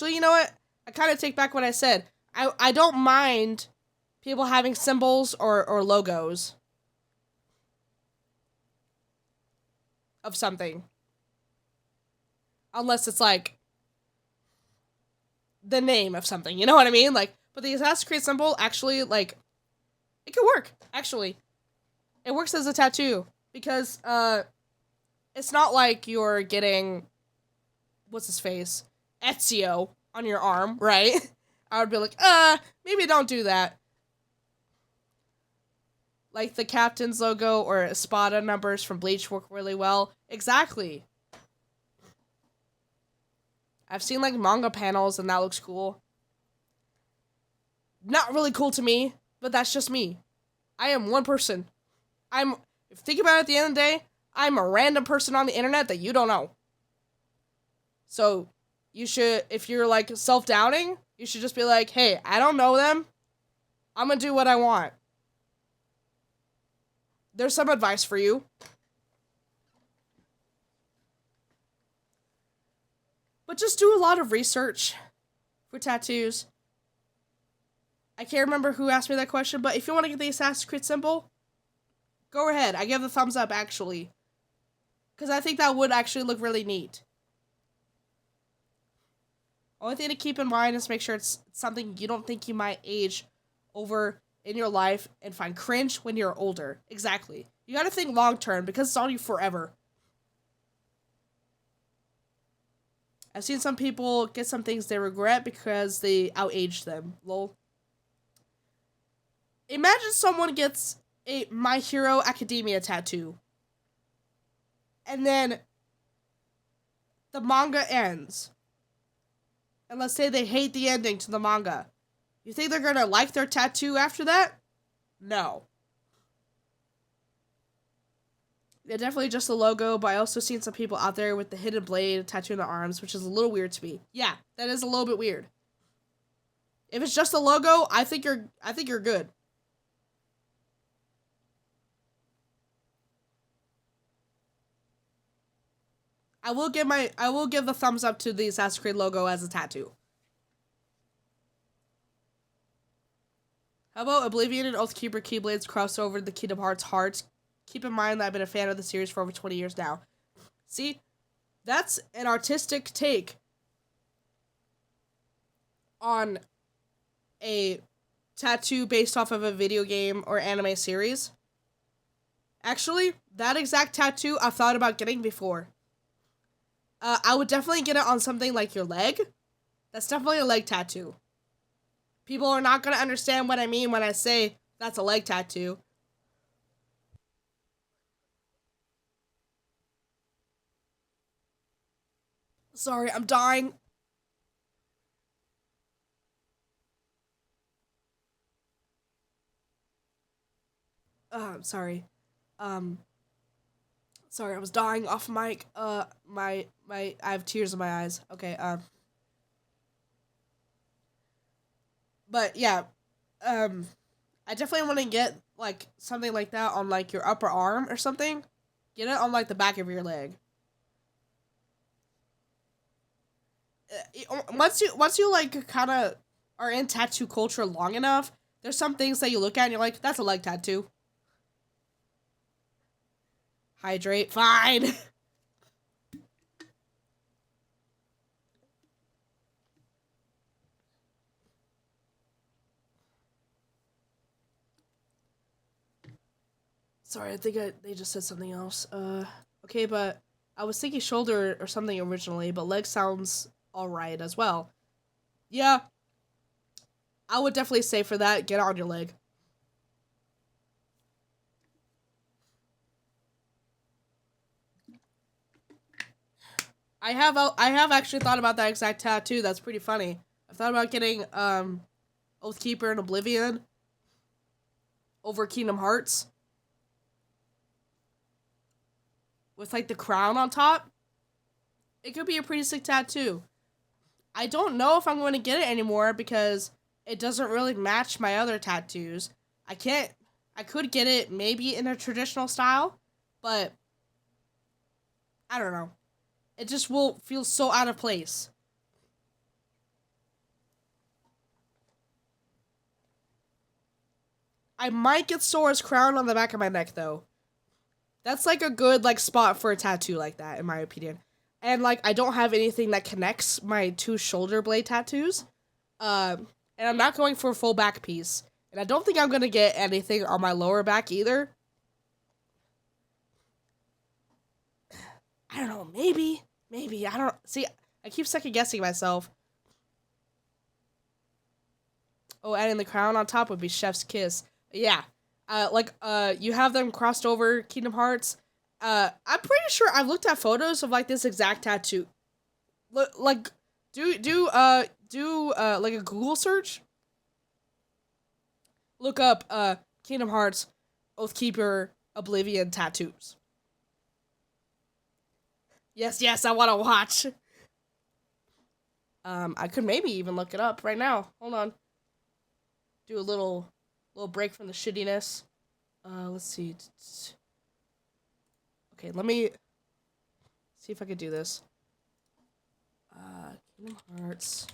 S1: you know what? I kind of take back what I said. I don't mind people having symbols or logos of something. Unless it's like the name of something, you know what I mean? Like, but the Assassin's Creed symbol actually, like, it can work, actually. It works as a tattoo. Because, it's not like you're getting, what's his face? Ezio on your arm, right? I would be like, maybe don't do that. Like the captain's logo or Espada numbers from Bleach work really well. Exactly. I've seen, like, manga panels and that looks cool. Not really cool to me, but that's just me. I am one person. Think about it, at the end of the day, I'm a random person on the internet that you don't know. So, you should, if you're, like, self-doubting, you should just be like, hey, I don't know them. I'm gonna do what I want. There's some advice for you. But just do a lot of research for tattoos. I can't remember who asked me that question, but if you want to get the Assassin's Creed symbol, go ahead. I give the thumbs up, actually. Because I think that would actually look really neat. Only thing to keep in mind is make sure it's something you don't think you might age over in your life and find cringe when you're older. Exactly. You gotta think long term because it's on you forever. I've seen some people get some things they regret because they outaged them. Lol. Imagine someone gets a My Hero Academia tattoo. And then the manga ends. And let's say they hate the ending to the manga. You think they're gonna like their tattoo after that? No. Yeah, definitely just the logo, but I also seen some people out there with the hidden blade tattoo on their arms, which is a little weird to me. Yeah, that is a little bit weird. If it's just the logo, I think you're good. I will give the thumbs up to the Assassin's Creed logo as a tattoo. How about Oblivion and Oathkeeper Keyblades cross over the Kingdom Hearts hearts? Keep in mind that I've been a fan of the series for over 20 years now. See? That's an artistic take on a tattoo based off of a video game or anime series. Actually, that exact tattoo I've thought about getting before. I would definitely get it on something like your leg. That's definitely a leg tattoo. People are not going to understand what I mean when I say that's a leg tattoo. Sorry, I'm dying. I'm sorry. Sorry, I was dying off mic. I have tears in my eyes. Okay, but yeah, I definitely want to get, like, something like that on, like, your upper arm or something. Get it on, like, the back of your leg. Once you, like, kind of are in tattoo culture long enough, there's some things that you look at and you're like, that's a leg tattoo. Hydrate. Fine. Sorry, I think they just said something else. Okay, but I was thinking shoulder or something originally, but leg sounds alright as well. Yeah. I would definitely say for that, get it on your leg. I have actually thought about that exact tattoo. That's pretty funny. I've thought about getting Oathkeeper and Oblivion over Kingdom Hearts with, like, the crown on top. It could be a pretty sick tattoo. I don't know if I'm going to get it anymore because it doesn't really match my other tattoos. I could get it maybe in a traditional style, but I don't know. It just will feel so out of place. I might get Sora's crown on the back of my neck, though. That's, like, a good, like, spot for a tattoo like that, in my opinion. And, like, I don't have anything that connects my two shoulder blade tattoos. And I'm not going for a full back piece. And I don't think I'm going to get anything on my lower back either. I don't know, maybe. I don't... See, I keep second guessing myself. Oh, adding the crown on top would be Chef's Kiss. Yeah. You have them crossed over Kingdom Hearts. I'm pretty sure I've looked at photos of, like, this exact tattoo. Like, do like a Google search. Look up, Kingdom Hearts, Oathkeeper, Oblivion tattoos. Yes, I want to watch. I could maybe even look it up right now. Hold on. Do a little break from the shittiness. Let's see. Okay, let me see if I could do this. Kingdom Hearts.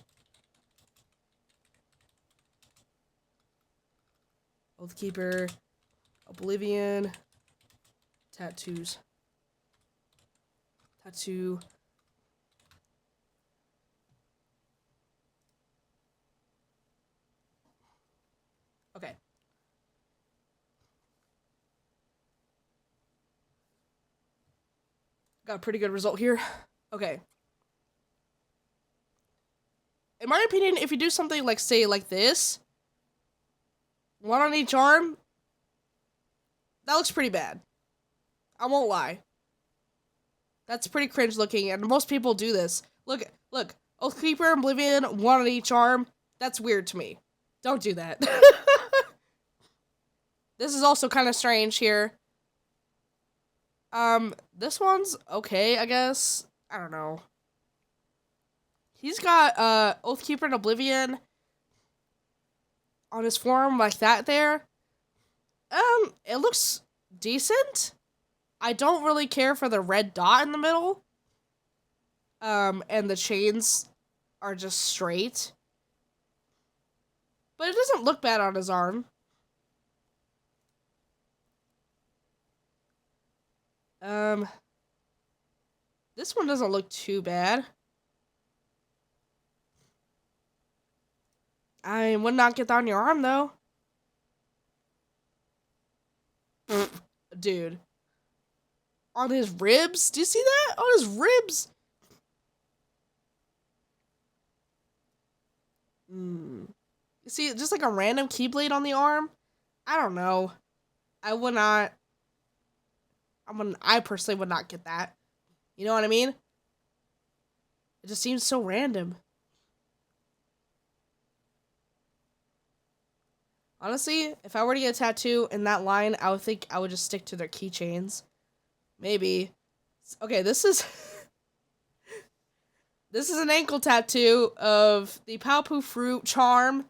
S1: Oathkeeper. Oblivion. Tattoos. Tattoo. Okay. Got a pretty good result here. Okay. In my opinion, if you do something like, say, like this, one on each arm, that looks pretty bad. I won't lie. That's pretty cringe looking, and most people do this. Look, Oathkeeper, Oblivion, one on each arm. That's weird to me. Don't do that. This is also kind of strange here. This one's okay, I guess. I don't know. He's got, Oathkeeper and Oblivion on his forearm like that there. It looks decent. I don't really care for the red dot in the middle. And the chains are just straight. But it doesn't look bad on his arm. This one doesn't look too bad. I would not get that on your arm, though. Dude. On his ribs? Do you see that? On his ribs? You see, just like a random keyblade on the arm? I don't know. I would not. I personally would not get that. You know what I mean? It just seems so random. Honestly, if I were to get a tattoo in that line, I would think I would just stick to their keychains. Maybe. Okay, this is... This is an ankle tattoo of the Paopu fruit charm.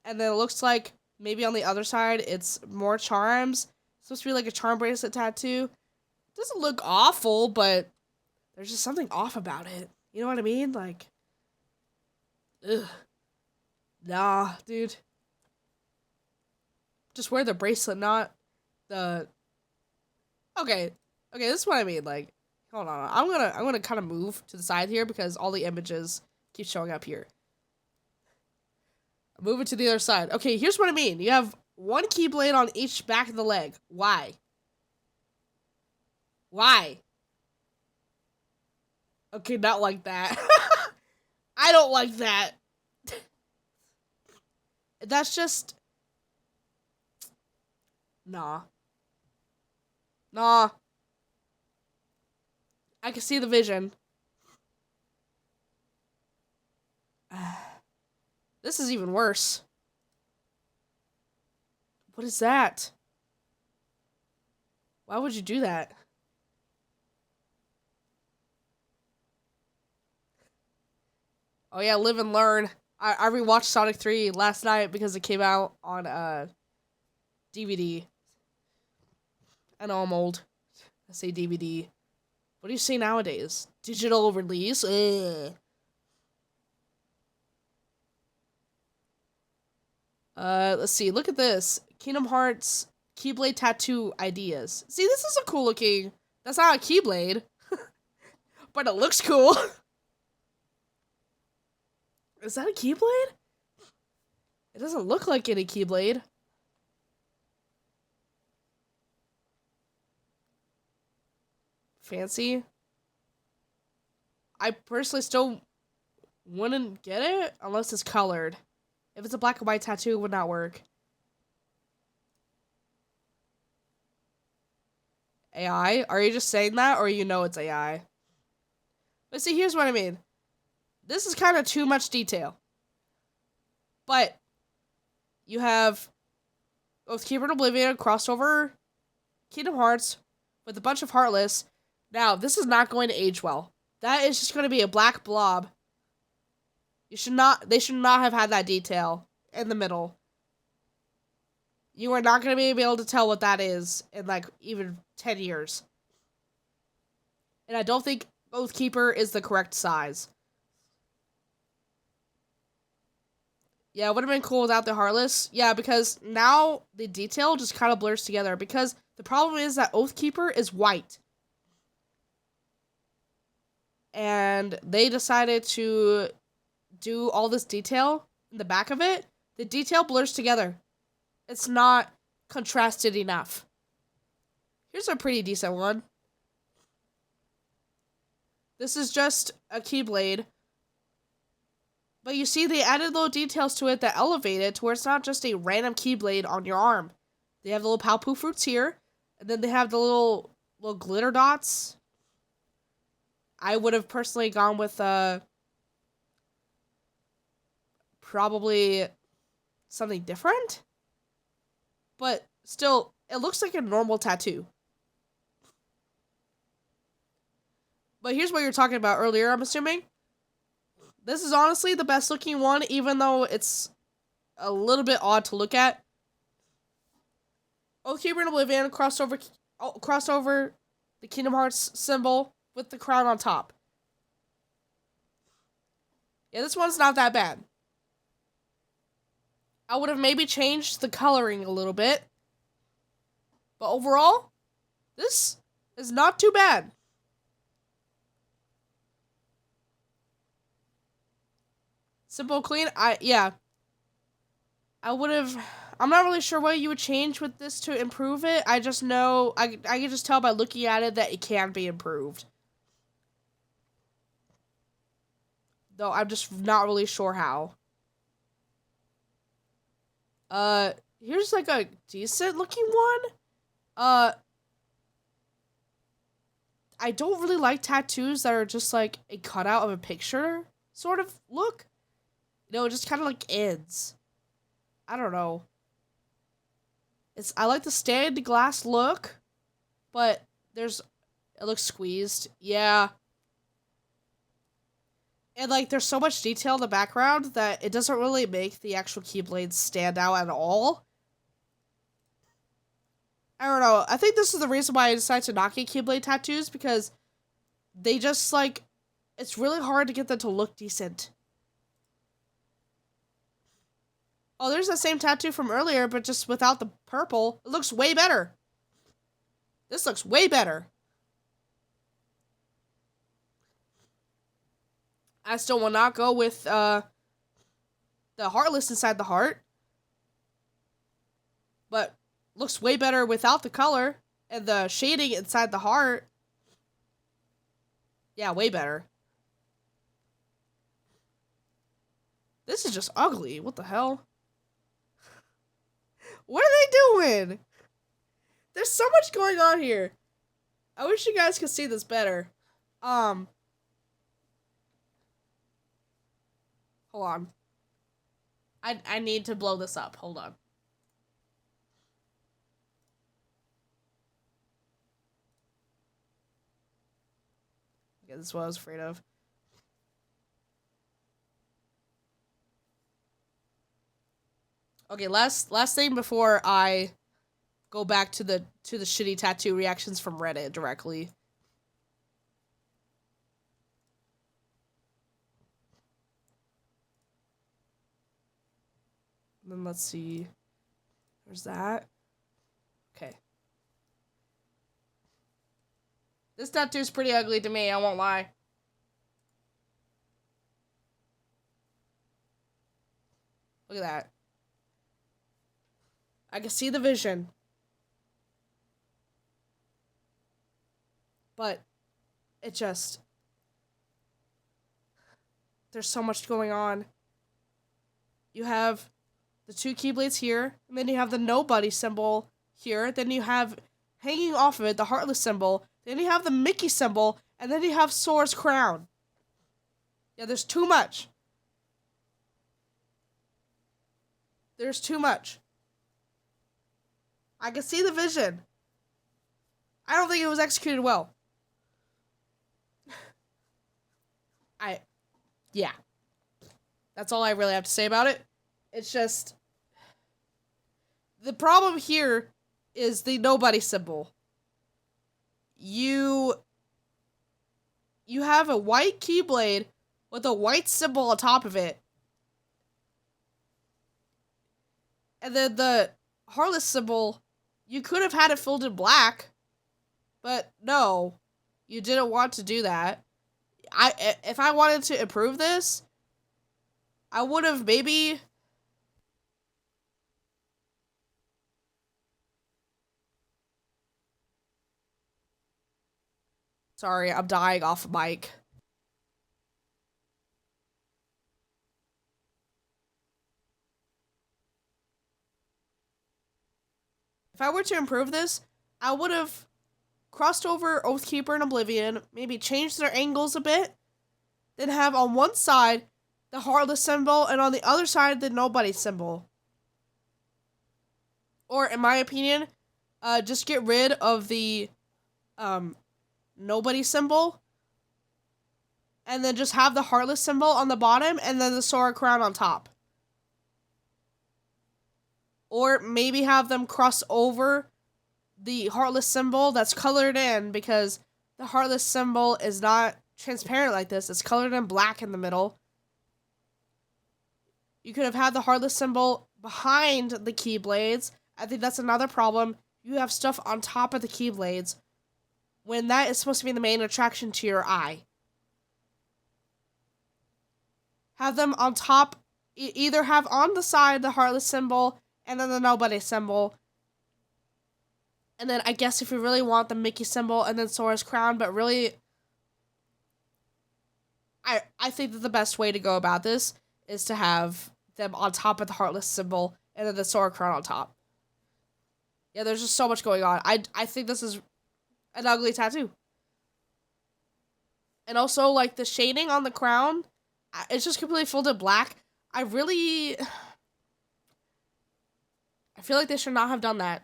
S1: And then it looks like maybe on the other side, it's more charms. It's supposed to be like a charm bracelet tattoo. It doesn't look awful, but there's just something off about it. You know what I mean? Like, ugh. Nah, dude. Just wear the bracelet, not the... Okay, this is what I mean. Like, hold on. I'm gonna kind of move to the side here because all the images keep showing up here. Move it to the other side. Okay, here's what I mean. You have one keyblade on each back of the leg. Why? Why? Okay, not like that. I don't like that. That's just... Nah. Nah. I can see the vision. This is even worse. What is that? Why would you do that? Oh yeah, live and learn. I rewatched Sonic 3 last night because it came out on DVD. I know I'm old. I say DVD. What do you say nowadays? Digital release? Ugh. Let's see. Look at this. Kingdom Hearts Keyblade tattoo ideas. See, this is a cool looking... That's not a Keyblade. But it looks cool. Is that a Keyblade? It doesn't look like any Keyblade. Fancy. I personally still wouldn't get it unless it's colored. If it's a black and white tattoo, it would not work. AI? Are you just saying that, or you know it's AI? But see, here's what I mean. This is kind of too much detail. But you have Oathkeeper and Oblivion crossed over Kingdom Hearts with a bunch of Heartless. Now, this is not going to age well. That is just going to be a black blob. They should not have had that detail in the middle. You are not going to be able to tell what that is in, like, even 10 years. And I don't think Oathkeeper is the correct size. Yeah, it would have been cool without the Heartless. Yeah, because now the detail just kind of blurs together. Because the problem is that Oathkeeper is white. And they decided to do all this detail in the back of it. The detail blurs together. It's not contrasted enough. Here's a pretty decent one. This is just a Keyblade. But you see, they added little details to it that elevate it to where it's not just a random Keyblade on your arm. They have the little Paopu fruits here. And then they have the little glitter dots. I would have personally gone with probably something different. But still, it looks like a normal tattoo. But here's what you were talking about earlier, I'm assuming. This is honestly the best looking one, even though it's a little bit odd to look at. Oathkeeper and Oblivion crossed over the Kingdom Hearts symbol with the crown on top. Yeah, this one's not that bad. I would have maybe changed the coloring a little bit. But overall, this It's not too bad. Simple, clean. Yeah. I'm not really sure what you would change with this to improve it. I just know, I can just tell by looking at it that it can be improved. Though I'm just not really sure how. Here's like a decent looking one. I don't really like tattoos that are just like a cutout of a picture sort of look. You know, it just kind of like ends. I don't know. I like the stained glass look, but it looks squeezed. Yeah. And like there's so much detail in the background that it doesn't really make the actual keyblades stand out at all. I don't know. I think this is the reason why I decided to not get keyblade tattoos, because they just like, it's really hard to get them to look decent. Oh, there's the same tattoo from earlier, but just without the purple. It looks way better. This looks way better. I still will not go with the Heartless inside the heart. But looks way better without the color and the shading inside the heart. Yeah, way better. This is just ugly. What the hell? What are they doing? There's so much going on here. I wish you guys could see this better. Hold on. I need to blow this up. Hold on. Yeah, this is what I was afraid of. Okay, last thing before I go back to the shitty tattoo reactions from Reddit directly. And then let's see. There's that. Okay. This tattoo's pretty ugly to me, I won't lie. Look at that. I can see the vision. But it just... there's so much going on. You have the two keyblades here, and then you have the nobody symbol here, then you have hanging off of it the Heartless symbol, then you have the Mickey symbol, and then you have Sora's crown. Yeah, there's too much. There's too much. I can see the vision. I don't think it was executed well. Yeah. That's all I really have to say about it. It's just... the problem here is the nobody symbol. You have a white keyblade with a white symbol on top of it. And then the Heartless symbol, you could have had it filled in black, but no, you didn't want to do that. If I wanted to improve this, I would have maybe... Sorry, I'm dying off mic. If I were to improve this, I would have crossed over Oathkeeper and Oblivion, maybe changed their angles a bit, then have on one side the Heartless symbol and on the other side the nobody symbol. Or, in my opinion, just get rid of the nobody symbol and then just have the Heartless symbol on the bottom and then the Sora crown on top. Or maybe have them cross over the Heartless symbol that's colored in, because the Heartless symbol is not transparent like this. It's colored in black in the middle. You could have had the Heartless symbol behind the Keyblades. I think that's another problem. You have stuff on top of the Keyblades, when that is supposed to be the main attraction to your eye. Have them on top, either have on the side the heartless symbol and then the nobody symbol. And then I guess if you really want the Mickey symbol and then Sora's crown, but really, I think that the best way to go about this is to have them on top of the heartless symbol and then the Sora crown on top. Yeah, there's just so much going on. I think this is an ugly tattoo. And also, like, the shading on the crown, it's just completely filled in black. I feel like they should not have done that.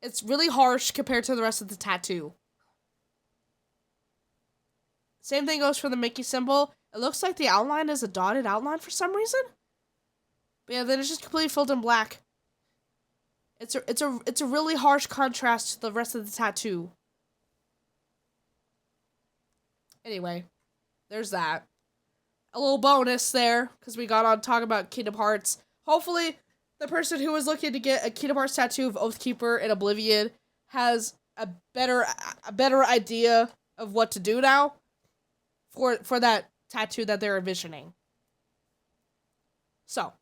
S1: It's really harsh compared to the rest of the tattoo. Same thing goes for the Mickey symbol. It looks like the outline is a dotted outline for some reason. But yeah, then it's just completely filled in black. It's a really harsh contrast to the rest of the tattoo. Anyway, there's that. A little bonus there, because we got on talking about Kingdom Hearts. Hopefully, the person who was looking to get a Kingdom Hearts tattoo of Oathkeeper and Oblivion has a better idea of what to do now for that tattoo that they're envisioning. So,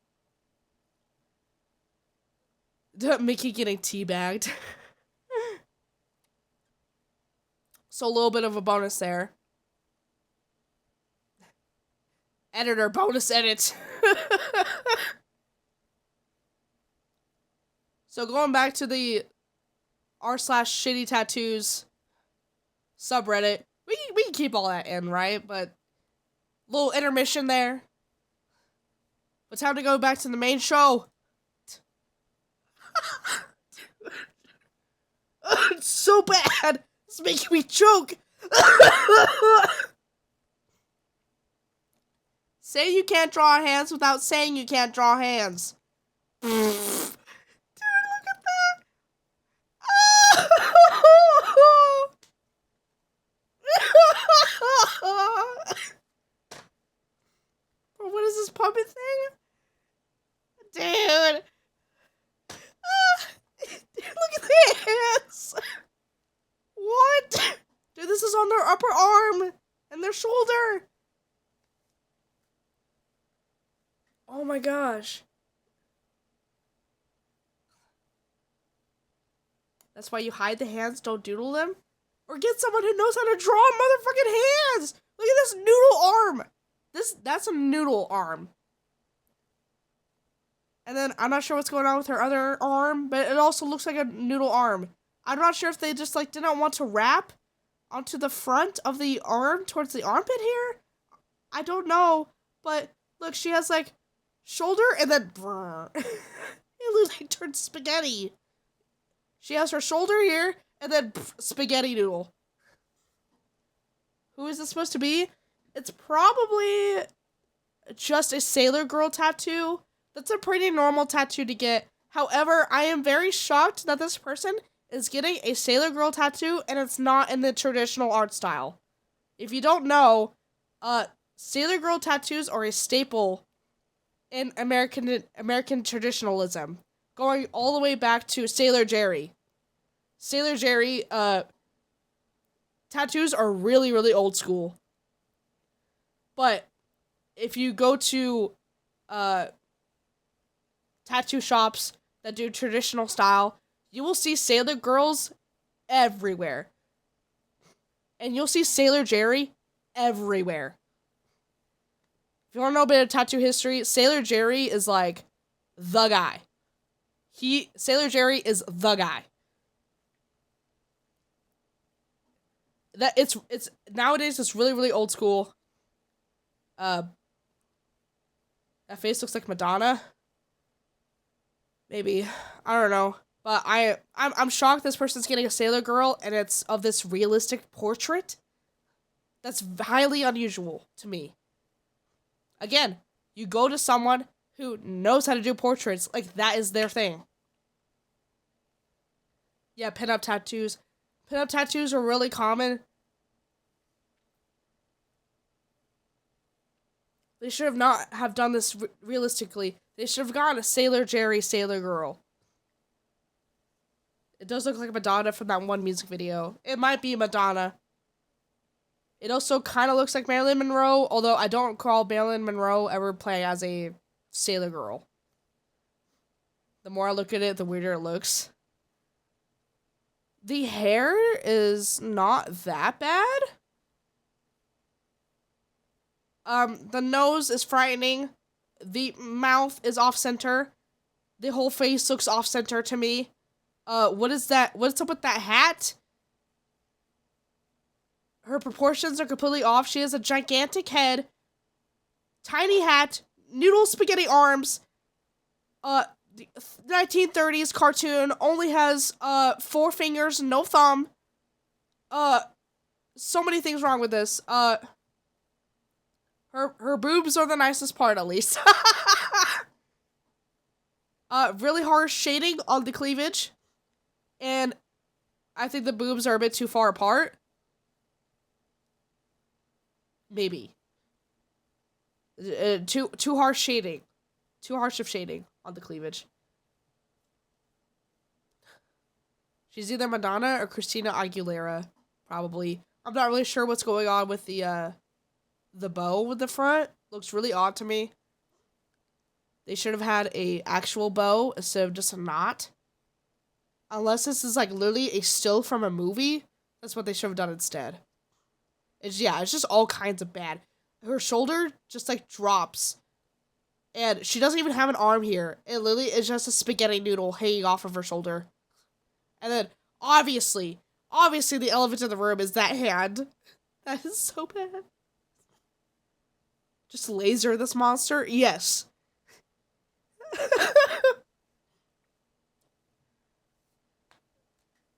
S1: Mickey getting teabagged. So a little bit of a bonus there. Editor bonus edit. So going back to the r/shitty tattoos subreddit, we can keep all that in, right? But little intermission there. But time to go back to the main show. It's so bad. It's making me choke. Say you can't draw hands without saying you can't draw hands. Dude, look at that. What is this puppet thing? Dude. Dude, look at the hands. What? Dude, this is on their upper arm and their shoulder. Oh my gosh. That's why you hide the hands, don't doodle them? Or get someone who knows how to draw motherfucking hands! Look at this noodle arm! That's a noodle arm. And then, I'm not sure what's going on with her other arm, but it also looks like a noodle arm. I'm not sure if they just, like, didn't want to wrap onto the front of the arm towards the armpit here? I don't know, but look, she has, like, shoulder and then it looks like turned spaghetti. She has her shoulder here and then spaghetti noodle. Who is this supposed to be? It's probably just a Sailor Girl tattoo. That's a pretty normal tattoo to get. However, I am very shocked that this person is getting a Sailor Girl tattoo and it's not in the traditional art style. If you don't know, Sailor Girl tattoos are a staple in American traditionalism, going all the way back to Sailor Jerry. Sailor Jerry tattoos are really, really old school. But if you go to tattoo shops that do traditional style, you will see Sailor Girls everywhere. And you'll see Sailor Jerry everywhere. If you want to know a bit of tattoo history, Sailor Jerry is like the guy. Sailor Jerry is the guy. That it's nowadays it's really, really old school. That face looks like Madonna. Maybe. I don't know. But I'm shocked this person's getting a Sailor Girl and it's of this realistic portrait. That's highly unusual to me. Again, you go to someone who knows how to do portraits, like that is their thing. Yeah, pinup tattoos. Pinup tattoos are really common. They should have not have done this realistically. They should have gone a Sailor Jerry, Sailor Girl. It does look like Madonna from that one music video. It might be Madonna. It also kind of looks like Marilyn Monroe, although I don't recall Marilyn Monroe ever playing as a sailor girl. The more I look at it, the weirder it looks. The hair is not that bad. The nose is frightening. The mouth is off-center. The whole face looks off-center to me. What is that? What's up with that hat? Her proportions are completely off. She has a gigantic head, tiny hat, noodle spaghetti arms. The 1930s cartoon only has 4 fingers, no thumb. So many things wrong with this. Her boobs are the nicest part, at least. Really harsh shading on the cleavage, and I think the boobs are a bit too far apart. Maybe. Too harsh shading. Too harsh of shading on the cleavage. She's either Madonna or Christina Aguilera, probably. I'm not really sure what's going on with the bow with the front. Looks really odd to me. They should have had a actual bow instead of just a knot. Unless this is like literally a still from a movie. That's what they should have done instead. It's just all kinds of bad. Her shoulder just like drops. And she doesn't even have an arm here. It literally is just a spaghetti noodle hanging off of her shoulder. And then, obviously the elephant in the room is that hand. That is so bad. Just laser this monster? Yes.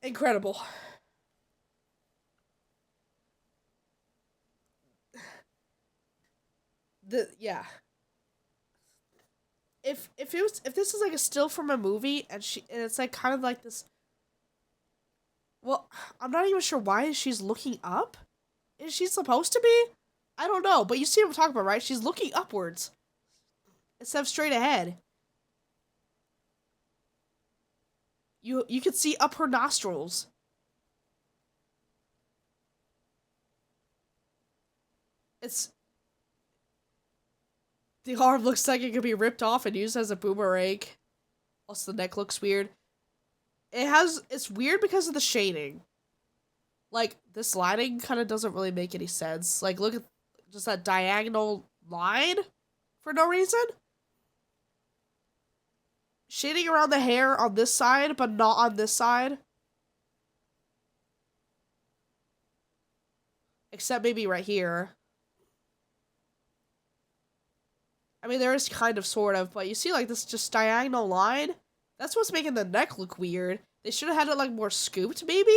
S1: Incredible. If this is like a still from a movie and it's like kind of like this. Well, I'm not even sure why she's looking up. Is she supposed to be? I don't know, but you see what I'm talking about, right? She's looking upwards instead of straight ahead. You can see up her nostrils. The arm looks like it could be ripped off and used as a boomerang. Also, the neck looks weird. It's weird because of the shading. Like, this lighting kind of doesn't really make any sense. Like, look at just that diagonal line for no reason. Shading around the hair on this side, but not on this side. Except maybe right here. I mean, there is kind of, sort of, but you see, like, this just diagonal line? That's what's making the neck look weird. They should have had it, like, more scooped, maybe?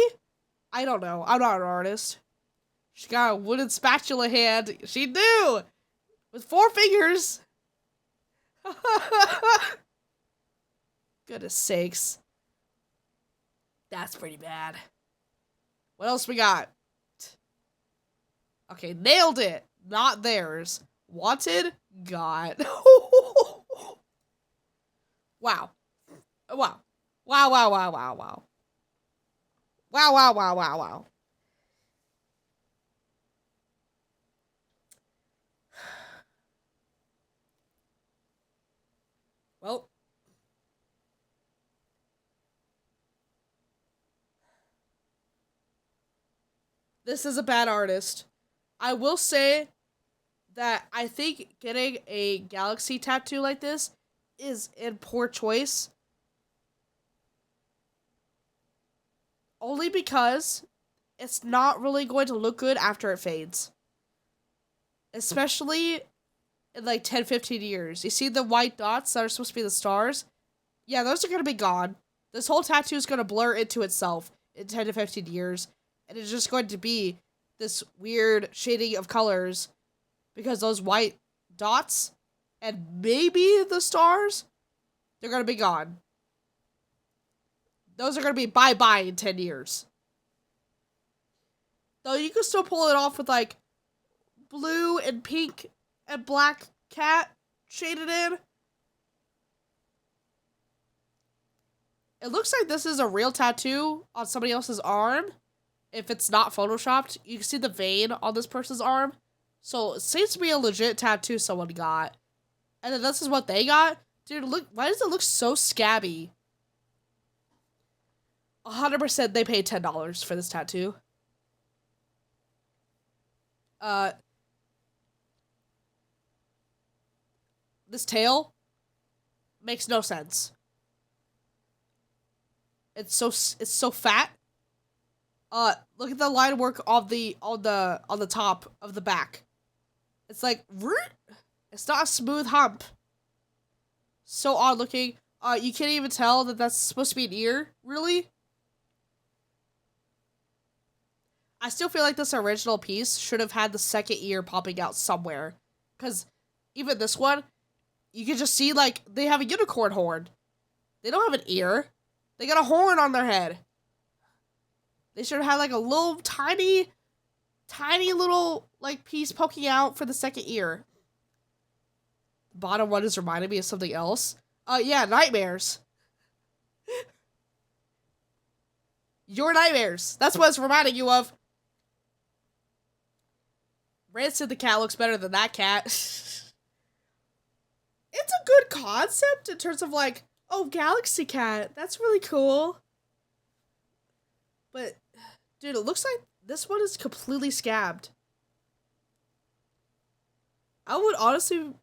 S1: I don't know. I'm not an artist. She got a wooden spatula hand. She do! With 4 fingers! Goodness sakes. That's pretty bad. What else we got? Okay, nailed it. Not theirs. Wanted? Got. Wow. Wow. Wow, wow, wow, wow, wow. Wow, wow, wow, wow, wow. Well. This is a bad artist. I will say that I think getting a galaxy tattoo like this is a poor choice. Only because it's not really going to look good after it fades. Especially in like 10, 15 years. You see the white dots that are supposed to be the stars? Yeah, those are going to be gone. This whole tattoo is going to blur into itself in 10 to 15 years. And it's just going to be this weird shading of colors because those white dots and maybe the stars, they're going to be gone. Those are going to be bye-bye in 10 years. Though you can still pull it off with like blue and pink and black cat shaded in. It looks like this is a real tattoo on somebody else's arm. If it's not photoshopped, you can see the vein on this person's arm. So it seems to be a legit tattoo someone got. And then this is what they got. Dude, look, why does it look so scabby? 100% they paid $10 for this tattoo. This tail makes no sense. It's so fat. Look at the line work on the top of the back. It's like, it's not a smooth hump. So odd looking. You can't even tell that that's supposed to be an ear, really. I still feel like this original piece should have had the second ear popping out somewhere. Because even this one, you can just see, like, they have a unicorn horn. They don't have an ear. They got a horn on their head. They should have had, like, a little tiny little, like, piece poking out for the second ear. The bottom one is reminding me of something else. Yeah, nightmares. Your nightmares. That's what it's reminding you of. Rancid the cat looks better than that cat. It's a good concept in terms of, like, oh, Galaxy Cat. That's really cool. But, dude, it looks like this one is completely scabbed. I would honestly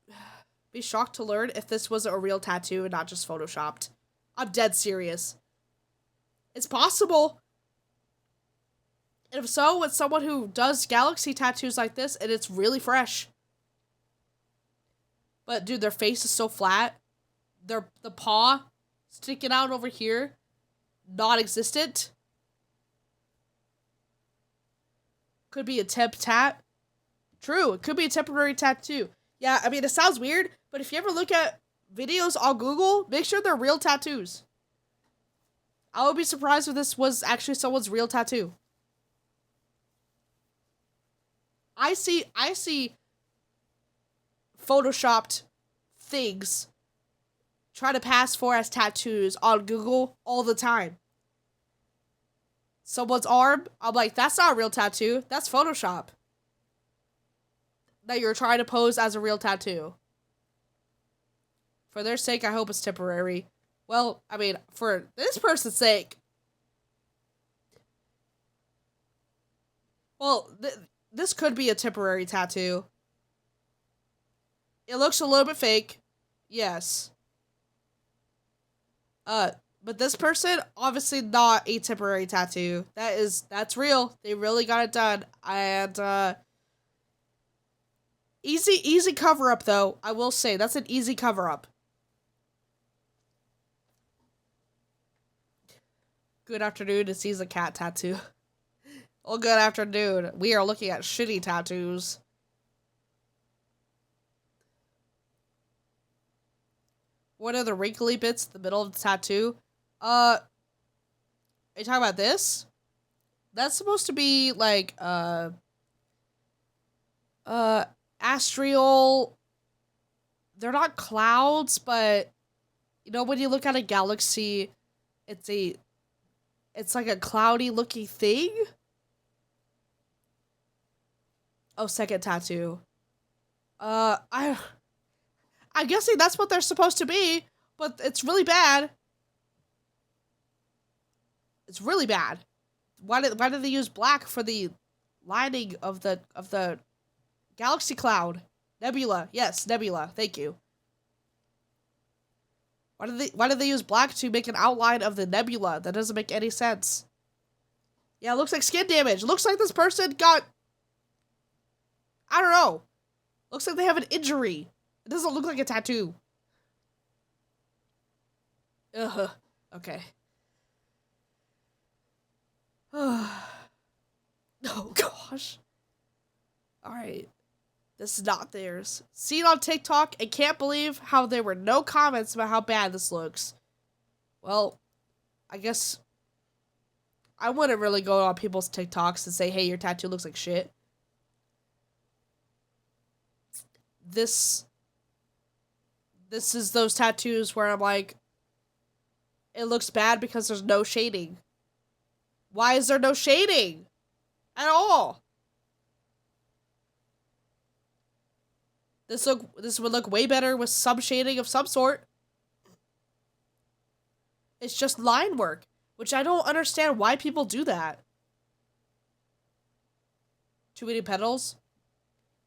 S1: be shocked to learn if this was a real tattoo and not just photoshopped. I'm dead serious. It's possible. And if so, it's someone who does Galaxy tattoos like this, and it's really fresh. But, dude, their face is so flat. The paw sticking out over here, non-existent. Could be a temp tat. True, it could be a temporary tattoo. Yeah, I mean, it sounds weird, but if you ever look at videos on Google, make sure they're real tattoos. I would be surprised if this was actually someone's real tattoo. I see photoshopped things try to pass for as tattoos on Google all the time. Someone's arm, I'm like, that's not a real tattoo. That's Photoshop. That you're trying to pose as a real tattoo. For their sake, I hope it's temporary. Well, I mean, for this person's sake. Well, this could be a temporary tattoo. It looks a little bit fake. Yes. But this person, obviously not a temporary tattoo. That's real. They really got it done. And, easy cover-up, though. I will say, that's an easy cover-up. Good afternoon, it sees a cat tattoo. Well, good afternoon. We are looking at shitty tattoos. What are the wrinkly bits in the middle of the tattoo? Are you talking about this? That's supposed to be, like, astral. They're not clouds, but, you know, when you look at a galaxy, it's like a cloudy looking thing. Oh, second tattoo. I'm guessing that's what they're supposed to be, but it's really bad. It's really bad. Why did they use black for the lining of the galaxy cloud? Nebula. Yes, nebula. Thank you. Why did they use black to make an outline of the nebula? That doesn't make any sense. Yeah, it looks like skin damage. Looks like this person got, I don't know. Looks like they have an injury. It doesn't look like a tattoo. Ugh. Okay. Oh gosh. Alright. This is not theirs. Seen on TikTok and can't believe how there were no comments about how bad this looks. Well, I guess I wouldn't really go on people's TikToks and say, hey, your tattoo looks like shit. This is those tattoos where I'm like, it looks bad because there's no shading. Why is there no shading at all? This would look way better with some shading of some sort. It's just line work, which I don't understand why people do that. Too many petals?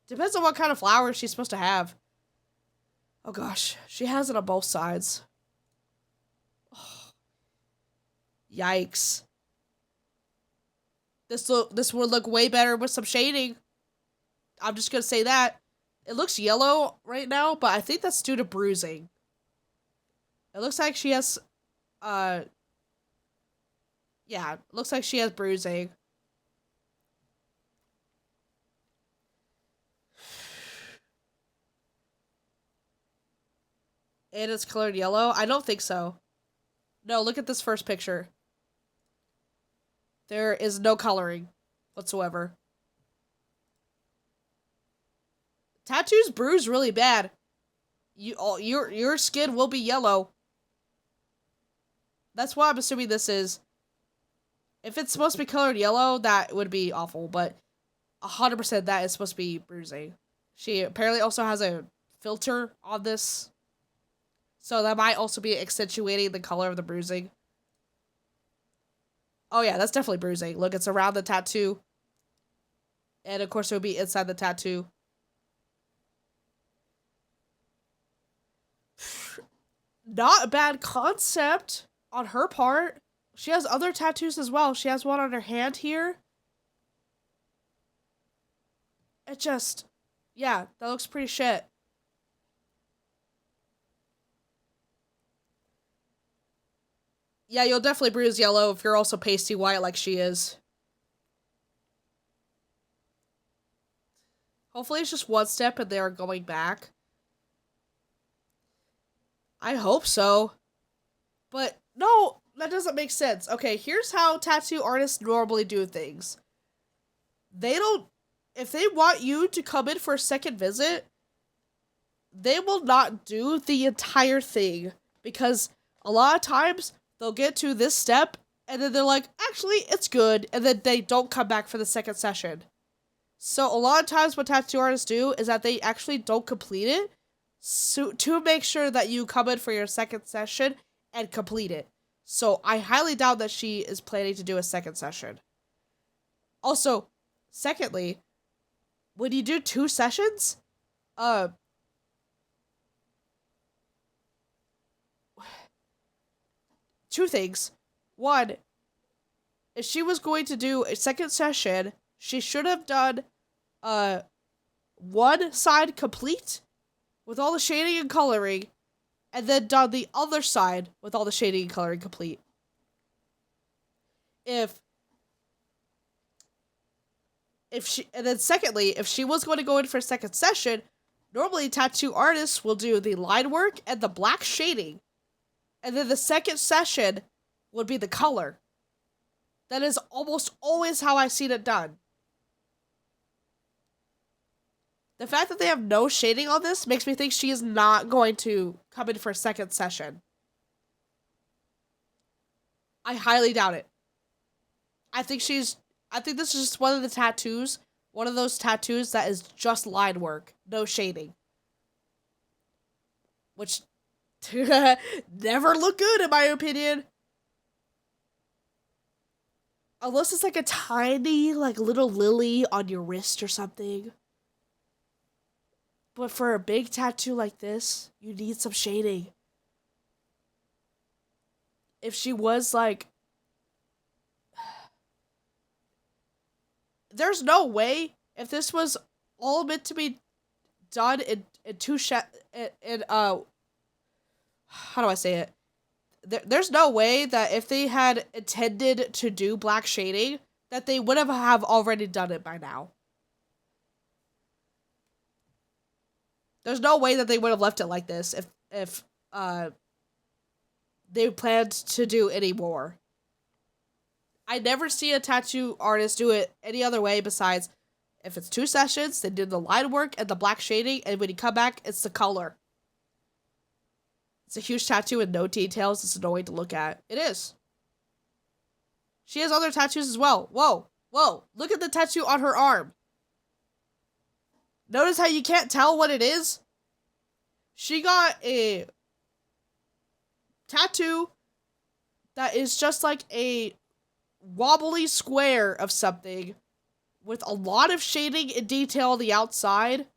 S1: Depends on what kind of flower she's supposed to have. Oh gosh, she has it on both sides. Oh. Yikes. This would look way better with some shading. I'm just gonna say that. It looks yellow right now, but I think that's due to bruising. It looks like she has, yeah, it looks like she has bruising. And it's colored yellow? I don't think so. No, look at this first picture. There is no coloring whatsoever. Tattoos bruise really bad. Your skin will be yellow. That's what I'm assuming this is. If it's supposed to be colored yellow, that would be awful, but 100% that is supposed to be bruising. She apparently also has a filter on this, so that might also be accentuating the color of the bruising. Oh yeah, that's definitely bruising. Look, it's around the tattoo. And of course it would be inside the tattoo. Not a bad concept on her part. She has other tattoos as well. She has one on her hand here. It just, yeah, that looks pretty shit. Yeah, you'll definitely bruise yellow if you're also pasty white like she is. Hopefully it's just one step and they're going back. I hope so. But no, that doesn't make sense. Okay, here's how tattoo artists normally do things. They don't, if they want you to come in for a second visit, they will not do the entire thing. Because a lot of times, they'll get to this step, and then they're like, actually, it's good, and then they don't come back for the second session. So a lot of times what tattoo artists do is that they actually don't complete it, so to make sure that you come in for your second session and complete it. So I highly doubt that she is planning to do a second session. Also, secondly, when you do 2 sessions, two things. One, if she was going to do a second session, she should have done one side complete with all the shading and coloring, and then done the other side with all the shading and coloring complete. And then secondly, if she was going to go in for a second session, normally tattoo artists will do the line work and the black shading. And then the second session would be the color. That is almost always how I've seen it done. The fact that they have no shading on this makes me think she is not going to come in for a second session. I highly doubt it. I think this is just one of the tattoos, one of those tattoos that is just line work, no shading. Which never look good in my opinion. Unless it's like a tiny, like little lily on your wrist or something. But for a big tattoo like this, you need some shading. If she was like... There's no way, if this was all meant to be done in how do I say it? There's no way that if they had intended to do black shading, that they would have already done it by now. There's no way that they would have left it like this if they planned to do any more. I never see a tattoo artist do it any other way besides if it's 2 sessions, they did the line work and the black shading, and when you come back, it's the color. It's a huge tattoo with no details. It's annoying to look at. It is. She has other tattoos as well. Whoa. Whoa. Look at the tattoo on her arm. Notice how you can't tell what it is? She got a tattoo that is just like a wobbly square of something with a lot of shading and detail on the outside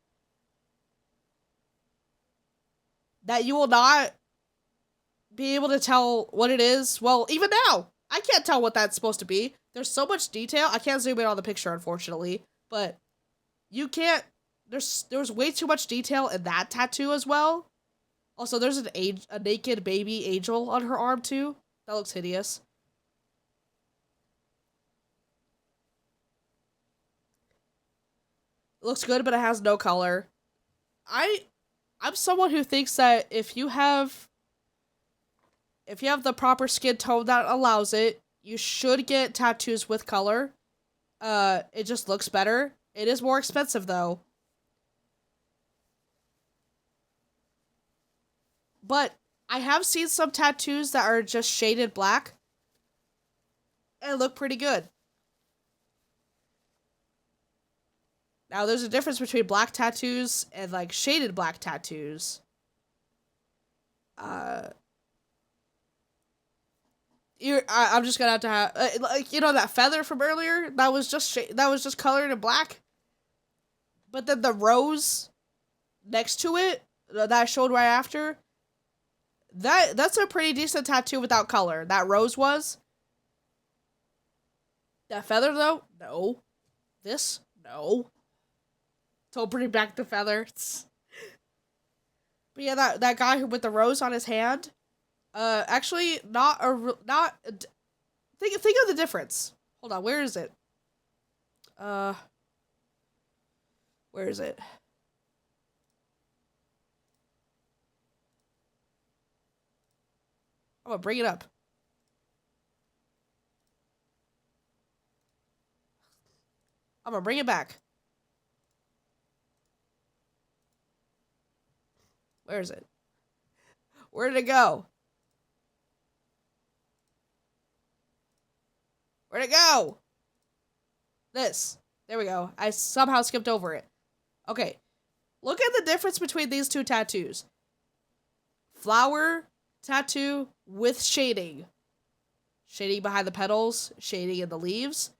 S1: that you will not be able to tell what it is. Well, even now, I can't tell what that's supposed to be. There's so much detail. I can't zoom in on the picture, unfortunately, but you can't. There's way too much detail in that tattoo as well. Also, there's a naked baby angel on her arm too. That looks hideous. It looks good, but it has no color. I'm someone who thinks that if you have the proper skin tone that allows it, you should get tattoos with color. It just looks better. It is more expensive though. But I have seen some tattoos that are just shaded black and look pretty good. Now, there's a difference between black tattoos and, like, shaded black tattoos. I'm just gonna have to have, like, you know, that feather from earlier? That was just colored in black. But then the rose next to it, that I showed right after, that's a pretty decent tattoo without color. That rose was. That feather, though? No. This? No. So bring back the feather. But yeah, that guy with the rose on his hand, actually think of the difference. Hold on, where is it? Where is it? I'm gonna bring it up. I'm gonna bring it back. Where is it? Where did it go? Where'd it go? This. There we go. I somehow skipped over it. Okay. Look at the difference between these two tattoos. Flower tattoo with shading. Shading behind the petals, shading in the leaves.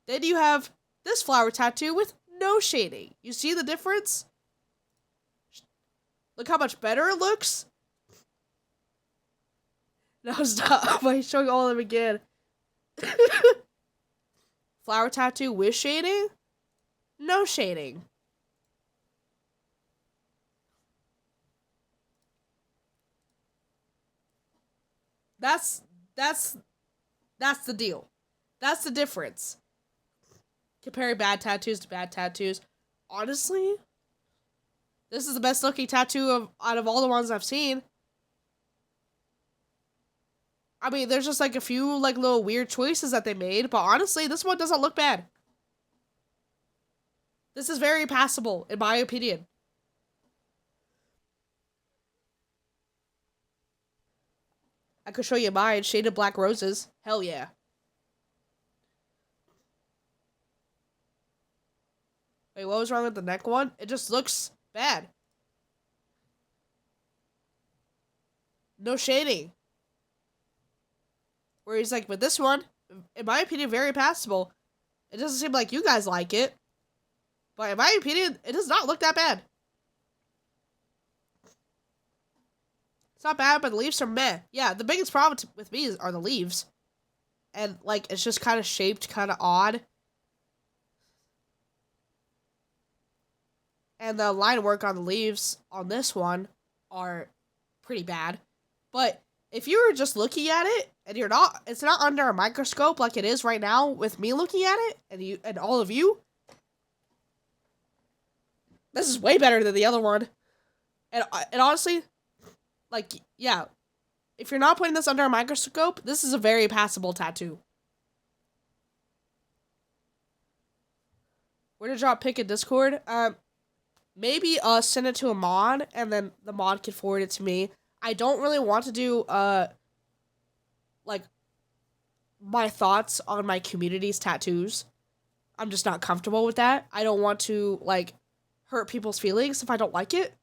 S1: Then you have this flower tattoo with no shading. You see the difference? Look how much better it looks. No, stop. I'm showing all of them again. Flower tattoo with shading? No shading. That's the deal. That's the difference. Comparing bad tattoos to bad tattoos. Honestly, this is the best looking tattoo out of all the ones I've seen. I mean, there's just like a few like little weird choices that they made, but honestly, this one doesn't look bad. This is very passable, in my opinion. I could show you mine, shaded black roses. Hell yeah. Wait, what was wrong with the neck one? It just looks bad. No shading. Where he's like, with this one, in my opinion, very passable. It doesn't seem like you guys like it. But in my opinion, it does not look that bad. It's not bad, but the leaves are meh. Yeah, the biggest problem with me are the leaves. And, like, it's just kind of shaped kind of odd. And the line work on the leaves on this one are pretty bad. But if you were just looking at it, and it's not under a microscope like it is right now with me looking at it, and all of you, this is way better than the other one. And honestly, like, yeah, if you're not putting this under a microscope, this is a very passable tattoo. Where to drop pick in Discord? maybe send it to a mod, and then the mod can forward it to me. I don't really want to do like my thoughts on my community's tattoos. I'm just not comfortable with that. I don't want to like hurt people's feelings if I don't like it.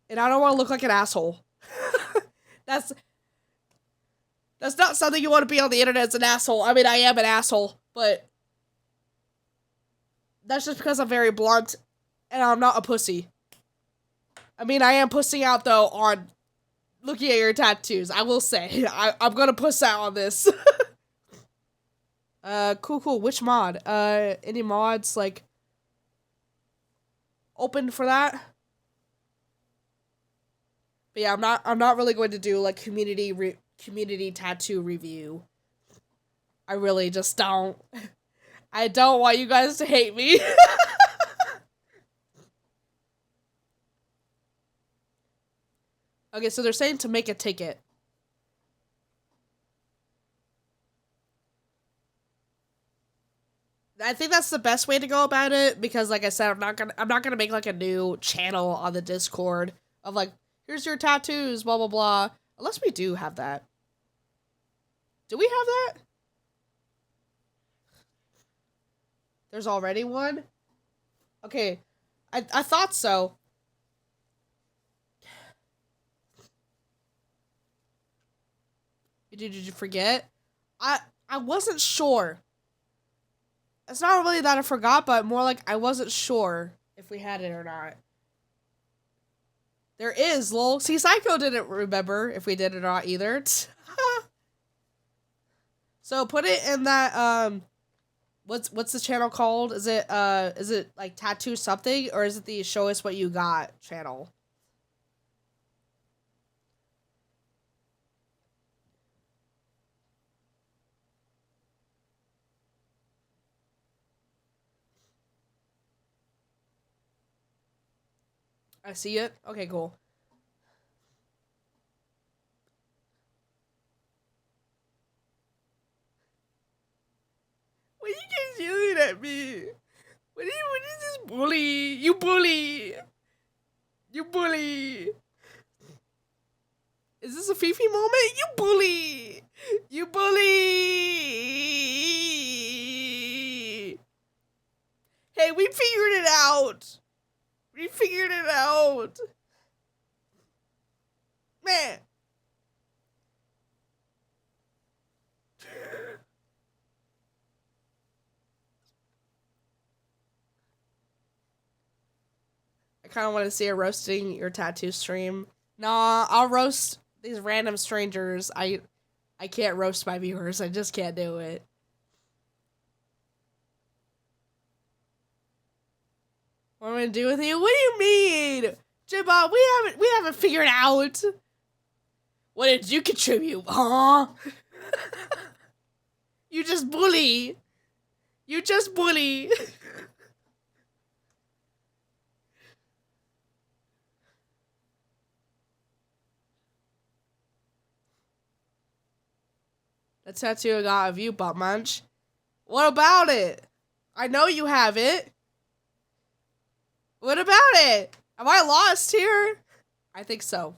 S1: And I don't want to look like an asshole. That's not something you want to be on the internet as an asshole. I mean, I am an asshole, but that's just because I'm very blunt and I'm not a pussy. I mean, I am pussing out, though, on looking at your tattoos. I will say. I'm gonna puss out on this. Cool. Which mod? Any mods, like, open for that? But yeah, I'm not really going to do, like, community tattoo review. I really just don't. I don't want you guys to hate me. Okay, so they're saying to make a ticket. I think that's the best way to go about it because, like I said, I'm not gonna make like a new channel on the Discord of like, here's your tattoos, blah blah blah. Unless we do have that. Do we have that? There's already one? Okay. I thought so. Did you forget? I wasn't sure. It's not really that I forgot, but more like I wasn't sure if we had it or not. There is, lol. See, Psycho didn't remember if we did it or not either. So put it in that, what's the channel called? Is it like Tattoo Something, or is it the Show Us What You Got channel? I see it. Okay, cool. What are you guys yelling at me? What is this bully? You bully! You bully! Is this a Fifi moment? You bully! You bully! Hey, we figured it out! We figured it out! Man! I kind of want to see a roasting your tattoo stream. Nah, I'll roast these random strangers. I can't roast my viewers. I just can't do it. What am I gonna do with you? What do you mean? Jibba, we haven't figured out. What did you contribute, huh? You just bully. You just bully. The tattoo I got of you, Butt Munch. What about it? I know you have it. What about it? Am I lost here? I think so.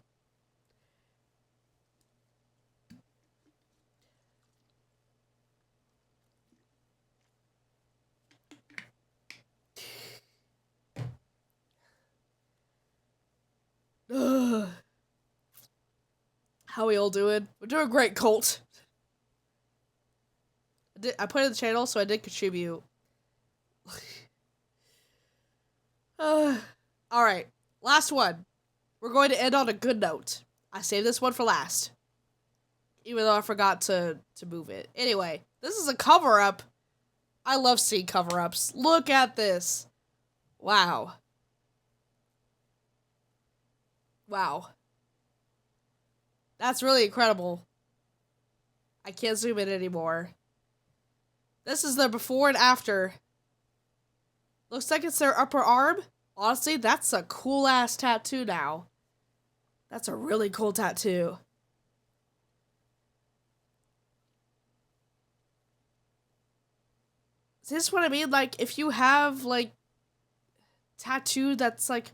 S1: Ugh. How we all doing? We're doing great, Colt. I put it in the channel, so I did contribute. Alright, last one. We're going to end on a good note. I saved this one for last. Even though I forgot to move it. Anyway, this is a cover-up. I love seeing cover-ups. Look at this. Wow. Wow. That's really incredible. I can't zoom in anymore. This is the before and after. Looks like it's their upper arm. Honestly, that's a cool-ass tattoo now. That's a really cool tattoo. Is this what I mean? Like, if you have, like... tattoo that's like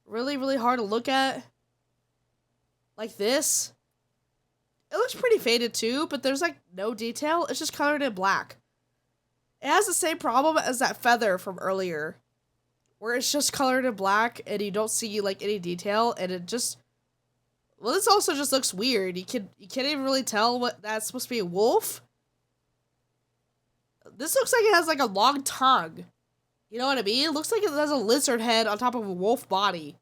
S1: really, really hard to look at. Like this. It looks pretty faded too, but there's like no detail. It's just colored in black. It has the same problem as that feather from earlier, where it's just colored in black and you don't see like any detail, and it just, well, this also just looks weird. You can't even really tell what that's supposed to be a wolf. This looks like it has like a long tongue. You know what I mean? It looks like it has a lizard head on top of a wolf body.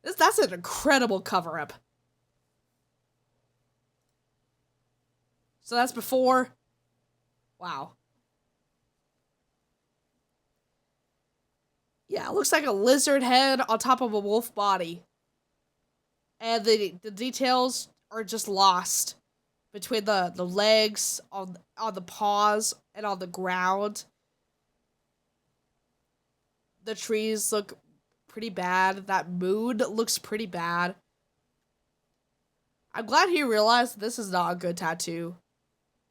S1: That's an incredible cover-up. So that's before. Wow. Yeah, it looks like a lizard head on top of a wolf body. And the details are just lost between the legs, on the paws, and on the ground. The trees look pretty bad. That mood looks pretty bad. I'm glad he realized this is not a good tattoo.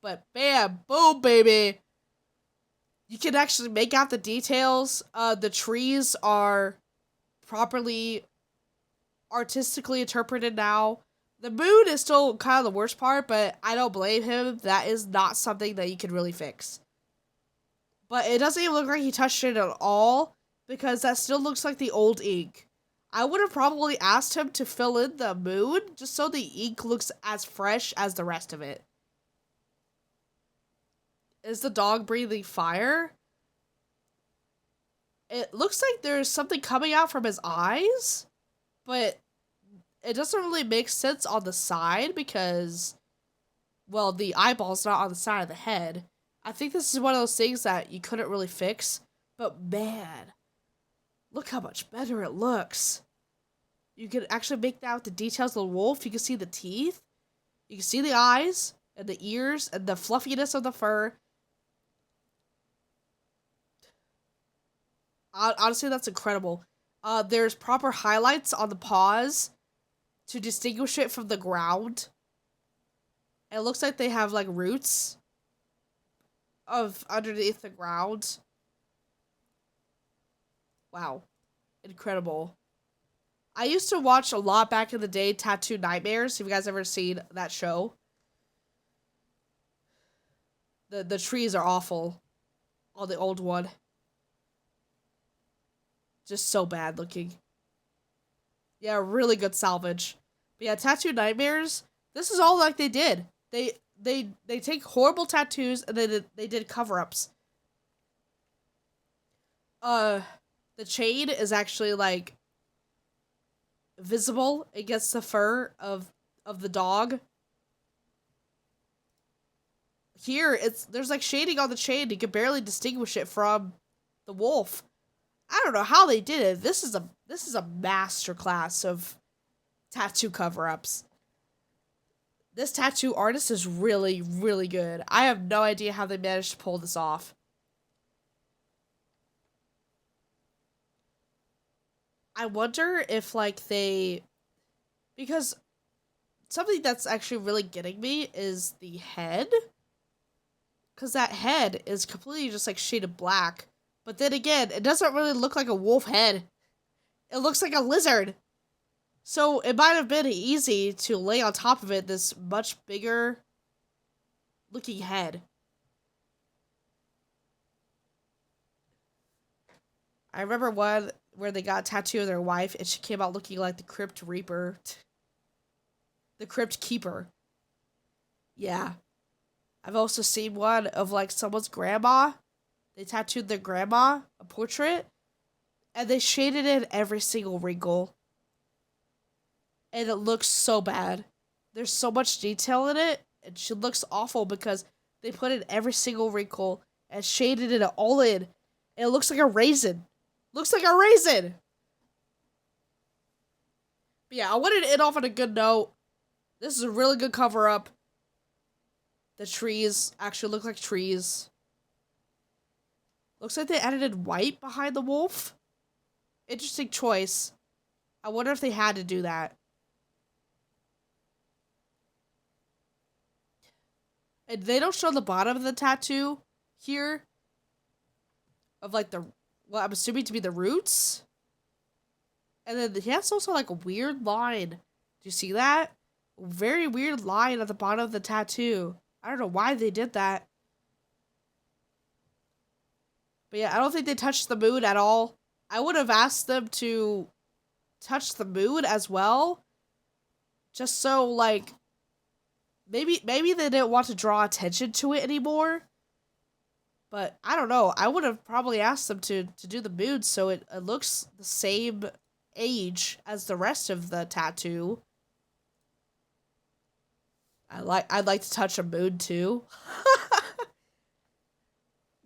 S1: But bam, boom, baby. You can actually make out the details. The trees are properly artistically interpreted now. The mood is still kind of the worst part, but I don't blame him. That is not something that you can really fix. But it doesn't even look like he touched it at all, because that still looks like the old ink. I would have probably asked him to fill in the mood, just so the ink looks as fresh as the rest of it. Is the dog breathing fire? It looks like there's something coming out from his eyes, but it doesn't really make sense on the side because, well, the eyeball's not on the side of the head. I think this is one of those things that you couldn't really fix, but man, look how much better it looks. You can actually make out the details of the wolf. You can see the teeth. You can see the eyes and the ears and the fluffiness of the fur. Honestly, that's incredible. There's proper highlights on the paws to distinguish it from the ground. It looks like they have like roots of underneath the ground. Wow. Incredible. I used to watch a lot back in the day, Tattoo Nightmares. Have you guys ever seen that show? The trees are awful on the old one. Just so bad looking. Yeah, really good salvage. But yeah, Tattoo Nightmares, this is all like they did. They take horrible tattoos and they did cover-ups. The chain is actually like visible against the fur of the dog. Here there's like shading on the chain. You can barely distinguish it from the wolf. I don't know how they did it. This is a masterclass of tattoo cover-ups. This tattoo artist is really, really good. I have no idea how they managed to pull this off. I wonder if, like, because something that's actually really getting me is the head. Because that head is completely just, like, shaded black. But then again, it doesn't really look like a wolf head. It looks like a lizard. So it might have been easy to lay on top of it this much bigger looking head. I remember one where they got a tattoo of their wife and she came out looking like the Crypt Reaper. The Crypt Keeper. Yeah. I've also seen one of like someone's grandma. They tattooed their grandma, a portrait, and they shaded in every single wrinkle. And it looks so bad. There's so much detail in it, and she looks awful because they put in every single wrinkle and shaded it all in. And it looks like a raisin. Looks like a raisin! But yeah, I wanted to end off on a good note. This is a really good cover-up. The trees actually look like trees. Looks like they edited white behind the wolf. Interesting choice. I wonder if they had to do that. And they don't show the bottom of the tattoo here. Of like the what I'm assuming to be the roots. And then he has also like a weird line. Do you see that? Very weird line at the bottom of the tattoo. I don't know why they did that. But yeah, I don't think they touched the moon at all. I would have asked them to touch the moon as well. Just so, like, maybe they didn't want to draw attention to it anymore. But I don't know. I would have probably asked them to do the moon so it looks the same age as the rest of the tattoo. I'd like to touch a moon too.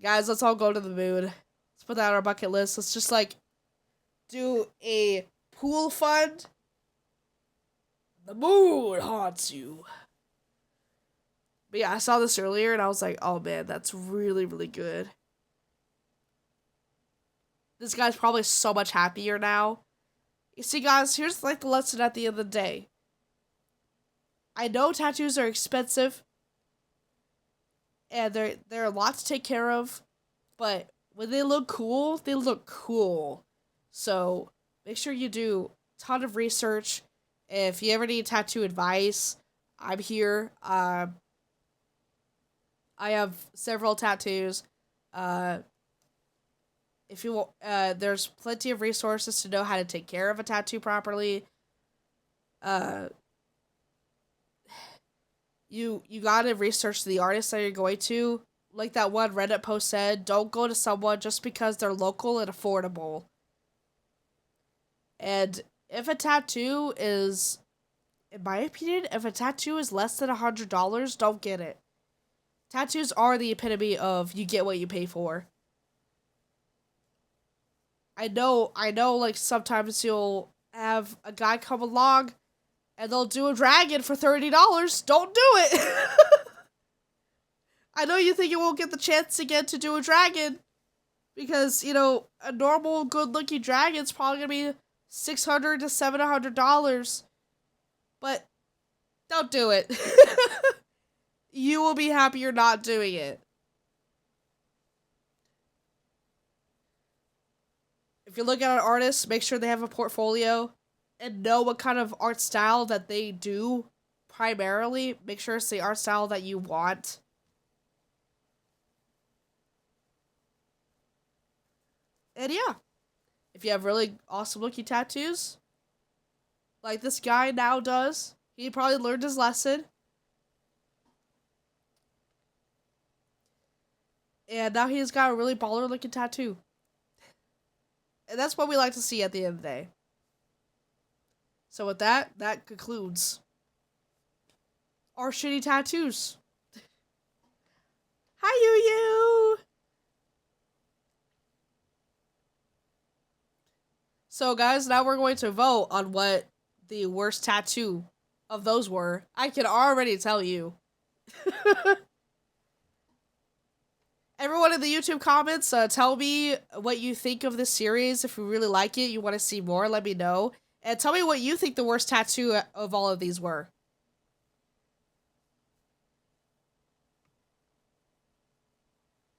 S1: Guys, let's all go to the moon. Let's put that on our bucket list. Let's just like do a pool fund. The moon haunts you. But yeah, I saw this earlier and I was like, oh man, that's really, really good. This guy's probably so much happier now. You see, guys, here's like the lesson at the end of the day. I know tattoos are expensive. And they're a lot to take care of. But when they look cool, they look cool. So make sure you do a ton of research. If you ever need tattoo advice, I'm here. I have several tattoos. If you want, there's plenty of resources to know how to take care of a tattoo properly. You gotta research the artist that you're going to. Like that one Reddit post said, don't go to someone just because they're local and affordable. And if a tattoo is, in my opinion, if a tattoo is less than $100, don't get it. Tattoos are the epitome of you get what you pay for. I know, like, sometimes you'll have a guy come along and they'll do a dragon for $30. Don't do it! I know you think you won't get the chance again to do a dragon. Because, you know, a normal, good-looking dragon's probably gonna be $600 to $700. But don't do it. You will be happier not doing it. If you're looking at an artist, make sure they have a portfolio and know what kind of art style that they do primarily. Make sure it's the art style that you want. And yeah, if you have really awesome looking tattoos, like this guy now does, he probably learned his lesson. And now he's got a really baller looking tattoo. And that's what we like to see at the end of the day. So with that concludes our shitty tattoos. Hi, you. So guys, now we're going to vote on what the worst tattoo of those were. I can already tell you. Everyone in the YouTube comments, tell me what you think of this series. If you really like it, you want to see more, let me know. And tell me what you think the worst tattoo of all of these were.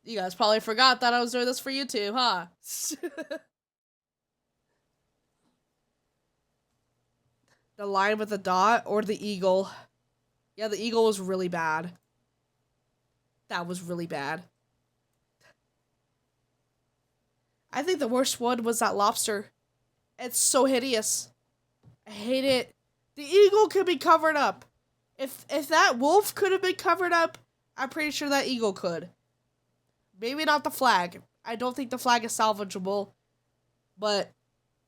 S1: You guys probably forgot that I was doing this for YouTube, huh? The lion with the dot or the eagle? Yeah, the eagle was really bad. That was really bad. I think the worst one was that lobster. It's so hideous. I hate it. The eagle could be covered up. If that wolf could have been covered up, I'm pretty sure that eagle could. Maybe not the flag. I don't think the flag is salvageable. But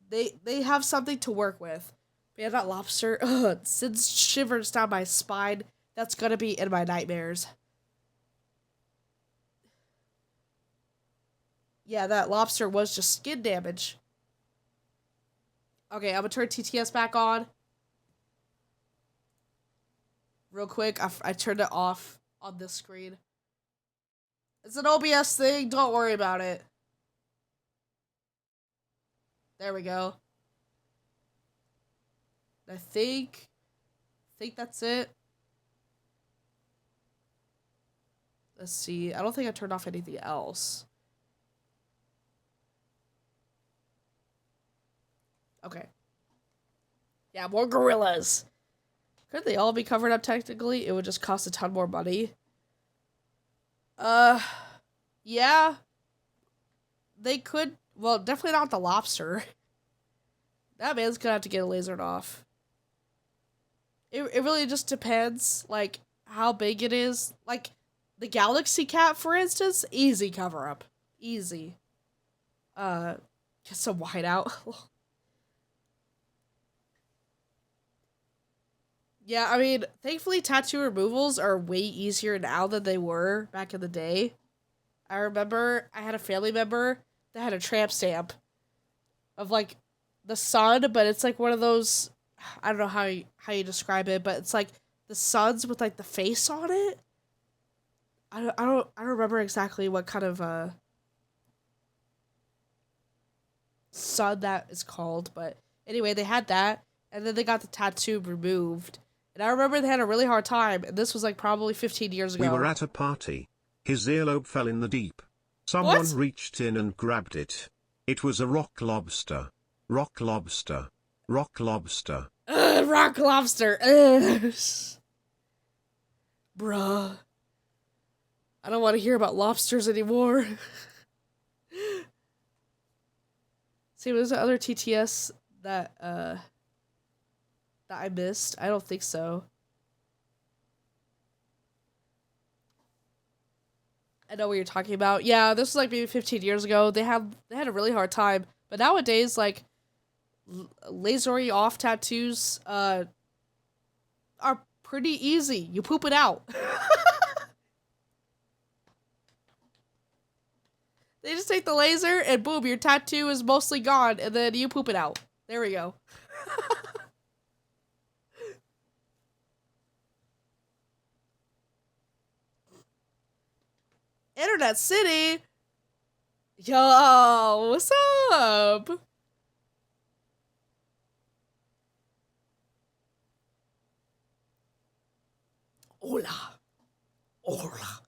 S1: they have something to work with. But yeah, that lobster, it sends shivers down my spine. That's gonna be in my nightmares. Yeah, that lobster was just skin damage. Okay, I'm gonna turn TTS back on. Real quick, I turned it off on this screen. It's an OBS thing, don't worry about it. There we go. I think that's it. Let's see, I don't think I turned off anything else. Okay. Yeah, more gorillas. Could they all be covered up technically? It would just cost a ton more money. Yeah. They could, well, definitely not the lobster. That man's gonna have to get lasered off. It really just depends, like, how big it is. Like, the galaxy cat, for instance, easy cover-up. Easy. Get some whiteout. Yeah, I mean, thankfully tattoo removals are way easier now than they were back in the day. I remember I had a family member that had a tramp stamp of, like, the sun, but it's, like, one of those, I don't know how you describe it, but it's, like, the suns with, like, the face on it. I don't remember exactly what kind of, sun that is called, but anyway, they had that, and then they got the tattoo removed. And I remember they had a really hard time, and this was like probably 15 years ago.
S2: We were at a party. His earlobe fell in the deep. Someone
S1: What?
S2: reached in and grabbed it. It was a rock lobster. Rock lobster. Rock lobster.
S1: Rock lobster. Ugh. Bruh. I don't want to hear about lobsters anymore. See, was there other TTS that I missed? I don't think so. I know what you're talking about. Yeah, this was like maybe 15 years ago. They had a really hard time. But nowadays, like, lasery off tattoos are pretty easy. You poop it out. They just take the laser and boom, your tattoo is mostly gone, and then you poop it out. There we go. Internet City? Yo, what's up? Hola. Hola.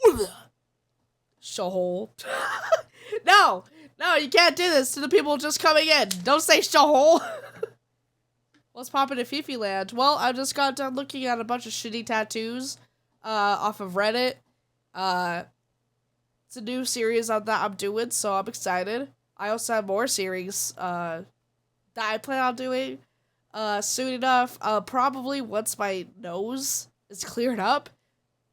S1: Hola. Shohole. No, you can't do this to the people just coming in. Don't say shohole. What's poppin' in Fifi Land? Well, I just got done looking at a bunch of shitty tattoos off of Reddit. It's a new series that I'm doing, so I'm excited. I also have more series that I plan on doing soon enough. Probably once my nose is cleared up.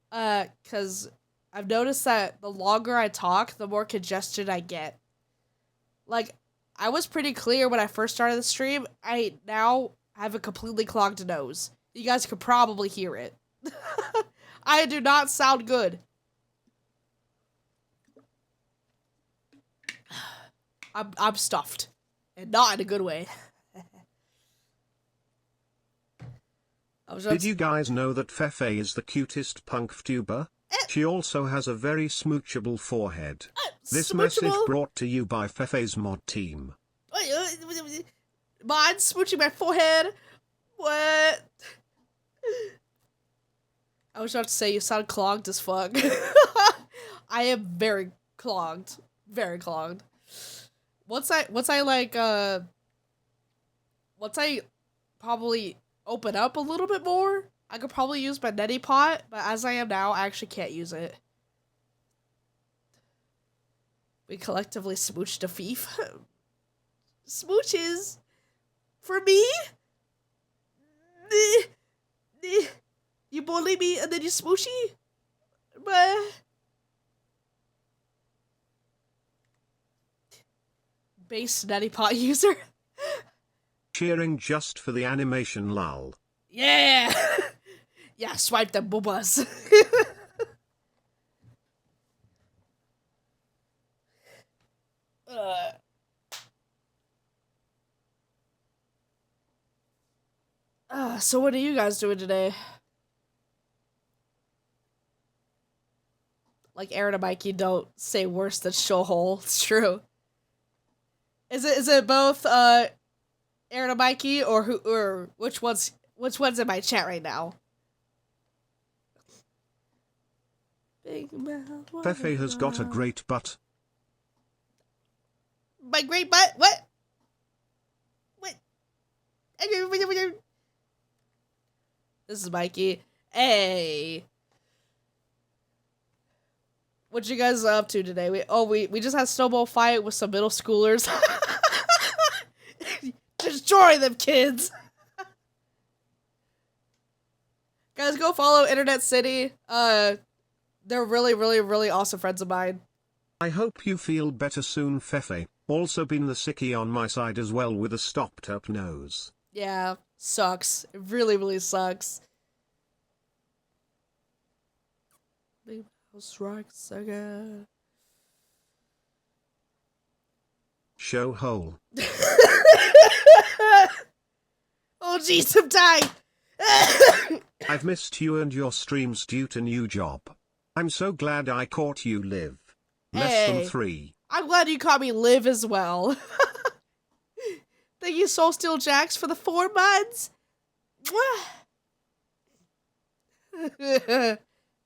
S1: Because I've noticed that the longer I talk, the more congested I get. Like, I was pretty clear when I first started the stream. I now have a completely clogged nose. You guys could probably hear it. I do not sound good. I'm stuffed. And not in a good way.
S2: Did you guys know that Fefe is the cutest punk VTuber? She also has a very smoochable forehead. This message brought to you by Fefe's mod team.
S1: Mine smooching my forehead? What? I was about to say you sound clogged as fuck. I am very clogged. Very clogged. Once I probably open up a little bit more, I could probably use my neti pot, but as I am now, I actually can't use it. We collectively smooched a thief. Smooches? For me? You bully me and then you smoochy? But base neti pot user.
S2: Cheering just for the animation lull.
S1: Yeah! Yeah, swipe them boobas. So what are you guys doing today? Like Aaron and Mikey don't say worse than showhole. It's true. Is it both Aaron and Mikey or which one's in my chat right now? Big mouth.
S2: Fefe has got a great butt.
S1: My great butt? What? This is Mikey. Hey. What you guys up to today? We just had a snowball fight with some middle schoolers. Destroy them kids. Guys, go follow Internet City. They're really, really, really awesome friends of mine.
S2: I hope you feel better soon, Fefe. Also been the sickie on my side as well with a stopped up nose.
S1: Yeah, sucks. It really, really sucks. Maybe I'll strike again.
S2: Show hole.
S1: Oh jeez, I'm dying.
S2: I've missed you and your streams due to new job. I'm so glad I caught you live. Less than 3.
S1: I'm glad you caught me live as well. Thank you, Soul Steel Jax, for the 4 months.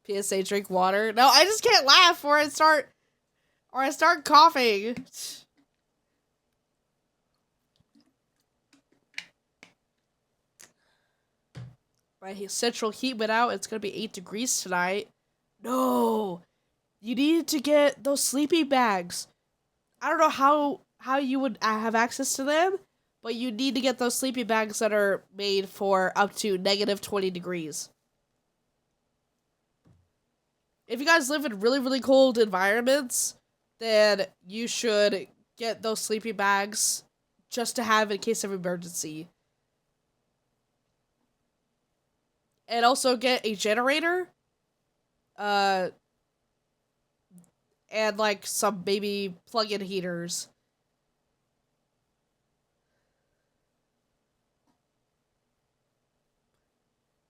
S1: PSA, drink water. No, I just can't laugh or I start coughing. Right, central heat went out. It's gonna be 8 degrees tonight. No, you need to get those sleeping bags. I don't know how you would have access to them, but you need to get those sleeping bags that are made for up to negative 20 degrees. If you guys live in really, really cold environments, then you should get those sleeping bags just to have in case of emergency. And also get a generator. And like some maybe plug-in heaters.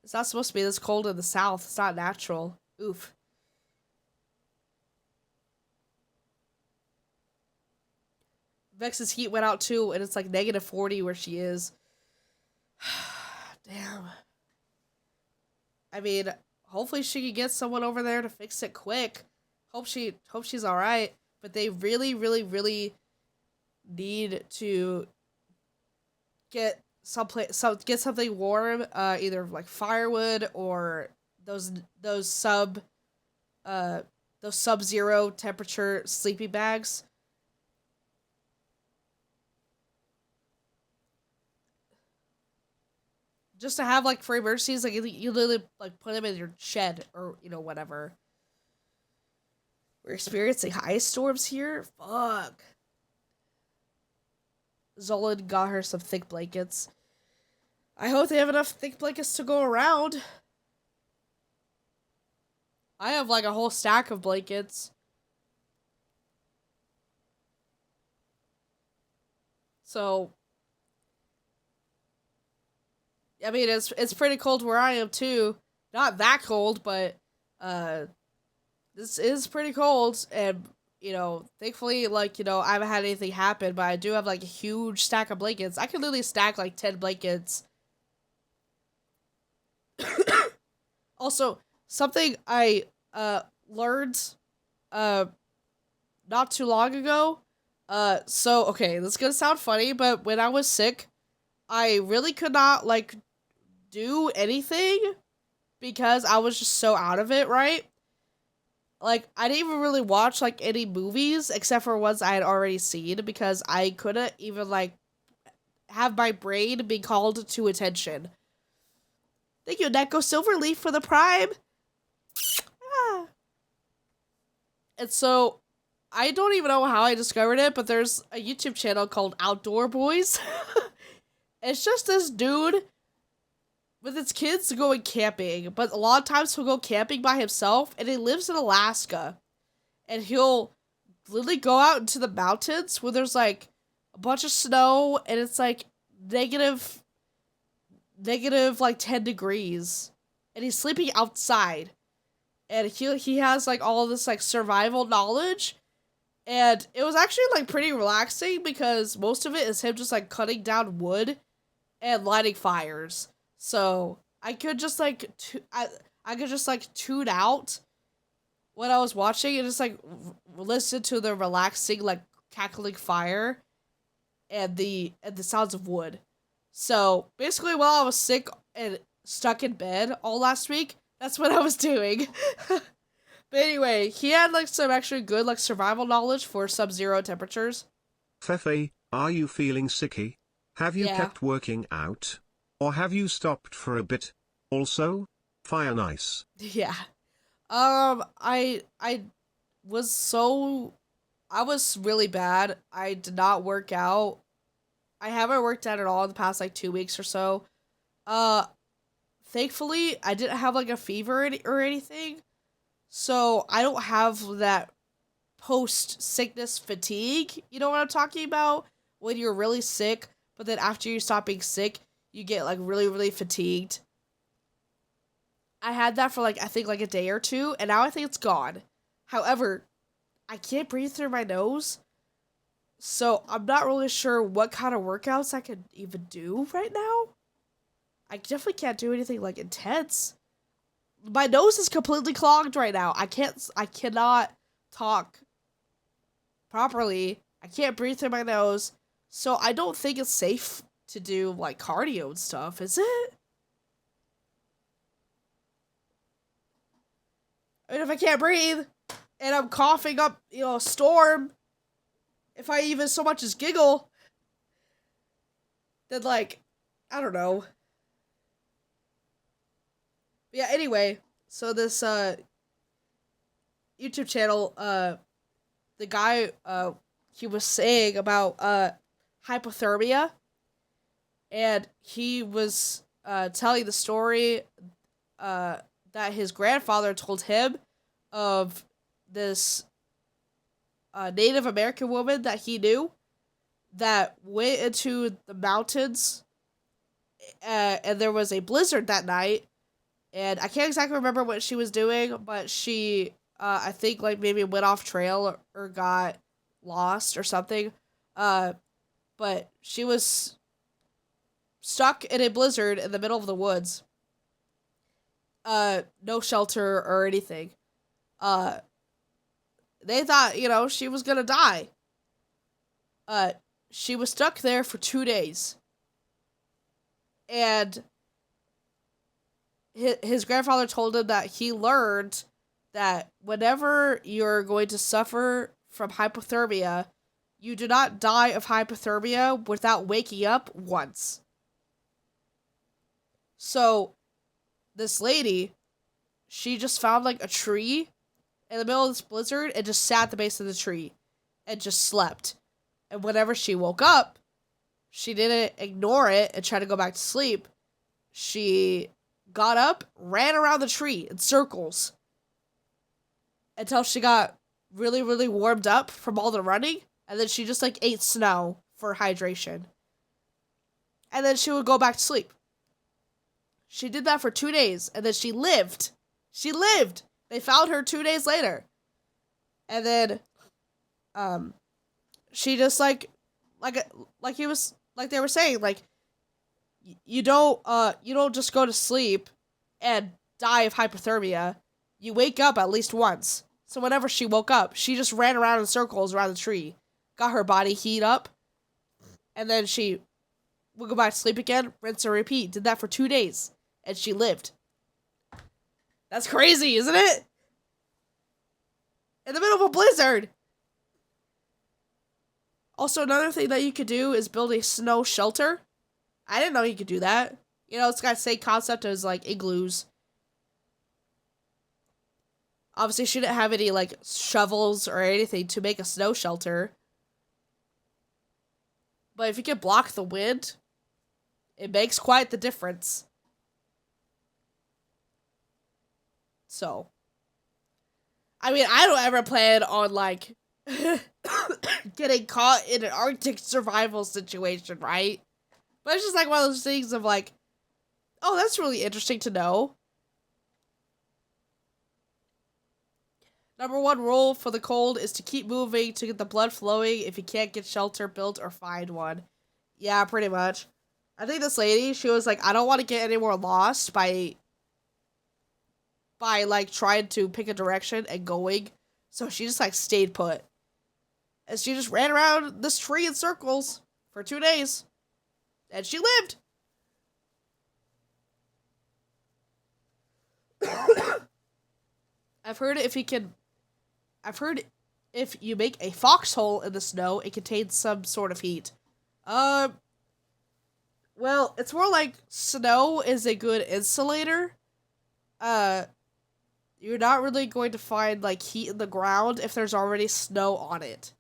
S1: It's not supposed to be this cold in the south. It's not natural. Oof. Vex's heat went out too, and it's like negative 40 where she is. Damn. I mean, hopefully she can get someone over there to fix it quick. Hope she's all right. But they really, really, really need to get something warm. Either like firewood or those sub-zero temperature sleeping bags. Just to have, like, for emergencies, like, you literally, like, put them in your shed or, you know, whatever. We're experiencing ice storms here? Fuck. Zolan got her some thick blankets. I hope they have enough thick blankets to go around. I have, like, a whole stack of blankets. So... I mean, it's pretty cold where I am, too. Not that cold, but, this is pretty cold, and, you know, thankfully, like, you know, I haven't had anything happen, but I do have, like, a huge stack of blankets. I can literally stack, like, 10 blankets. Also, something I, learned, not too long ago, okay, this is gonna sound funny, but when I was sick, I really could not, like, do anything because I was just so out of it, right? Like, I didn't even really watch, like, any movies except for ones I had already seen because I couldn't even, like, have my brain be called to attention. Thank you, Neko Silverleaf, for the Prime. Ah. And so, I don't even know how I discovered it, but there's a YouTube channel called Outdoor Boys. It's just this dude with his kids going camping, but a lot of times he'll go camping by himself, and he lives in Alaska. And he'll literally go out into the mountains where there's, like, a bunch of snow, and it's, like, negative, like, 10 degrees. And he's sleeping outside. And he has, like, all of this, like, survival knowledge. And it was actually, like, pretty relaxing because most of it is him just, like, cutting down wood and lighting fires. So I could just like I could just like tune out what I was watching and just like listen to the relaxing like cackling fire and the sounds of wood. So basically, while I was sick and stuck in bed all last week, that's what I was doing. But anyway, he had like some actually good like survival knowledge for sub-zero temperatures.
S2: Fefe, are you feeling sicky? Have you
S1: Yeah.
S2: kept working out? Or have you stopped for a bit? Also, fire nice.
S1: Yeah. I was really bad. I did not work out. I haven't worked out at all in the past like 2 weeks or so. Thankfully, I didn't have like a fever or anything. So I don't have that post-sickness fatigue. You know what I'm talking about? When you're really sick, but then after you stop being sick, you get like really, really fatigued. I had that for like, I think like a day or two, and now I think it's gone. However, I can't breathe through my nose, so I'm not really sure what kind of workouts I could even do right now. I definitely can't do anything like intense. My nose is completely clogged right now. I cannot talk properly. I can't breathe through my nose, so I don't think it's safe to do like cardio and stuff, is it? I mean, if I can't breathe and I'm coughing up, a storm, if I even so much as giggle, then like, I don't know. Yeah, anyway, so this YouTube channel, the guy, he was saying about hypothermia, and he was telling the story that his grandfather told him of this Native American woman that he knew that went into the mountains, and there was a blizzard that night, and I can't exactly remember what she was doing, but she, I think, like, maybe went off trail or got lost or something, but she was stuck in a blizzard in the middle of the woods. No shelter or anything. They thought, she was gonna die. She was stuck there for 2 days. And his grandfather told him that he learned that whenever you're going to suffer from hypothermia, you do not die of hypothermia without waking up once. So, this lady, she just found like a tree in the middle of this blizzard and just sat at the base of the tree and just slept. And whenever she woke up, she didn't ignore it and try to go back to sleep. She got up, ran around the tree in circles until she got really, really warmed up from all the running. And then she just like ate snow for hydration. And then she would go back to sleep. She did that for 2 days, and then she lived. She lived! They found her 2 days later. And then, she just, like he was, like they were saying, like, you don't just go to sleep and die of hypothermia. You wake up at least once. So whenever she woke up, she just ran around in circles around the tree, got her body heat up, and then she would go back to sleep again, rinse and repeat. Did that for 2 days. And she lived. That's crazy, isn't it? In the middle of a blizzard. Also, another thing that you could do is build a snow shelter. I didn't know you could do that. It's got the same concept as, like, igloos. Obviously, she didn't have any, like, shovels or anything to make a snow shelter. But if you can block the wind, it makes quite the difference. So, I mean, I don't ever plan on, like, getting caught in an Arctic survival situation, right? But it's just, like, one of those things of, like, oh, that's really interesting to know. Number 1 rule for the cold is to keep moving to get the blood flowing. If you can't get shelter built or find one. Yeah, pretty much. I think this lady, she was like, I don't want to get any more lost by like, trying to pick a direction and going. So she just, like, stayed put. And she just ran around this tree in circles for 2 days. And she lived. I've heard if you make a foxhole in the snow, it contains some sort of heat. Well, it's more like snow is a good insulator. You're not really going to find, like, heat in the ground if there's already snow on it.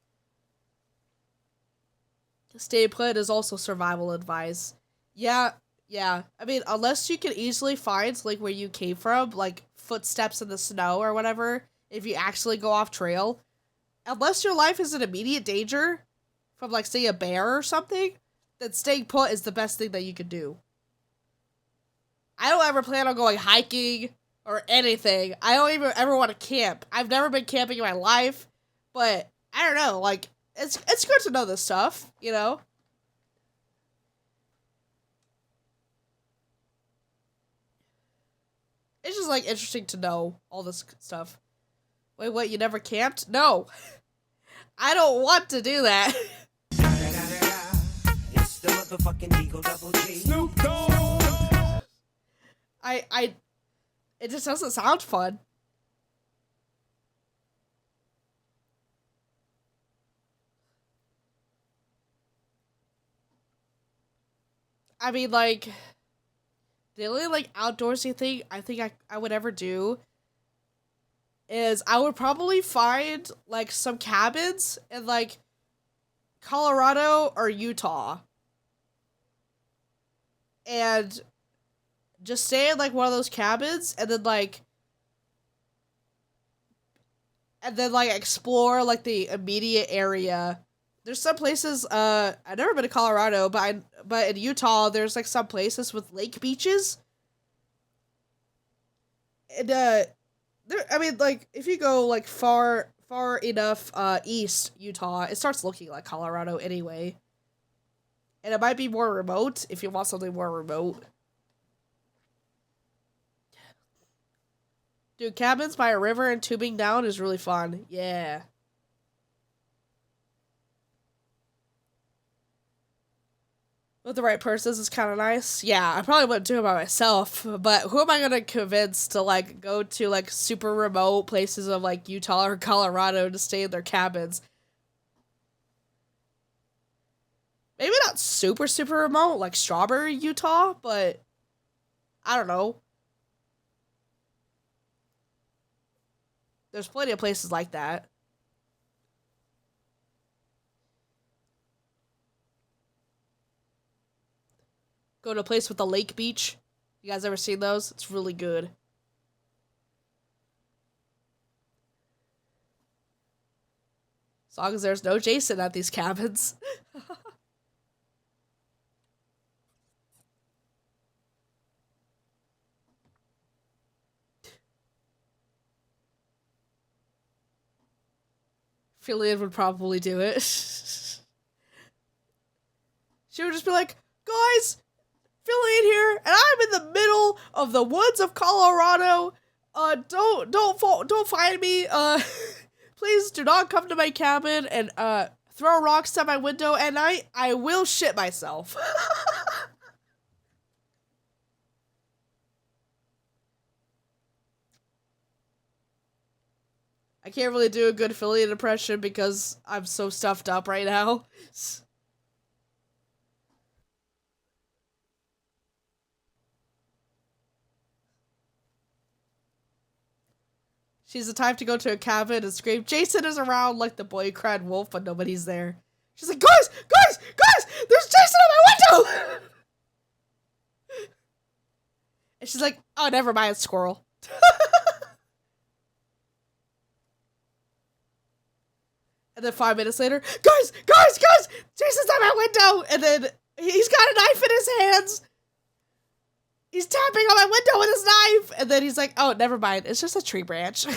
S1: Stay put is also survival advice. Yeah. I mean, unless you can easily find, like, where you came from, like, footsteps in the snow or whatever, if you actually go off trail, unless your life is in immediate danger from, like, say, a bear or something, then staying put is the best thing that you can do. I don't ever plan on going hiking or anything. I don't even ever want to camp. I've never been camping in my life, but I don't know, like, it's good to know this stuff, you know? It's just, like, interesting to know all this stuff. Wait, what, you never camped? No. I don't want to do that.
S7: It's the motherfucking Eagle Double G.
S3: Snoop Dogg!
S1: It just doesn't sound fun. I mean, like, the only, like, outdoorsy thing I think I would ever do is I would probably find, like, some cabins in, like, Colorado or Utah. And just stay in, like, one of those cabins and then, like, explore, like, the immediate area. There's some places, I've never been to Colorado, but in Utah, there's, like, some places with lake beaches. And, I mean, like, if you go, like, far enough, east Utah, it starts looking like Colorado anyway. And it might be more remote, if you want something more remote. Dude, cabins by a river and tubing down is really fun. Yeah. With the right persons is kind of nice. Yeah, I probably wouldn't do it by myself, but who am I gonna convince to, like, go to, like, super remote places of, like, Utah or Colorado to stay in their cabins? Maybe not super remote, like Strawberry, Utah, but I don't know. There's plenty of places like that. Go to a place with a lake beach. You guys ever seen those? It's really good. As long as there's no Jason at these cabins. Phillian would probably do it. She would just be like, guys, Phillian here, and I'm in the middle of the woods of Colorado. Don't find me. Please do not come to my cabin and throw rocks at my window at night. I will shit myself. I can't really do a good Phillian impression because I'm so stuffed up right now. She's the type to go to a cabin and scream, Jason is around, like the boy cried wolf, but nobody's there. She's like, guys, there's Jason at my window! And she's like, oh, never mind, squirrel. And then 5 minutes later, guys, Jason's at my window! And then he's got a knife in his hands. He's tapping on my window with his knife! And then he's like, oh, never mind, it's just a tree branch.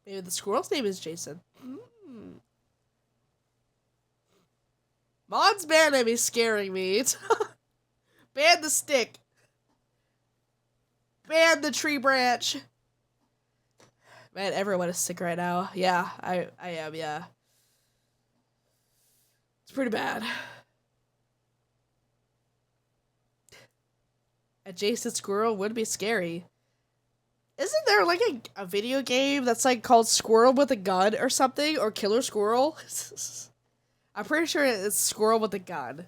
S1: Maybe the squirrel's name is Jason. Mod's banning is scaring me. Ban the stick. Ban the tree branch. Man, everyone is sick right now. Yeah, I am, yeah. It's pretty bad. A Jason Squirrel would be scary. Isn't there like a video game that's like called Squirrel with a Gun or something? Or Killer Squirrel? I'm pretty sure it's Squirrel with a Gun.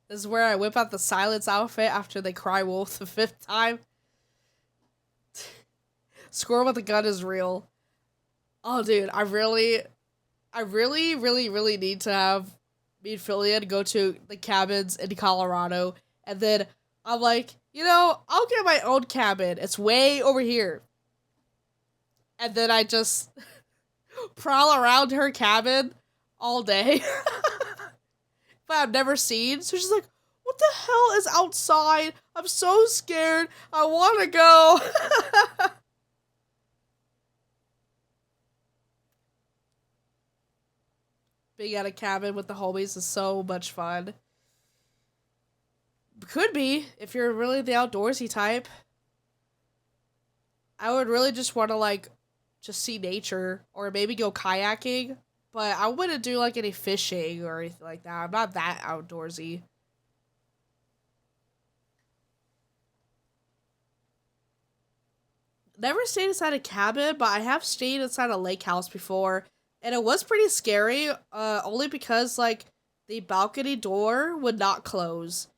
S1: This is where I whip out the silence outfit after they cry wolf the 5th time. Squirrel with a Gun is real. Oh, dude, I really need to have me and Phillian go to the cabins in Colorado. And then I'm like, you know, I'll get my own cabin. It's way over here. And then I just prowl around her cabin all day. But I've never seen. So she's like, what the hell is outside? I'm so scared. I want to go. Being at a cabin with the homies is so much fun. Could be, if you're really the outdoorsy type. I would really just want to, like, just see nature. Or maybe go kayaking. But I wouldn't do, like, any fishing or anything like that. I'm not that outdoorsy. Never stayed inside a cabin, but I have stayed inside a lake house before. And it was pretty scary, only because, like, the balcony door would not close.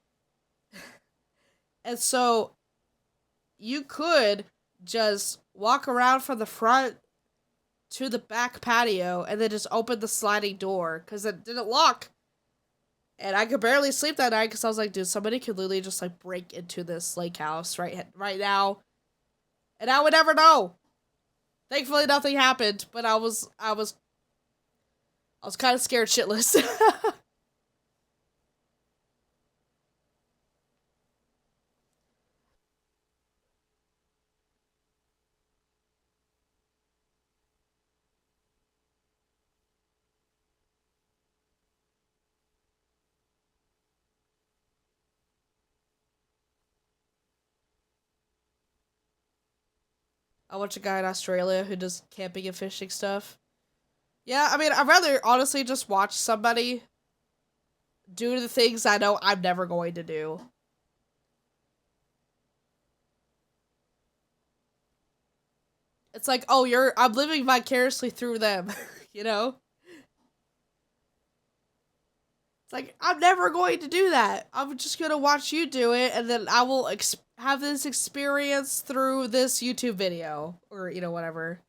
S1: And so, you could just walk around from the front to the back patio and then just open the sliding door because it didn't lock. And I could barely sleep that night because I was like, dude, somebody could literally just like break into this lake house right now. And I would never know. Thankfully nothing happened, but I was kind of scared shitless. I watch a guy in Australia who does camping and fishing stuff. Yeah, I mean, I'd rather honestly just watch somebody do the things I know I'm never going to do. It's like, oh, I'm living vicariously through them, you know? It's like, I'm never going to do that. I'm just going to watch you do it, and then I will have this experience through this YouTube video. Or, you know, whatever.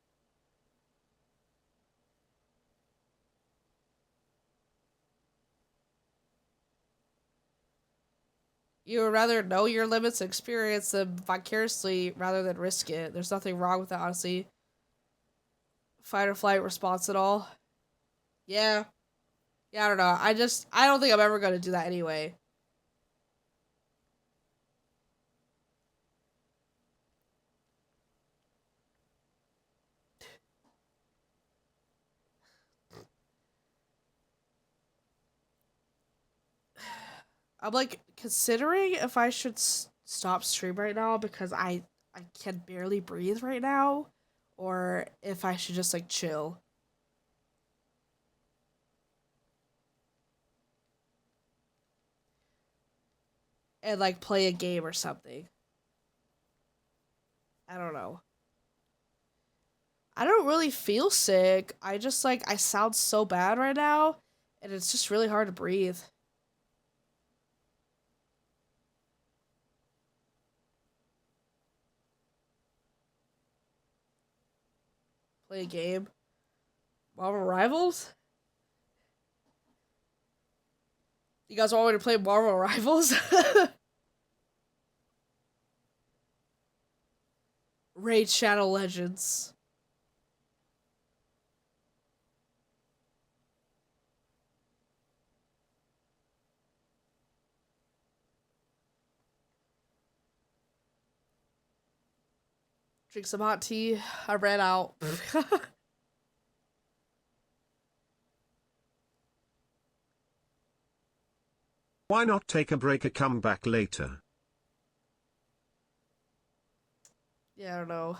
S1: You would rather know your limits and experience them vicariously rather than risk it. There's nothing wrong with that, honestly. Fight or flight response at all. Yeah. Yeah, I don't know. I don't think I'm ever going to do that anyway. I'm like considering if I should stop stream right now because I can barely breathe right now, or if I should just like chill. And like play a game or something. I don't know. I don't really feel sick. I just like I sound so bad right now, and it's just really hard to breathe. Play a game. Marvel Rivals? You guys want me to play Marvel Rivals? Raid Shadow Legends. Drink some hot tea. I ran out.
S2: Why not take a break and come back later?
S1: Yeah, I don't know.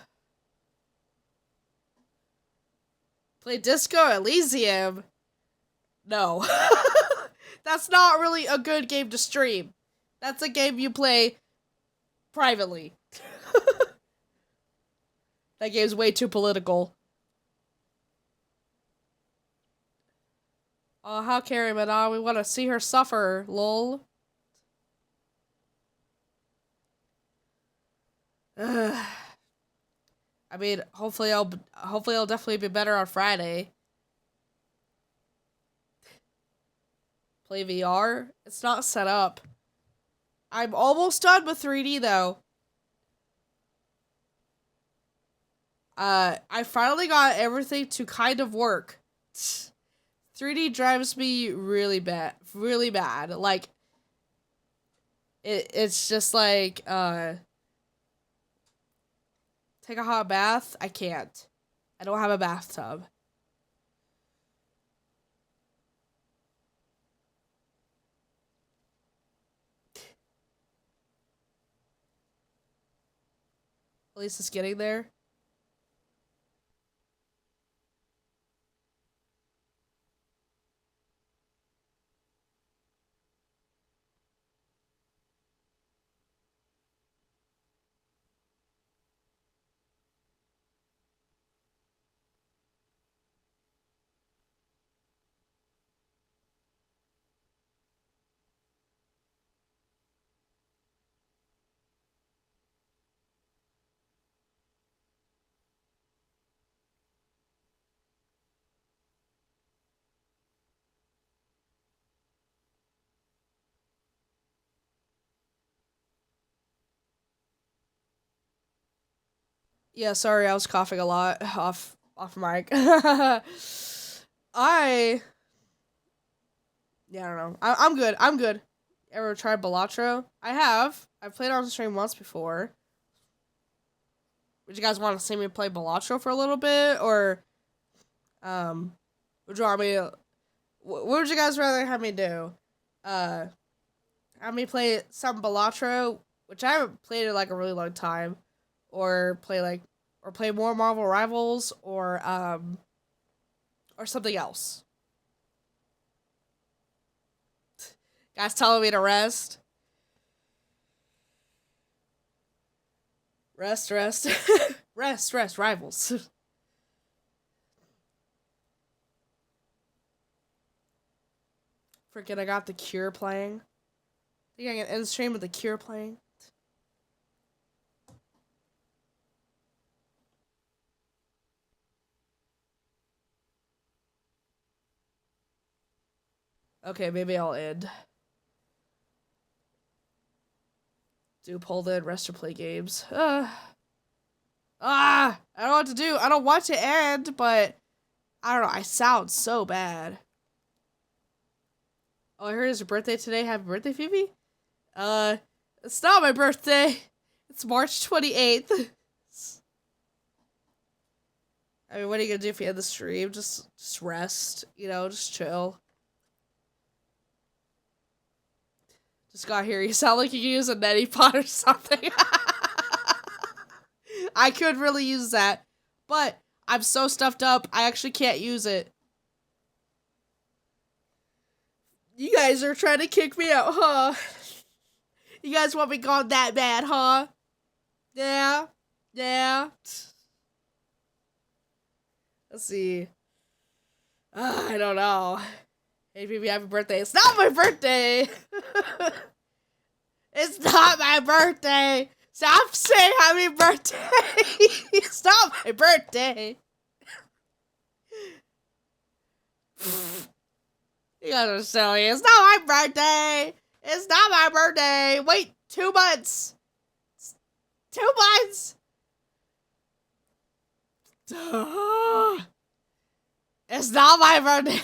S1: Play Disco Elysium? No. That's not really a good game to stream. That's a game you play privately. That game's way too political. Oh, how Carrie Madonna, we want to see her suffer, lol. Ugh. I mean, hopefully I'll definitely be better on Friday. Play VR? It's not set up. I'm almost done with 3D though. I finally got everything to kind of work. 3D drives me really bad. Like, it's just like, take a hot bath? I can't. I don't have a bathtub. At least it's getting there. Yeah, sorry, I was coughing a lot off mic. I don't know. I'm good. I'm good. Ever tried Balatro? I have. I've played on stream once before. Would you guys want to see me play Balatro for a little bit, or would you want me to, what would you guys rather have me do? Have me play some Balatro, which I haven't played in like a really long time, or play more Marvel Rivals, or something else. Guys telling me to rest. Rest. Rest, Rivals. Freaking, I got The Cure playing. I think I can end stream with The Cure playing. Okay, maybe I'll end. Do poll then, rest or play games. I don't know what to do. I don't want to end, but I don't know. I sound so bad. Oh, I heard it's your birthday today. Happy birthday, Phoebe? It's not my birthday. It's March 28th. I mean, what are you gonna do if you end the stream? Just rest, just chill. Just got here. You sound like you can use a neti pot or something. I could really use that, but I'm so stuffed up, I actually can't use it. You guys are trying to kick me out, huh? You guys want me gone that bad, huh? Yeah. Let's see. I don't know. Hey, baby, happy birthday. It's not my birthday! It's not my birthday! Stop saying happy birthday! It's not my birthday! You guys are silly. It's not my birthday! It's not my birthday! Wait, 2 months! 2 months! It's not my birthday!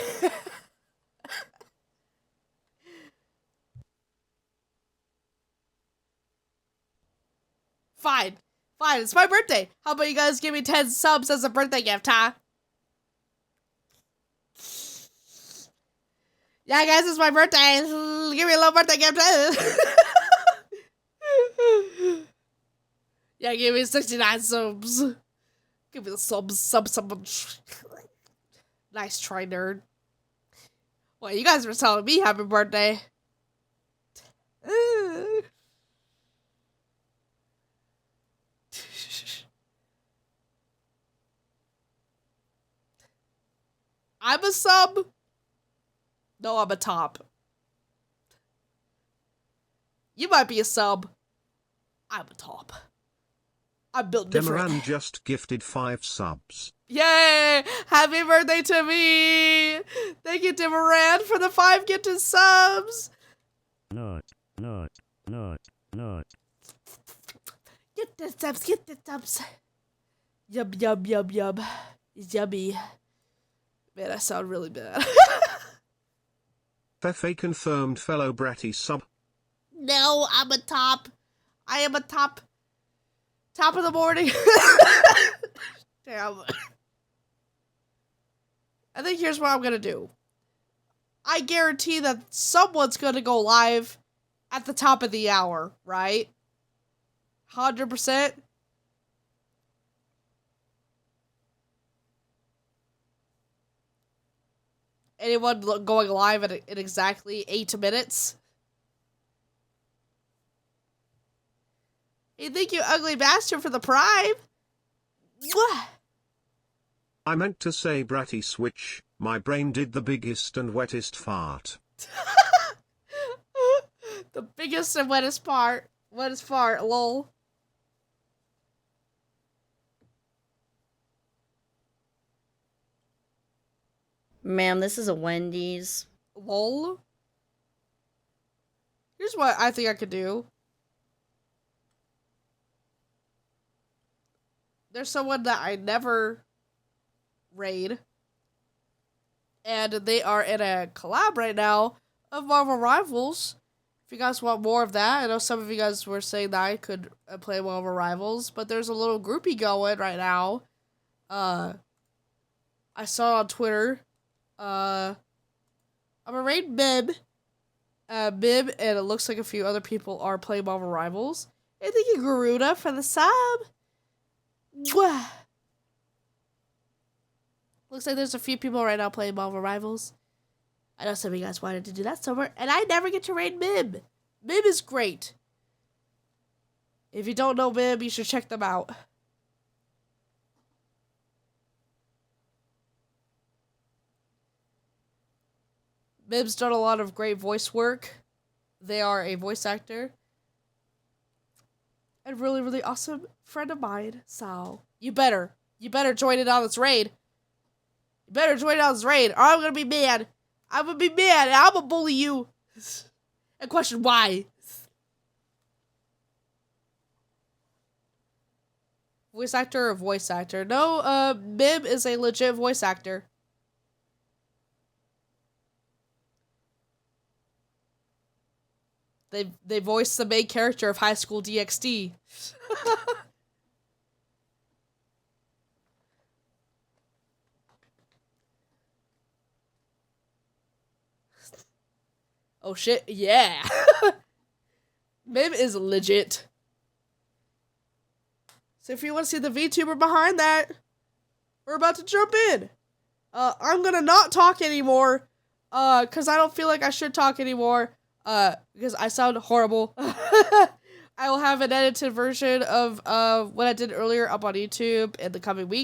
S1: Fine, it's my birthday. How about you guys give me 10 subs as a birthday gift, huh? Yeah, guys, it's my birthday. Give me a little birthday gift. Yeah, give me 69 subs. Give me the subs. Nice try, nerd. Well, you guys were telling me happy birthday. I'm a sub. No, I'm a top. You might be a sub. I'm a top. I'm built different.
S2: Demaran just gifted 5 subs.
S1: Yay! Happy birthday to me! Thank you, Demaran, for the 5 gifted subs!
S6: Nut.
S1: Get the subs, get the subs. Yum, yum, yum, yum. It's yummy. Man, I sound really bad.
S2: Fefe confirmed fellow Bratty sub.
S1: No, I'm a top. I am a top. Top of the morning. Damn. I think here's what I'm gonna do. I guarantee that someone's gonna go live at the top of the hour, right? 100%. Anyone going live in exactly 8 minutes? Hey, thank you, ugly bastard, for the prime. Mwah.
S2: I meant to say Bratty switch, my brain did the biggest and wettest fart.
S1: The biggest and wettest part. Wettest fart, lol.
S8: Ma'am, this is a Wendy's.
S1: Lol. Here's what I think I could do. There's someone that I never raid. And they are in a collab right now of Marvel Rivals. If you guys want more of that, I know some of you guys were saying that I could play Marvel Rivals, but there's a little groupie going right now. I saw on Twitter. I'm gonna raid Mib. Mib, and it looks like a few other people are playing Marvel Rivals. And thank you, Garuda, for the sub. Mwah. Looks like there's a few people right now playing Marvel Rivals. I know some of you guys wanted to do that somewhere, and I never get to raid Mib. Mib is great. If you don't know Mib, you should check them out. Mib's done a lot of great voice work. They are a voice actor. And really, really awesome friend of mine. So, you better join in on this raid. You better join in on this raid, or I'm gonna be mad. I'm gonna be mad, and I'm gonna bully you. And question why. Voice actor or voice actor? No, Mib is a legit voice actor. They voiced the main character of High School DxD. Oh shit, yeah. Mib is legit. So if you want to see the VTuber behind that, we're about to jump in. I'm gonna not talk anymore, cause I don't feel like I should talk anymore. Because I sound horrible. I will have an edited version of what I did earlier up on YouTube in the coming weeks.